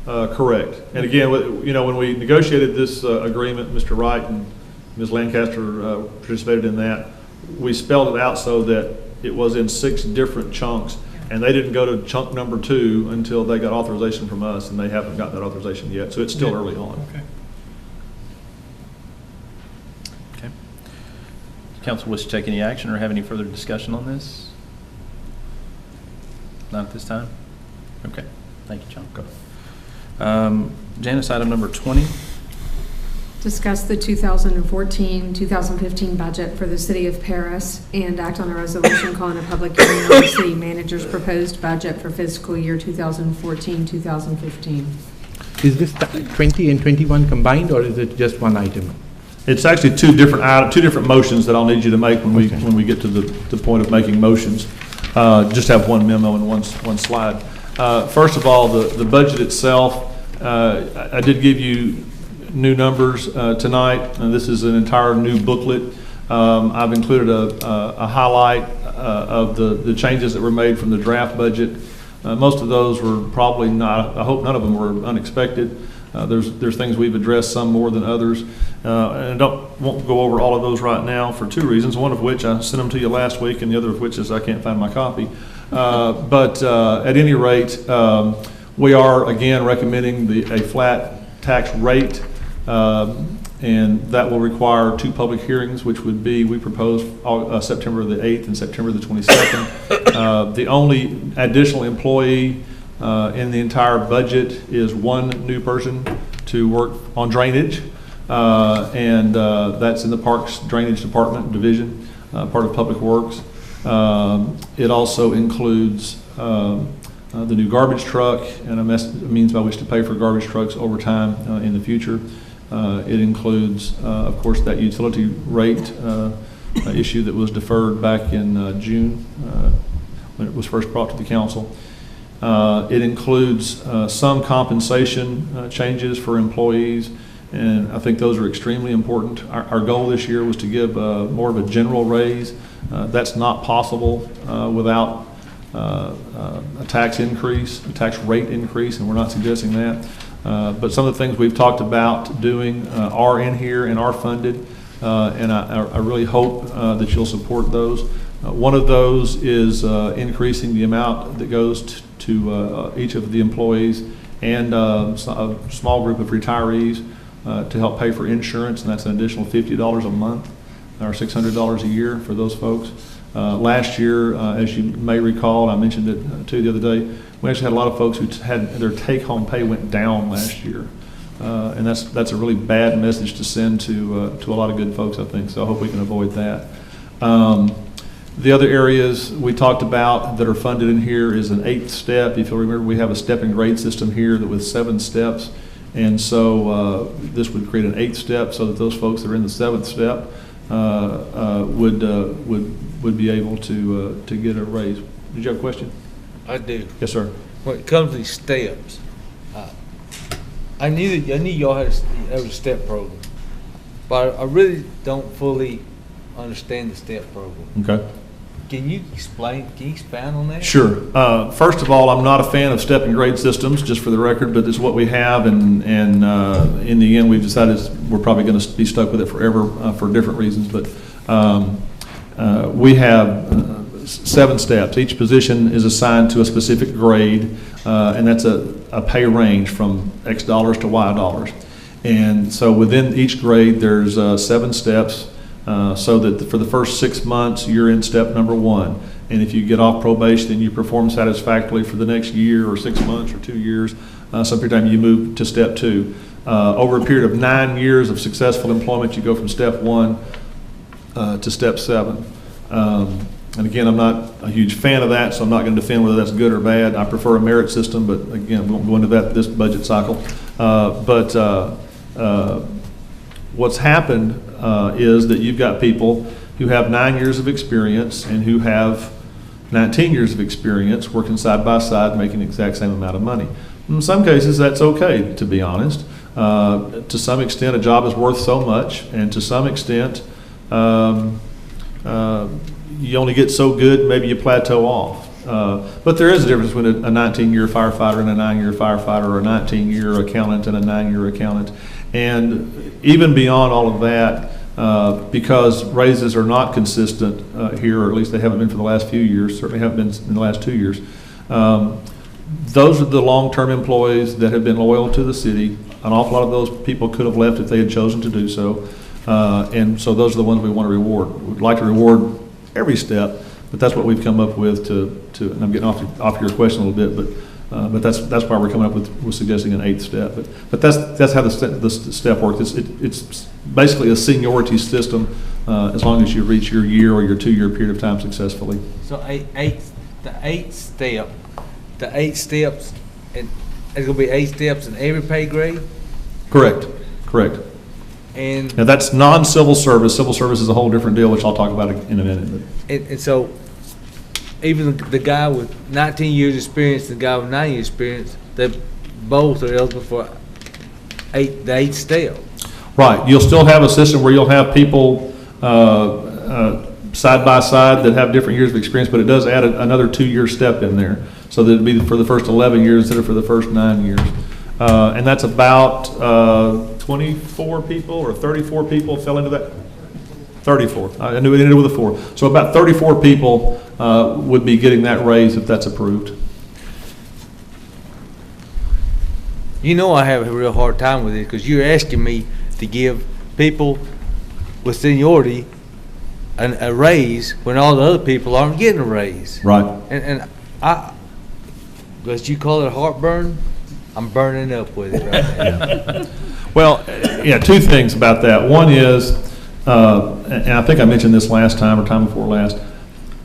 Correct. And again, when we negotiated this agreement, Mr. Wright and Ms. Lancaster participated in that. We spelled it out so that it was in 6 different chunks, and they didn't go to chunk number 2 until they got authorization from us, and they haven't gotten that authorization yet. So it's still early on. Okay. Okay. Council wish to take any action or have any further discussion on this? Not at this time? Okay. Thank you, John. Janice, item number 20. Discuss the 2014-2015 budget for the City of Paris and act on a resolution calling a public hearing on the city manager's proposed budget for fiscal year 2014-2015. Is this 20 and 21 combined, or is it just one item? It's actually two different motions that I'll need you to make when we get to the point of making motions. Just have one memo and one slide. First of all, the budget itself, I did give you new numbers tonight. This is an entire new booklet. I've included a highlight of the changes that were made from the draft budget. Most of those were probably not, I hope none of them were unexpected. There's things we've addressed, some more than others. And I won't go over all of those right now for 2 reasons, one of which I sent them to you last week, and the other of which is I can't find my copy. But at any rate, we are again recommending a flat tax rate, and that will require 2 public hearings, which would be, we propose September the 8th and September the 22nd. The only additional employee in the entire budget is 1 new person to work on drainage, and that's in the Parks Drainage Department Division, part of Public Works. It also includes the new garbage truck and a means by which to pay for garbage trucks over time in the future. It includes, of course, that utility rate issue that was deferred back in June when it was first brought to the council. It includes some compensation changes for employees, and I think those are extremely important. Our goal this year was to give more of a general raise. That's not possible without a tax increase, a tax rate increase, and we're not suggesting that. But some of the things we've talked about doing are in here and are funded, and I really hope that you'll support those. One of those is increasing the amount that goes to each of the employees and a small group of retirees to help pay for insurance, and that's an additional $50 a month or $600 a year for those folks. Last year, as you may recall, I mentioned it too the other day, we actually had a lot of folks who had their take-home pay went down last year. And that's a really bad message to send to a lot of good folks, I think, so I hope we can avoid that. The other areas we talked about that are funded in here is an 8th step. If you'll remember, we have a step and grade system here that with 7 steps. And so this would create an 8th step so that those folks that are in the 7th step would be able to get a raise. Did you have a question? I do. Yes, sir. When it comes to these steps, I knew y'all had a step program, but I really don't fully understand the step program. Okay. Can you expand on that? Sure. First of all, I'm not a fan of step and grade systems, just for the record, but it's what we have, and in the end, we've decided we're probably going to be stuck with it forever for different reasons. But we have 7 steps. Each position is assigned to a specific grade, and that's a pay range from X dollars to Y dollars. And so within each grade, there's 7 steps. So that for the first 6 months, you're in step number 1. And if you get off probation and you perform satisfactorily for the next year or 6 months or 2 years, some period of time you move to step 2. Over a period of 9 years of successful employment, you go from step 1 to step 7. And again, I'm not a huge fan of that, so I'm not going to defend whether that's good or bad. I prefer a merit system, but again, we won't go into that this budget cycle. What's happened is that you've got people who have 9 years of experience and who have 19 years of experience working side by side, making the exact same amount of money. In some cases, that's okay, to be honest. To some extent, a job is worth so much, and to some extent, you only get so good, maybe you plateau off. But there is a difference between a 19-year firefighter and a 9-year firefighter, or a 19-year accountant and a 9-year accountant. And even beyond all of that, because raises are not consistent here, or at least they haven't been for the last few years, certainly haven't been in the last 2 years, those are the long-term employees that have been loyal to the city. An awful lot of those people could have left if they had chosen to do so. And so those are the ones we want to reward. We'd like to reward every step, but that's what we've come up with to and I'm getting off your question a little bit, but that's why we're coming up with suggesting an 8th step. But that's how the step works. It's basically a seniority system as long as you reach your year or your 2-year period of time successfully. So the 8th steps, and it's going to be 8 steps in every pay grade? Correct. And now that's non-civil service. Civil service is a whole different deal, which I'll talk about in a minute. And so even the guy with 19 years experience and the guy with 9 years experience, they both are eligible for the 8th step. Right. You'll still have a system where you'll have people side by side that have different years of experience, but it does add another 2-year step in there. So that it'd be for the first 11 years instead of for the first 9 years. And that's about 24 people or 34 people fell into that. 34. I knew it ended with a 4. So about 34 people would be getting that raise if that's approved. You know I have a real hard time with it because you're asking me to give people with seniority a raise when all the other people aren't getting a raise. Right. And I, as you call it heartburn, I'm burning up with it right now. Yeah. Well, yeah, 2 things about that. One is, and I think I mentioned this last time or time before last,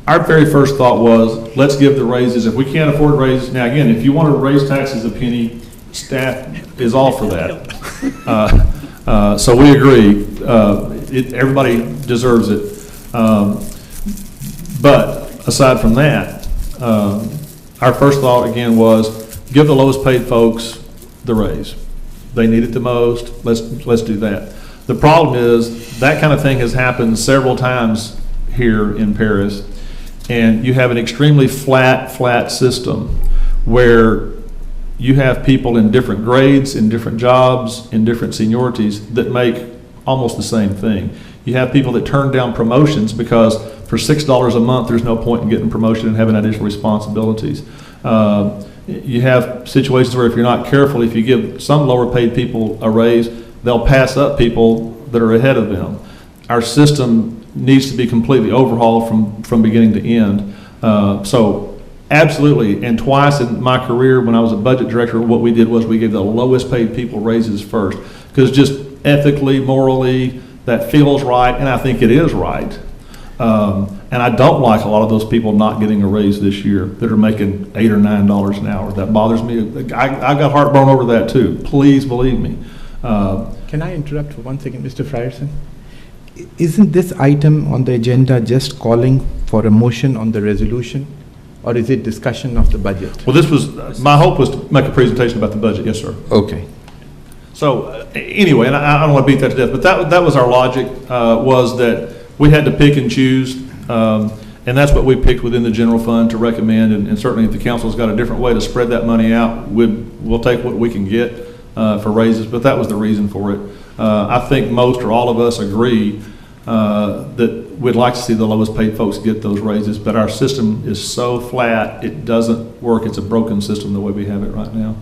our very first thought was, let's give the raises. If we can't afford raises, now again, if you want to raise taxes a penny, staff is all for that. So we agree. Everybody deserves it. But aside from that, our first thought again was, give the lowest paid folks the raise. They need it the most. Let's do that. The problem is that kind of thing has happened several times here in Paris, and you have an extremely flat system where you have people in different grades, in different jobs, in different seniorities that make almost the same thing. You have people that turn down promotions because for $6 a month, there's no point in getting promotion and having additional responsibilities. You have situations where if you're not careful, if you give some lower paid people a raise, they'll pass up people that are ahead of them. Our system needs to be completely overhauled from beginning to end. So absolutely, and twice in my career when I was a budget director, what we did was we gave the lowest paid people raises first, because just ethically, morally, that feels right, and I think it is right. And I don't like a lot of those people not getting a raise this year that are making $8 or $9 an hour. That bothers me. I got heartburn over that too. Please believe me. Can I interrupt for 1 second, Mr. Frierson? Isn't this item on the agenda just calling for a motion on the resolution, or is it discussion of the budget? Well, this was, my hope was to make a presentation about the budget. Yes, sir. Okay. So anyway, and I don't want to beat that to death, but that was our logic, was that we had to pick and choose, and that's what we picked within the general fund to recommend, and certainly if the council's got a different way to spread that money out, we'll take what we can get for raises, but that was the reason for it. I think most or all of us agree that we'd like to see the lowest paid folks get those raises, but our system is so flat, it doesn't work. It's a broken system the way we have it right now.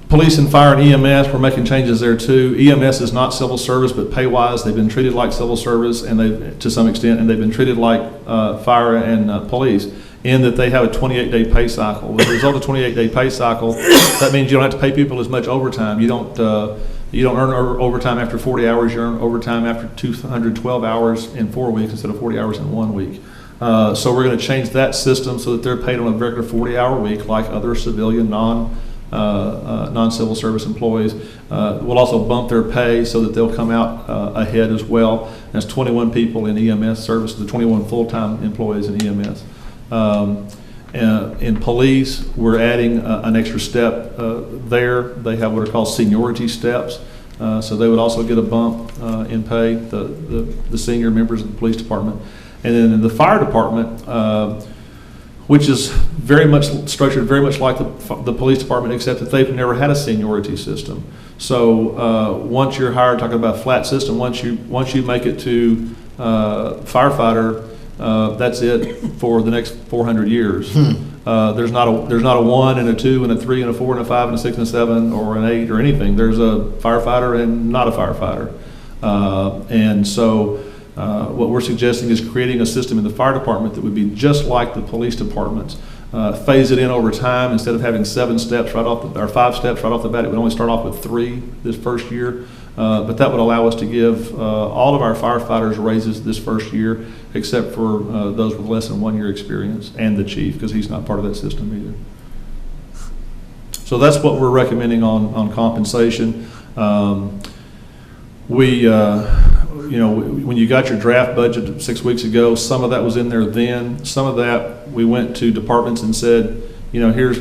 Police and fire and EMS, we're making changes there too. EMS is not civil service, but pay-wise, they've been treated like civil service, and they've, to some extent, and they've been treated like fire and police, in that they have a 28-day pay cycle. With the result of 28-day pay cycle, that means you don't have to pay people as much overtime. You don't earn overtime after 40 hours. You earn overtime after 212 hours in 4 weeks instead of 40 hours in 1 week. So we're going to change that system so that they're paid on a regular 40-hour week like other civilian non-civil service employees. We'll also bump their pay so that they'll come out ahead as well. There's 21 people in EMS service, the 21 full-time employees in EMS. In police, we're adding an extra step there. They have what are called seniority steps. So they would also get a bump in pay, the senior members of the police department. And then in the fire department, which is very much structured very much like the police department, except that they've never had a seniority system. So once you're hired, talking about flat system, once you make it to firefighter, that's it for the next 400 years. There's not a 1 and a 2 and a 3 and a 4 and a 5 and a 6 and a 7 or an 8 or anything. There's a firefighter and not a firefighter. And so what we're suggesting is creating a system in the fire department that would be just like the police departments. Phase it in over time. Instead of having 7 steps right off or 5 steps right off the bat, it would only start off with 3 this first year. But that would allow us to give all of our firefighters raises this first year, except for those with less than 1 year experience, and the chief, because he's not part of that system either. So that's what we're recommending on compensation. When you got your draft budget 6 weeks ago, some of that was in there then. Some of that we went to departments and said, here's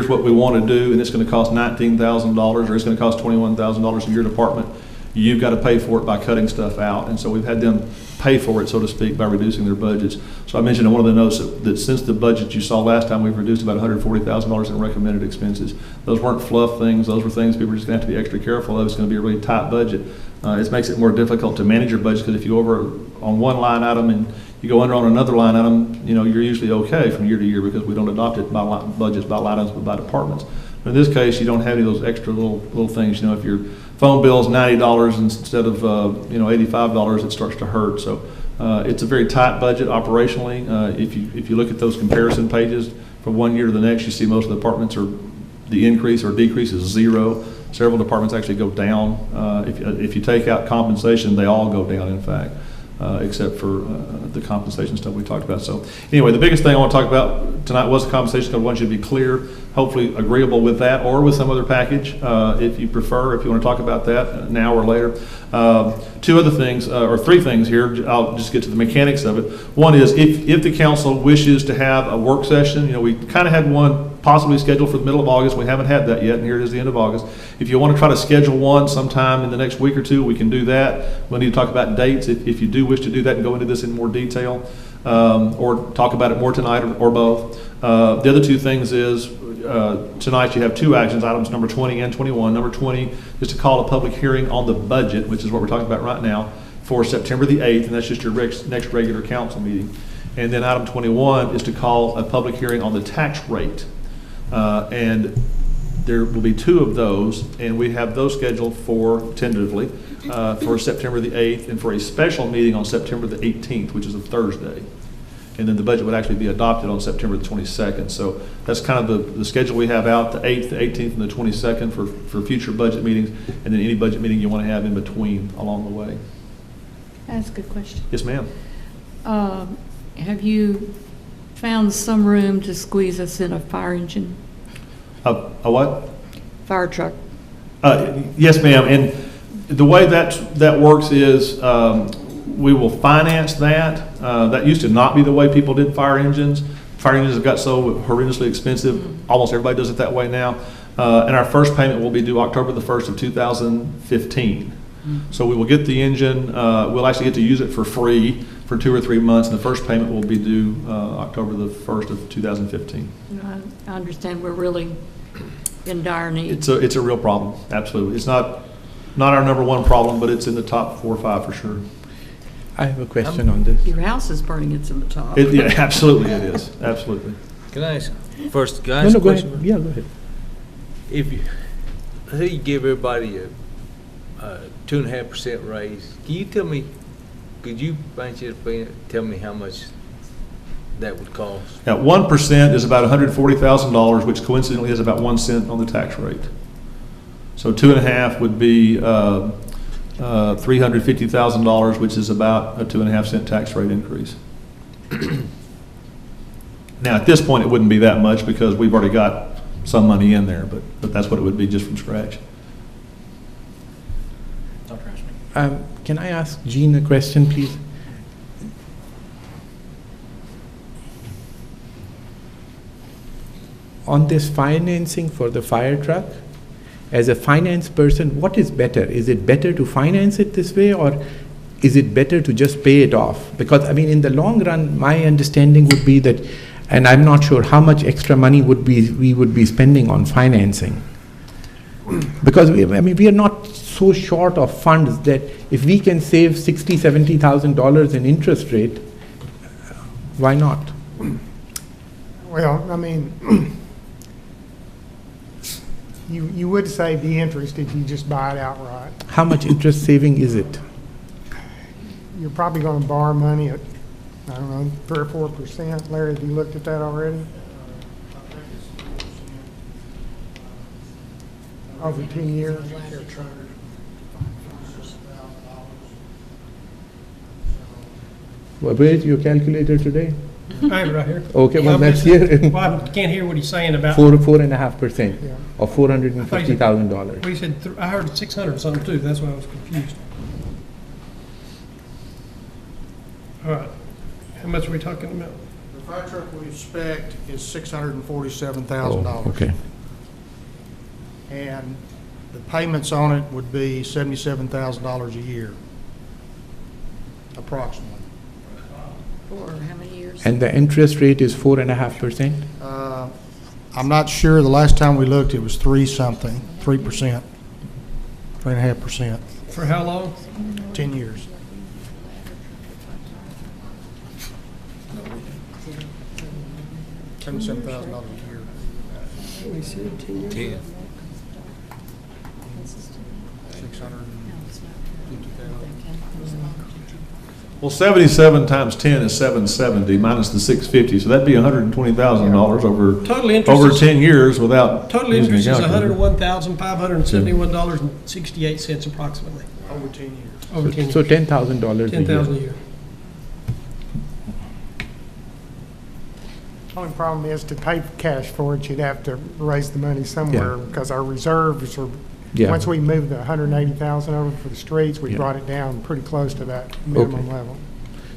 what we want to do, and it's going to cost $19,000 or it's going to cost $21,000 in your department. You've got to pay for it by cutting stuff out. And so we've had them pay for it, so to speak, by reducing their budgets. So I mentioned in one of the notes that since the budget you saw last time, we've reduced about $140,000 in recommended expenses. Those weren't fluff things. Those were things people are just going to have to be extra careful of. It's going to be a really tight budget. It makes it more difficult to manage your budget, because if you over on one line item and you go under on another line item, you're usually okay from year to year, because we don't adopt it by budgets by line items but by departments. But in this case, you don't have any of those extra little things. If your phone bill is $90 instead of $85, it starts to hurt. So it's a very tight budget operationally. If you look at those comparison pages from 1 year to the next, you see most of the departments are the increase or decrease is 0. Several departments actually go down. If you take out compensation, they all go down, in fact, except for the compensation stuff we talked about. So anyway, the biggest thing I want to talk about tonight was the compensation, because I want you to be clear, hopefully agreeable with that or with some other package, if you prefer, if you want to talk about that now or later. 2 other things, or 3 things here. I'll just get to the mechanics of it. One is if the council wishes to have a work session, we kind of had one possibly scheduled for the middle of August. We haven't had that yet, and here it is the end of August. If you want to try to schedule one sometime in the next week or 2, we can do that. We need to talk about dates if you do wish to do that and go into this in more detail. or talk about it more tonight, or both. The other two things is, tonight you have two actions, items number 20 and 21. Number 20 is to call a public hearing on the budget, which is what we're talking about right now, for September the 8th, and that's just your next regular council meeting. And then item 21 is to call a public hearing on the tax rate. And there will be two of those, and we have those scheduled for, tentatively, for September the 8th, and for a special meeting on September the 18th, which is a Thursday. And then the budget would actually be adopted on September the 22nd. So that's kind of the schedule we have out, the 8th, the 18th, and the 22nd for future budget meetings, and then any budget meeting you want to have in between along the way. That's a good question. Yes, ma'am. Have you found some room to squeeze us in a fire engine, A what? fire truck? Yes, ma'am. And the way that works is we will finance that. That used to not be the way people did fire engines. Fire engines have got so horrendously expensive. Almost everybody does it that way now. And our first payment will be due October the 1st of 2015. So we will get the engine. We'll actually get to use it for free for 2 or 3 months, and the first payment will be due October the 1st of 2015. I understand we're really in dire need. It's a real problem, absolutely. It's not our number one problem, but it's in the top 4 or 5 for sure. I have a question on this. Your house is burning, it's in the top. Yeah, absolutely it is, absolutely. Can I ask, first, can I ask a Go question? ahead. Yeah, go ahead. If you, say you give everybody a 2.5% raise, can you tell me, could you tell me how much that would cost? At 1% is about $140,000, which coincidentally is about 1 cent on the tax rate. So 2.5 would be $350,000, which is about a 2.5 cent tax rate increase. Now, at this point, it wouldn't be that much because we've already got some money in there, but that's what it would be just from scratch. Can I ask Jean a question, please? On this financing for the fire truck, as a finance person, what is better? Is it better to finance it this way, or is it better to just pay it off? Because, I mean, in the long run, my understanding would be that, and I'm not sure how much extra money we would be spending on financing. Because, we are not so short of funds that if we can save $60,000, $70,000 in interest rate, why not? Well, I mean, you would save the interest if you just buy it outright. How much interest saving is it? You're probably going to borrow money at, I don't know, 3 or 4%. Larry, have you looked at that already? Over 10 years. Well, where is your calculator today? I have it right here. Okay, well, I'm that's just- here. Well, I can't hear what he's saying about. 4.5%, Yeah. or $450,000. Well, he said, I heard 600 something too, that's why I was confused. All right, how much are we talking about? The fire truck we expect is $647,000. Oh, okay. And the payments on it would be $77,000 a year, approximately. For how many years? And the interest rate is 4.5%? I'm not sure. The last time we looked, it was 3-something, 3%, 3.5%, For how long? 10 years. $77,000 a year. We said 10 years. 10. 650,000. Well, 77 times 10 is 770 minus the 650, so that'd be $120,000 Total interest over is- 10 years without Total using a interest is calculator. $101,571.68 approximately, Over 10 years. over 10 years. So $10,000 a year. $10,000 a year. Only problem is to pay cash for it, you'd have to raise the money somewhere because our reserves are, Yeah. once we moved the 180,000 over for the streets, we Yeah. brought it down pretty close to that minimum level.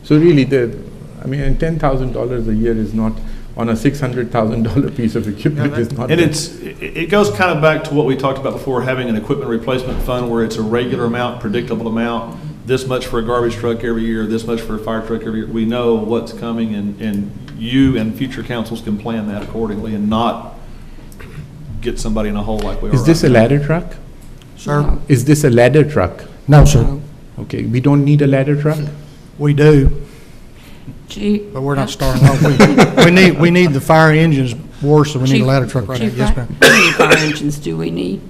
So really, and $10,000 a year is not, on a $600,000 piece of equipment, is not. And it goes kind of back to what we talked about before, having an equipment replacement fund where it's a regular amount, predictable amount. this much for a garbage truck every year, this much for a fire truck every year. We know what's coming, and you and future councils can plan that accordingly and not get somebody in a hole like we are. Is this a ladder truck? Sir? Is this a ladder truck? No, sir. Okay, we don't need a ladder truck? We do, Chief. but we're not starting off. We need the fire engines worse than we need a ladder truck right now. Chief, Yes, ma'am. how many fire engines do we need?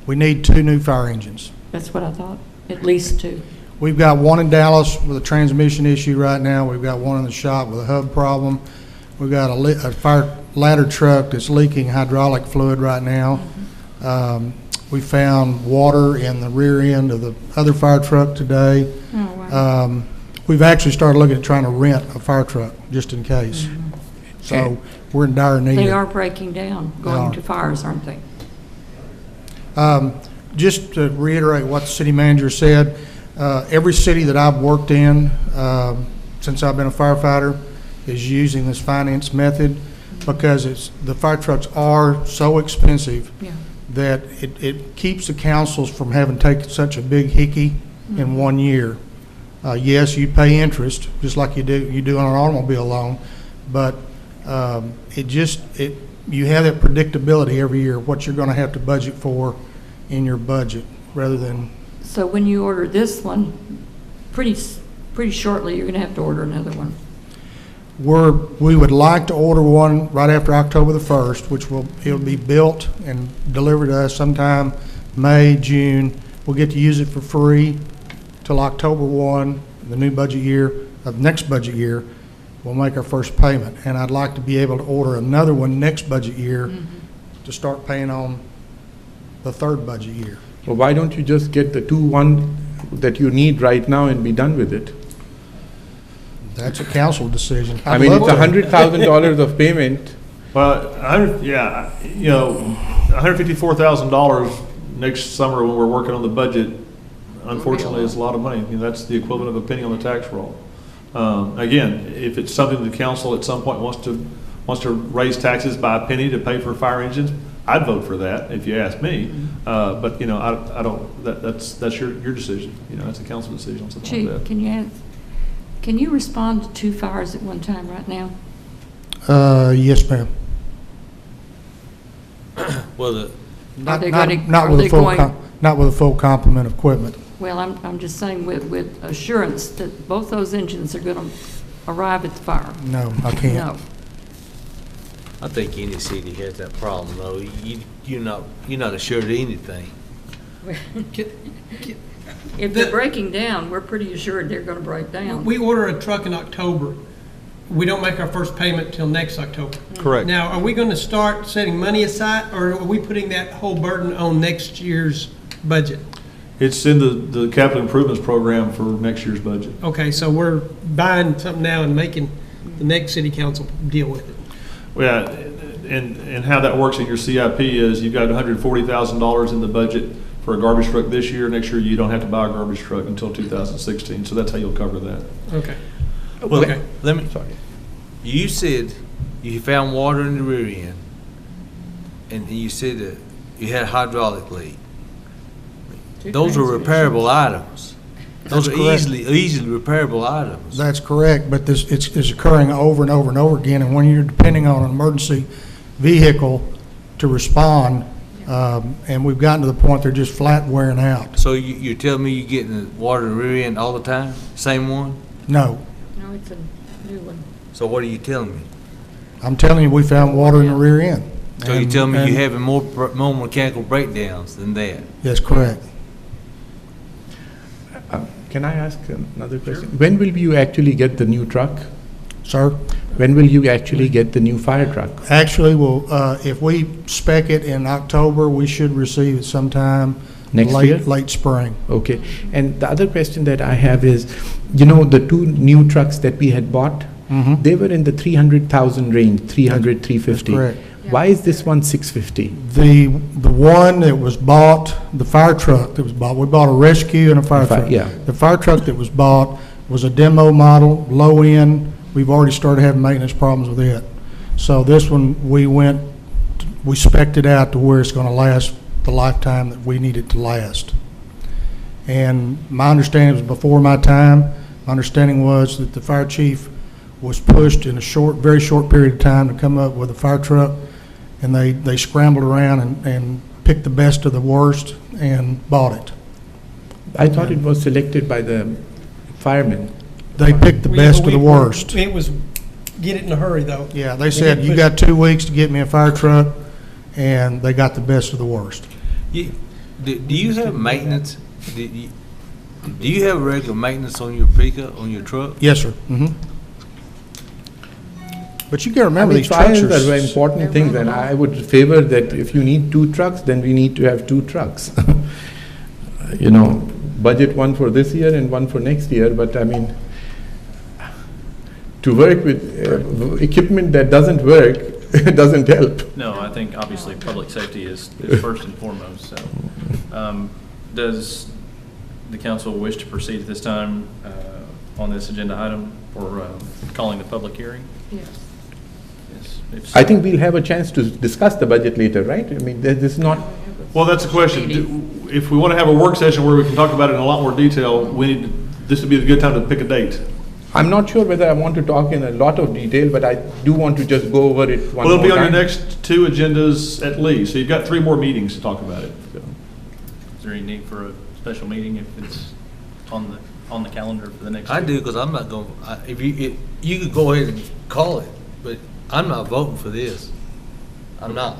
We need 2 new fire engines. That's what I thought, at least 2. We've got one in Dallas with a transmission issue right now. We've got one in the shop with a hub problem. We've got a fire ladder truck that's leaking hydraulic fluid right now. We found water in the rear end of the other fire truck today. Oh, wow. We've actually started looking at trying to rent a fire truck just in case. So we're in dire need. They are breaking down, They going are. to fires, aren't they? Just to reiterate what the city manager said, every city that I've worked in since I've been a firefighter is using this finance method because the fire trucks are so expensive Yeah. that it keeps the councils from having to take such a big hickey in 1 year. Yes, you pay interest, just like you do on an automobile loan, but you have that predictability every year, what you're gonna have to budget for in your budget, rather than, So when you order this one, pretty shortly, you're going to have to order another one. we would like to order one right after October the 1st, it'll be built and delivered to us sometime May, June. We'll get to use it for free till October 1, the new budget year, next budget year. We'll make our first payment, and I'd like to be able to order another one next budget year to start paying on the third budget year. Well, why don't you just get the one that you need right now and be done with it? That's a council decision. I mean, it's $100,000 of payment. Well, $154,000 next summer when we're working on the budget, unfortunately, is a lot of money. That's the equivalent of a penny on the tax roll. Again, if it's something the council at some point wants to raise taxes by a penny to pay for fire engines, I'd vote for that if you ask me. But I don't. That's your decision. That's a council decision on something like Chief, that. can you respond to 2 fires at one time right now? Yes, ma'am. Well, Not they with a full complement of equipment. Well, I'm just saying with assurance that both those engines are going to arrive at the fire. No, I can't. No. I think any city has that problem, though. You're not assured of anything. If they're breaking down, we're pretty assured they're going to break down. We order a truck in October. We don't make our first payment till next October. Correct. Now, are we going to start setting money aside, or are we putting that whole burden on next year's budget? It's in the capital improvements program for next year's budget. Okay, so we're buying something now and making the next city council deal with it. Yeah, and how that works in your CIP is you've got $140,000 in the budget for a garbage truck this year. Next year, you don't have to buy a garbage truck until 2016. So that's how you'll cover that. Okay. Well, Okay. let me. You said you found water in the rear end, and you said that you had a hydraulic leak. Those are repairable items. Those are correct. easily repairable items. That's correct, but it's occurring over and over and over again, and when you're depending on an emergency vehicle to respond, and we've gotten to the point they're just flat wearing out. So you're telling me you're getting the water in the rear end all the time? Same one? No, No, it's a new one. So what are you telling me? I'm telling you, we found water in the rear end. So you're And- telling me and- you're having more mechanical breakdowns than that? Yes, correct. Can I ask another question? When will you actually get the new truck? Sir? When will you actually get the new fire truck? Actually, if we spec it in October, we should receive it sometime Next year? late spring. Okay. And the other question that I have is, the 2 new trucks that we had bought, they were in the 300,000 range, 300, 350. correct. Why is this one 650? The one that was bought, the fire truck that was bought, we bought a rescue and a fire truck. Yeah. The fire truck that was bought was a demo model, low end. We've already started having maintenance problems with it. So this one, we spec'd it out to where it's going to last the lifetime that we need it to last. And my understanding was before my time. My understanding was that the fire chief was pushed in a very short period of time to come up with a fire truck, and they scrambled around and picked the best of the worst and bought it. I thought it was selected by the firemen. They picked the best of the worst. It was, get it in a hurry, though. Yeah, they said, you got 2 weeks to get me a fire truck, and they got the best of the worst. Do you have maintenance? Do you have regular maintenance on your pickup, on your truck? Yes, sir. But you got to remember, these trucks fires are are very important things, and I would favor that if you need 2 trucks, then we need to have 2 trucks. Budget one for this year and one for next year, but I mean, to work with equipment that doesn't work, it doesn't help. No, I think obviously public safety is first and foremost, so. Does the council wish to proceed at this time on this agenda item for calling the public hearing? Yes. Yes. I think we'll have a chance to discuss the budget later, right? I mean, this is not. Well, that's the question. If we want to have a work session where we can talk about it in a lot more detail, this would be a good time to pick a date. I'm not sure whether I want to talk in a lot of detail, but I do want to just go over it one more time. Well, it'll be on your next 2 agendas at least, so you've got 3 more meetings to talk about it. Is there any need for a special meeting if it's on the calendar for the next? I do, because I'm not going, if you could go ahead and call it, but I'm not voting for this. I'm not.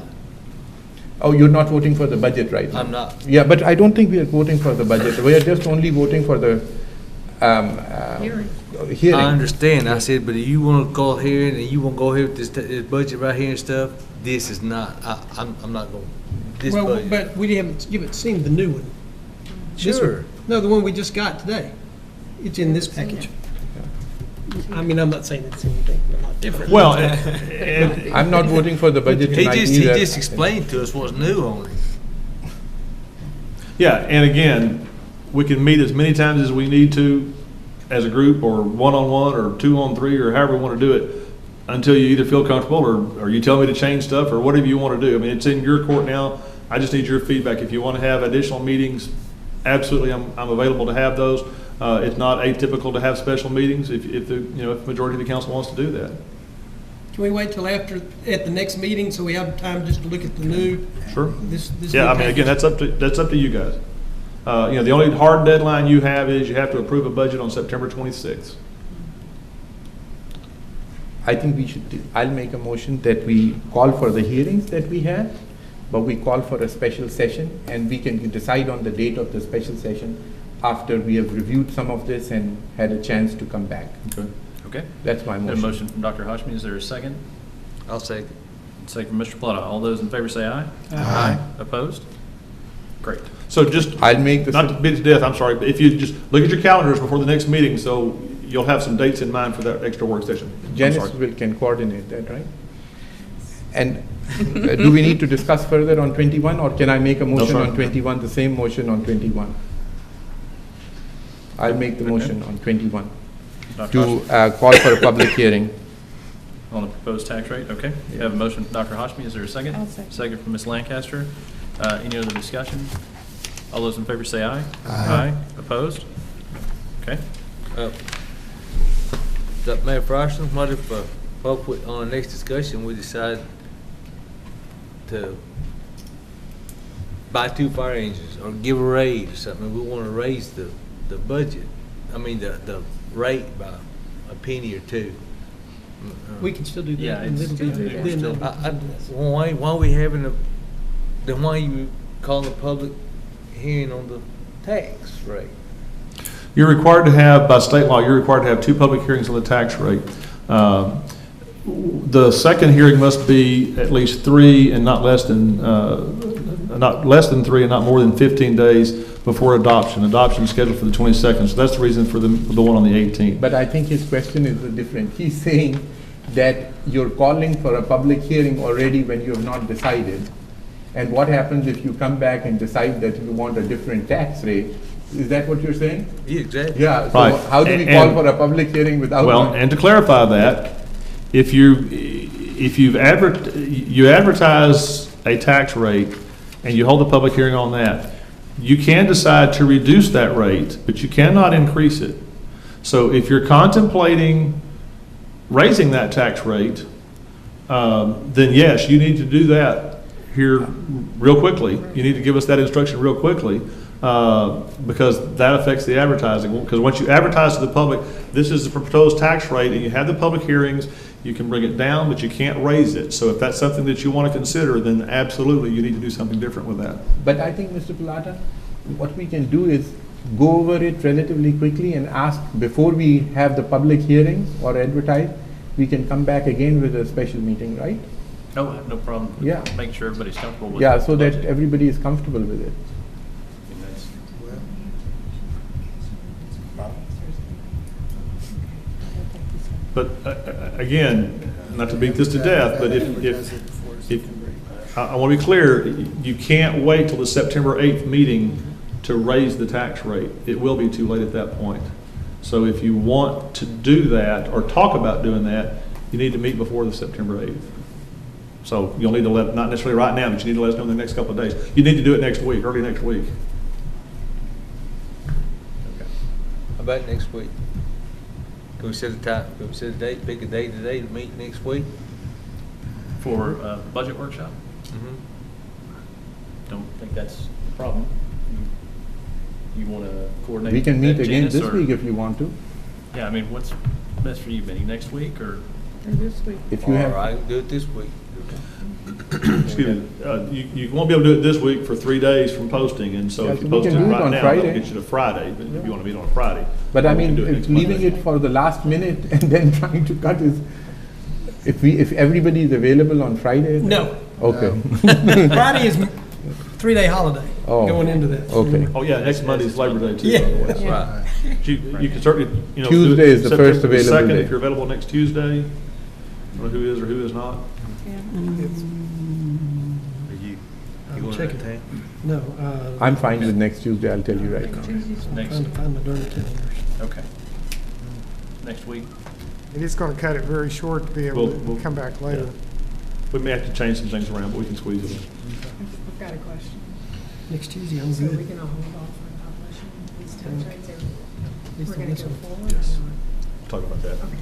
Oh, you're not voting for the budget right now? I'm not. Yeah, but I don't think we are voting for the budget. We are just only voting for the hearing. I understand. I said, but if you want to go here and you want to go here with this budget right here and stuff, this is not, I'm not going, this Well, budget. but you haven't seen the new one. This Sure. one. No, the one we just got today. It's in this package. I mean, I'm not saying it's anything a lot different. Well, I'm not voting for the budget He tonight just either. explained to us what's new on it. Yeah, and again, we can meet as many times as we need to as a group, or one-on-one, or 2-on-3, or however we want to do it, until you either feel comfortable, or you tell me to change stuff, or whatever you want to do. I mean, it's in your court now. I just need your feedback. If you want to have additional meetings, absolutely, I'm available to have those. It's not atypical to have special meetings if the majority of the council wants to do that. Can we wait till at the next meeting so we have time just to look at the new? Sure. This Yeah, new I mean, again, package? that's up to you guys. The only hard deadline you have is you have to approve a budget on September 26th. I think I'll make a motion that we call for the hearings that we had, but we call for a special session, and we can decide on the date of the special session after we have reviewed some of this and had a chance to come back. Okay. That's my A motion. motion from Dr. Hashmi. Is there a second? I'll say. Second from Mr. Plata. All those in favor say aye. Aye. Opposed? Great. So just, I'll make the. not to beat it to death, I'm sorry, but if you just look at your calendars before the next meeting, so you'll have some dates in mind for that extra work session. I'm Janice sorry. can coordinate that, right? And do we need to discuss further on 21, or can I make a motion sir. on 21, the same motion on 21? I'll make the motion on 21 Dr. to call for a public hearing. On the proposed tax rate, okay. You have a motion from Dr. Hashmi. Is there a second? I'll second. Second from Ms. Lancaster. Any other discussion? All those in favor say aye. Aye. Opposed? Okay. Mayor Froston, what if, on the next discussion, we decide to buy 2 fire engines or give a raise or something? We want to raise the budget, the rate by a penny or 2. We can still do that. Yeah, and it's it'll be- still there. then- Why are we having then why are you calling a public hearing on the tax rate? You're required to have, by state law, you're required to have 2 public hearings on the tax rate. The second hearing must be at least 3 and not less than 3 and not more than 15 days before adoption. Adoption is scheduled for the 22nd, so that's the reason for the one on the 18th. But I think his question is different. He's saying that you're calling for a public hearing already when you have not decided. And what happens if you come back and decide that you want a different tax rate? Is that what you're saying? Yeah, exactly. Yeah, so Right. how do we call for a public hearing without Well, one? and to clarify that, if you advertise a tax rate and you hold a public hearing on that, You can decide to reduce that rate, but you cannot increase it. So if you're contemplating raising that tax rate, then yes, you need to do that here real quickly. You need to give us that instruction real quickly, because that affects the advertising. Because once you advertise to the public, this is the proposed tax rate, and you have the public hearings, you can bring it down, but you can't raise it. So if that's something that you want to consider, then absolutely you need to do something different with that. But I think, Mr. Pilata, what we can do is go over it relatively quickly and ask before we have the public hearings or advertise, we can come back again with a special meeting, right? No, I have no problem. Yeah. Make sure everybody's comfortable with it. Yeah, so that everybody is comfortable with it. But again, not to beat this to death, but if I want to be clear, you can't wait till the September 8th meeting to raise the tax rate. It will be too late at that point. So if you want to do that or talk about doing that, you need to meet before the September 8th. So you'll need to let, not necessarily right now, but you need to let us know in the next couple of days. You need to do it next week, early next week. How about next week? Can we set a time, can we set a date, pick a date today to meet next week? For budget workshop? Don't think that's a problem. You want to coordinate? We can meet that, again Janice, this or- week if you want to. Yeah, I mean, what's best for you, Benny? Next week or? This week. If you have, All right, I can do it this week. Excuse me, you won't be able to do it this week for 3 days from posting, and so Yeah, if you so we post it can do it right on now, that'll Friday. get you to Friday, but if you want to meet on a Friday. but I we can mean, do it next leaving Monday. it for the last minute and then trying to cut is, if everybody is available on Friday? No. Okay. Friday is 3-day holiday Oh, going into this. okay. Oh, yeah, next Monday's Labor Day too. Yeah. by the way, so. That's right. You can certainly, do Tuesday it is the September first available 2nd day. if you're available next Tuesday. I don't know who is or who is not. I'm checking. No. I'm fine with next Tuesday, I'll tell you right now. I'm Next, trying to find my darn calendars. okay. Next week? And it's gonna cut it very short to be able We'll- to come back later. We may have to change some things around, but we can squeeze it in. I've got a question. Next Tuesday, I'm So we're good. gonna hold off on publishing these tax rates? Least We're on gonna this go one. forward or Yes. not? Talk about that. Okay.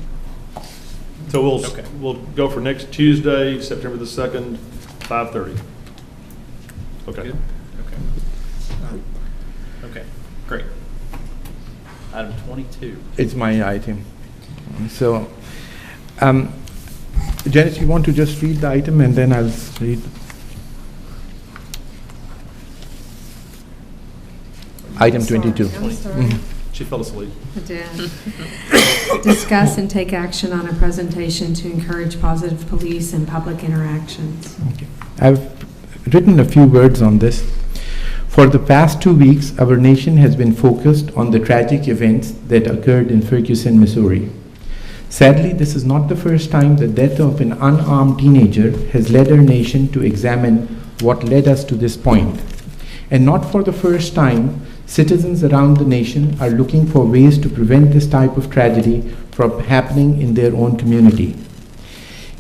So Okay. we'll go for next Tuesday, September the 2nd, 5:30. Okay. Good? Okay. Okay, great. Item 22. It's my item. So, Janice, you want to just read the item and then I'll read? Item 22. I'm sorry. She fell asleep. I did. Discuss and take action on a presentation to encourage positive police and public interactions. I've written a few words on this. For the past 2 weeks, our nation has been focused on the tragic events that occurred in Ferguson, Missouri. Sadly, this is not the first time the death of an unarmed teenager has led our nation to examine what led us to this point. And not for the first time, citizens around the nation are looking for ways to prevent this type of tragedy from happening in their own community.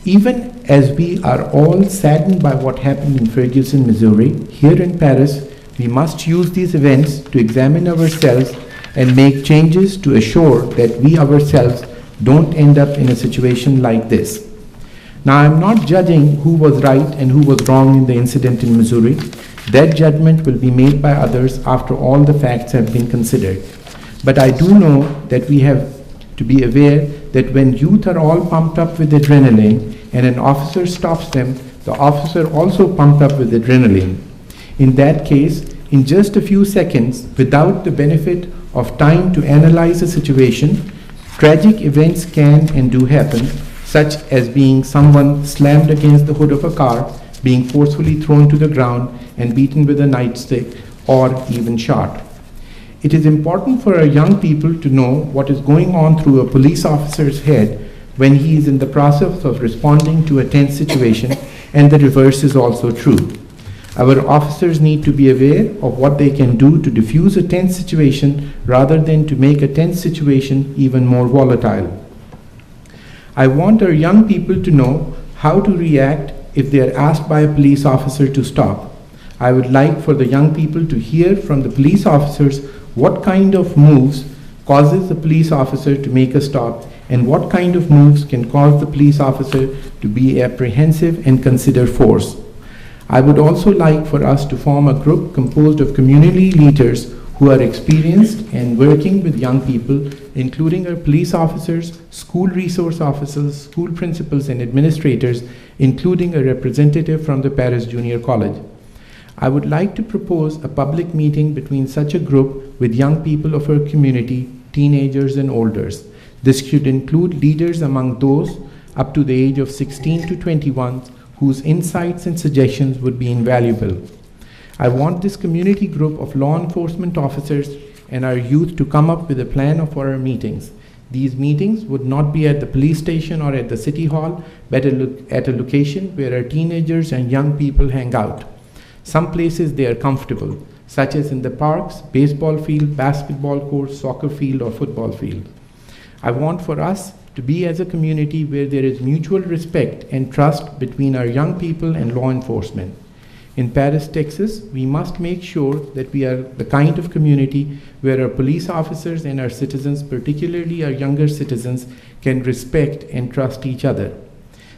Even as we are all saddened by what happened in Ferguson, Missouri, here in Paris, we must use these events to examine ourselves and make changes to assure that we ourselves don't end up in a situation like this. Now, I'm not judging who was right and who was wrong in the incident in Missouri. That judgment will be made by others after all the facts have been considered. But I do know that we have to be aware that when youth are all pumped up with adrenaline and an officer stops them, the officer also pumped up with adrenaline. In that case, in just a few seconds, without the benefit of time to analyze the situation, tragic events can and do happen, such as being someone slammed against the hood of a car, being forcefully thrown to the ground and beaten with a nightstick, or even shot. It is important for our young people to know what is going on through a police officer's head when he is in the process of responding to a tense situation, and the reverse is also true. Our officers need to be aware of what they can do to diffuse a tense situation rather than to make a tense situation even more volatile. I want our young people to know how to react if they are asked by a police officer to stop. I would like for the young people to hear from the police officers what kind of moves causes the police officer to make a stop and what kind of moves can cause the police officer to be apprehensive and consider force. I would also like for us to form a group composed of community leaders who are experienced and working with young people, including our police officers, school resource officers, school principals and administrators, including a representative from the Paris Junior College. I would like to propose a public meeting between such a group with young people of our community, teenagers and olders. This should include leaders among those up to the age of 16 to 21 whose insights and suggestions would be invaluable. I want this community group of law enforcement officers and our youth to come up with a plan for our meetings. These meetings would not be at the police station or at the city hall, but at a location where our teenagers and young people hang out. Some places they are comfortable, such as in the parks, baseball field, basketball court, soccer field, or football field. I want for us to be as a community where there is mutual respect and trust between our young people and law enforcement. In Paris, Texas, we must make sure that we are the kind of community where our police officers and our citizens, particularly our younger citizens, can respect and trust each other.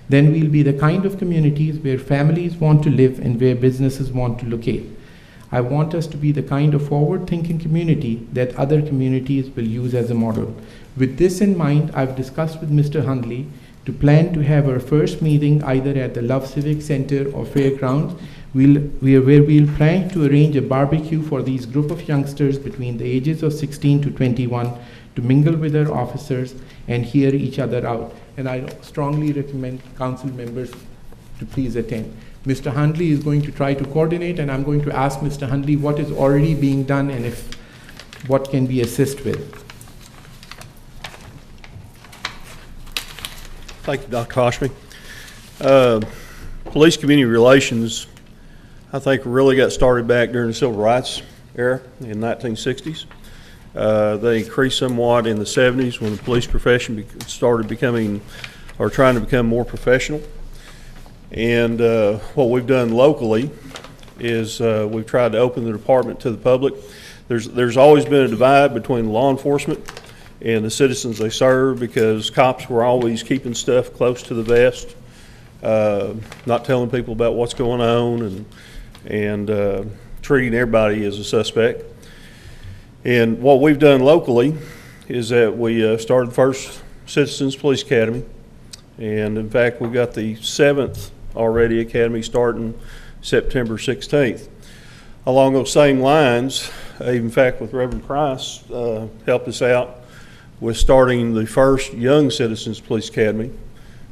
Then we'll be the kind of communities where families want to live and where businesses want to locate. I want us to be the kind of forward-thinking community that other communities will use as a model. With this in mind, I've discussed with Mr. Hundley to plan to have our first meeting either at the Love Civic Center or Fairgrounds, where we'll plan to arrange a barbecue for these group of youngsters between the ages of 16 to 21 to mingle with our officers and hear each other out. And I strongly recommend council members to please attend. Mr. Hundley is going to try to coordinate, and I'm going to ask Mr. Hundley what is already being done and what can we assist with. Thank you, Dr. Hoshmi. Police community relations, I think, really got started back during the Civil Rights era in 1960s. They increased somewhat in the 70s when the police profession started becoming, or trying to become more professional. And what we've done locally is we've tried to open the department to the public. There's always been a divide between law enforcement and the citizens they serve, because cops were always keeping stuff close to the vest, not telling people about what's going on, and treating everybody as a suspect. And what we've done locally is that we started the first Citizens Police Academy, and in fact we've got the 7th already academy starting September 16th. Along those same lines, in fact with Reverend Price helped us out with starting the first Young Citizens Police Academy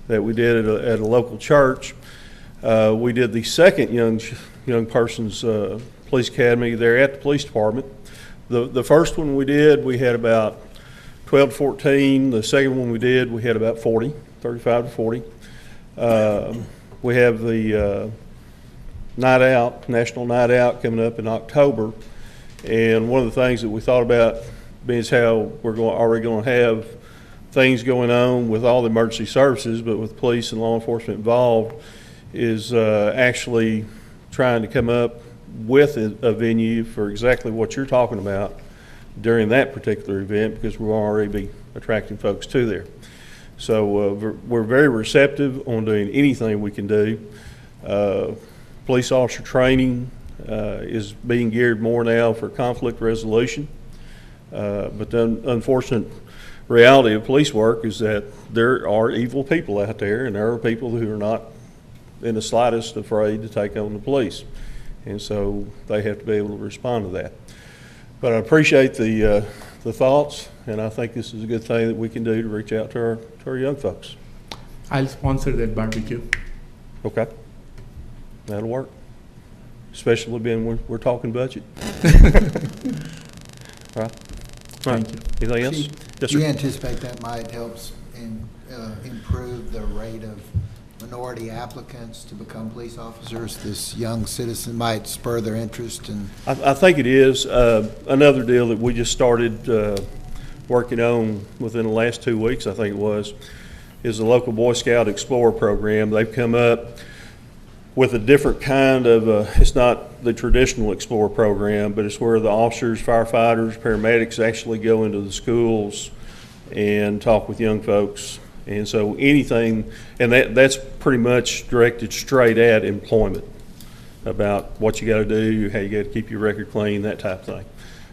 that we did at a local church. We did the second young persons police academy there at the police department. The first one we did, we had about 12 to 14. The second one we did, we had about 40, 35 to 40. We have the night out, National Night Out, coming up in October. And one of the things that we thought about, being as how we're already going to have things going on with all the emergency services, but with police and law enforcement involved, is actually trying to come up with a venue for exactly what you're talking about during that particular event, because we'll already be attracting folks to there. So we're very receptive on doing anything we can do. Police officer training is being geared more now for conflict resolution. But the unfortunate reality of police work is that there are evil people out there, and there are people who are not in the slightest afraid to take on the police. And so they have to be able to respond to that. But I appreciate the thoughts, and I think this is a good thing that we can do to reach out to our young folks. I'll sponsor that barbecue. Okay. That'll work. Especially when we're talking budget. All right. Thank you. Anything else? Yes, sir. Do you anticipate that might help improve the rate of minority applicants to become police officers? This young citizen might spur their interest in... I think it is. Another deal that we just started working on within the last 2 weeks, I think it was, is the local Boy Scout Explorer program. They've come up with a different kind of, it's not the traditional Explorer program, but it's where the officers, firefighters, paramedics actually go into the schools and talk with young folks. And so anything, and that's pretty much directed straight at employment, about what you got to do, how you got to keep your record clean, that type of thing.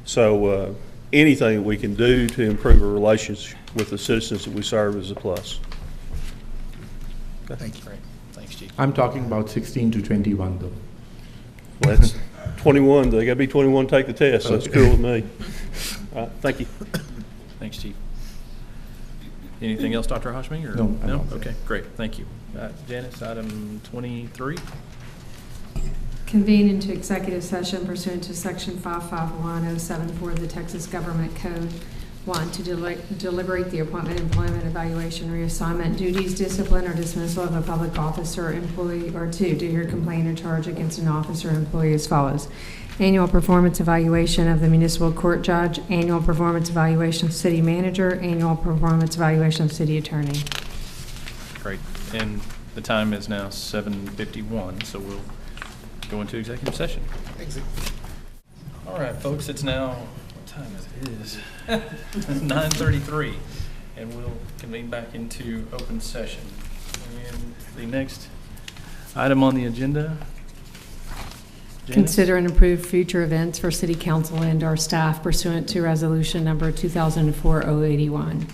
So anything that we can do to improve our relations with the citizens that we serve is a plus. Thank you. Great. Thanks, Chief. I'm talking about 16 to 21, though. Well, that's 21. They got to be 21 to take the test, so that's cool with me. All right, thank you. Thanks, Chief. Anything else, Dr. Hashmi? Or? No. No? Okay, great. Thank you. Janice, item 23. Convene into executive session pursuant to Section 551074 of the Texas Government Code. 1, to deliberate the appointment, employment, evaluation, reassignment, duties, discipline, or dismissal of a public officer or employee, or 2, to hear complaint or charge against an officer or employee as follows. Annual performance evaluation of the municipal court judge, annual performance evaluation of city manager, annual performance evaluation of city attorney. Great. And the time is now 7:51, so we'll go into executive session. All right, folks, it's now, what time is it? It is 9:33, and we'll convene back into open session. And the next item on the agenda, Janice? Consider and approve future events for city council and our staff pursuant to resolution number 2004-081.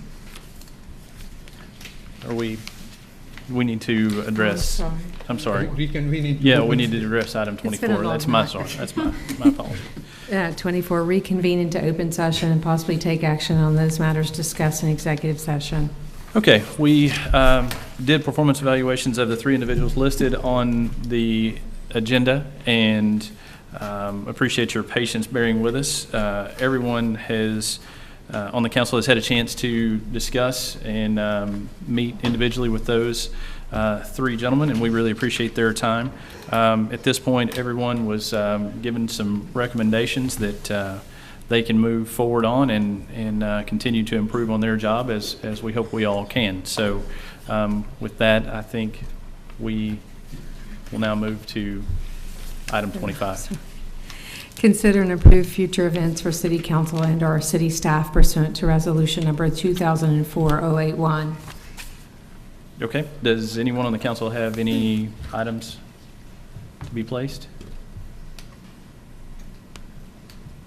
We need to address, Oh, sorry. I'm sorry. We need to Yeah, open we need to address item It's been a 24. long That's my night. sorry. That's my fault. 24, reconvene into open session and possibly take action on those matters discussed in executive session. Okay, we did performance evaluations of the 3 individuals listed on the agenda, and appreciate your patience bearing with us. Everyone has, on the council, has had a chance to discuss and meet individually with those 3 gentlemen, and we really appreciate their time. At this point, everyone was given some recommendations that they can move forward on and continue to improve on their job as we hope we all can. So with that, I think we will now move to item 25. Consider and approve future events for city council and our city staff pursuant to resolution number 2004-081. Okay, does anyone on the council have any items to be placed?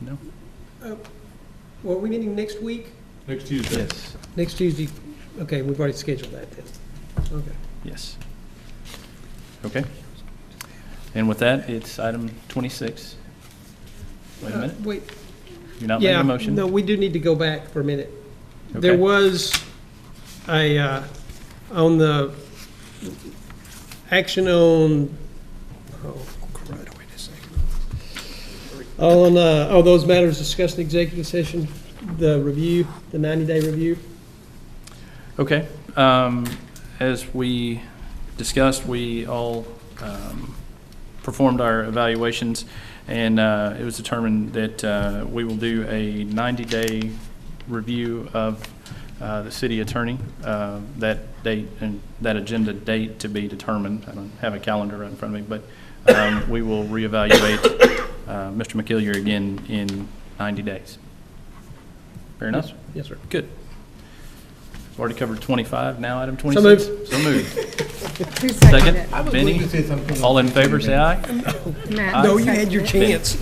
No? Well, are we meeting next week? Next Tuesday. Yes. Next Tuesday? Okay, we've already scheduled that then. Okay. Yes. Okay. And with that, it's item 26. Wait a minute. Wait. You're not making Yeah, a motion? no, we do need to go back for a minute. Okay. There was a, on the action on, on those matters discussed in executive session, the review, the 90-day review. Okay. As we discussed, we all performed our evaluations, and it was determined that we will do a 90-day review of the city attorney. That date and that agenda date to be determined. I don't have a calendar right in front of me, but we will reevaluate Mr. McKillier again in 90 days. Fair enough? Yes, sir. Good. We've already covered 25, now item 26. So moved. So moved. Who seconded Second, it? I was Benny, going to say something. all in favor, say aye. Matt, No, you seconded had your it. chance.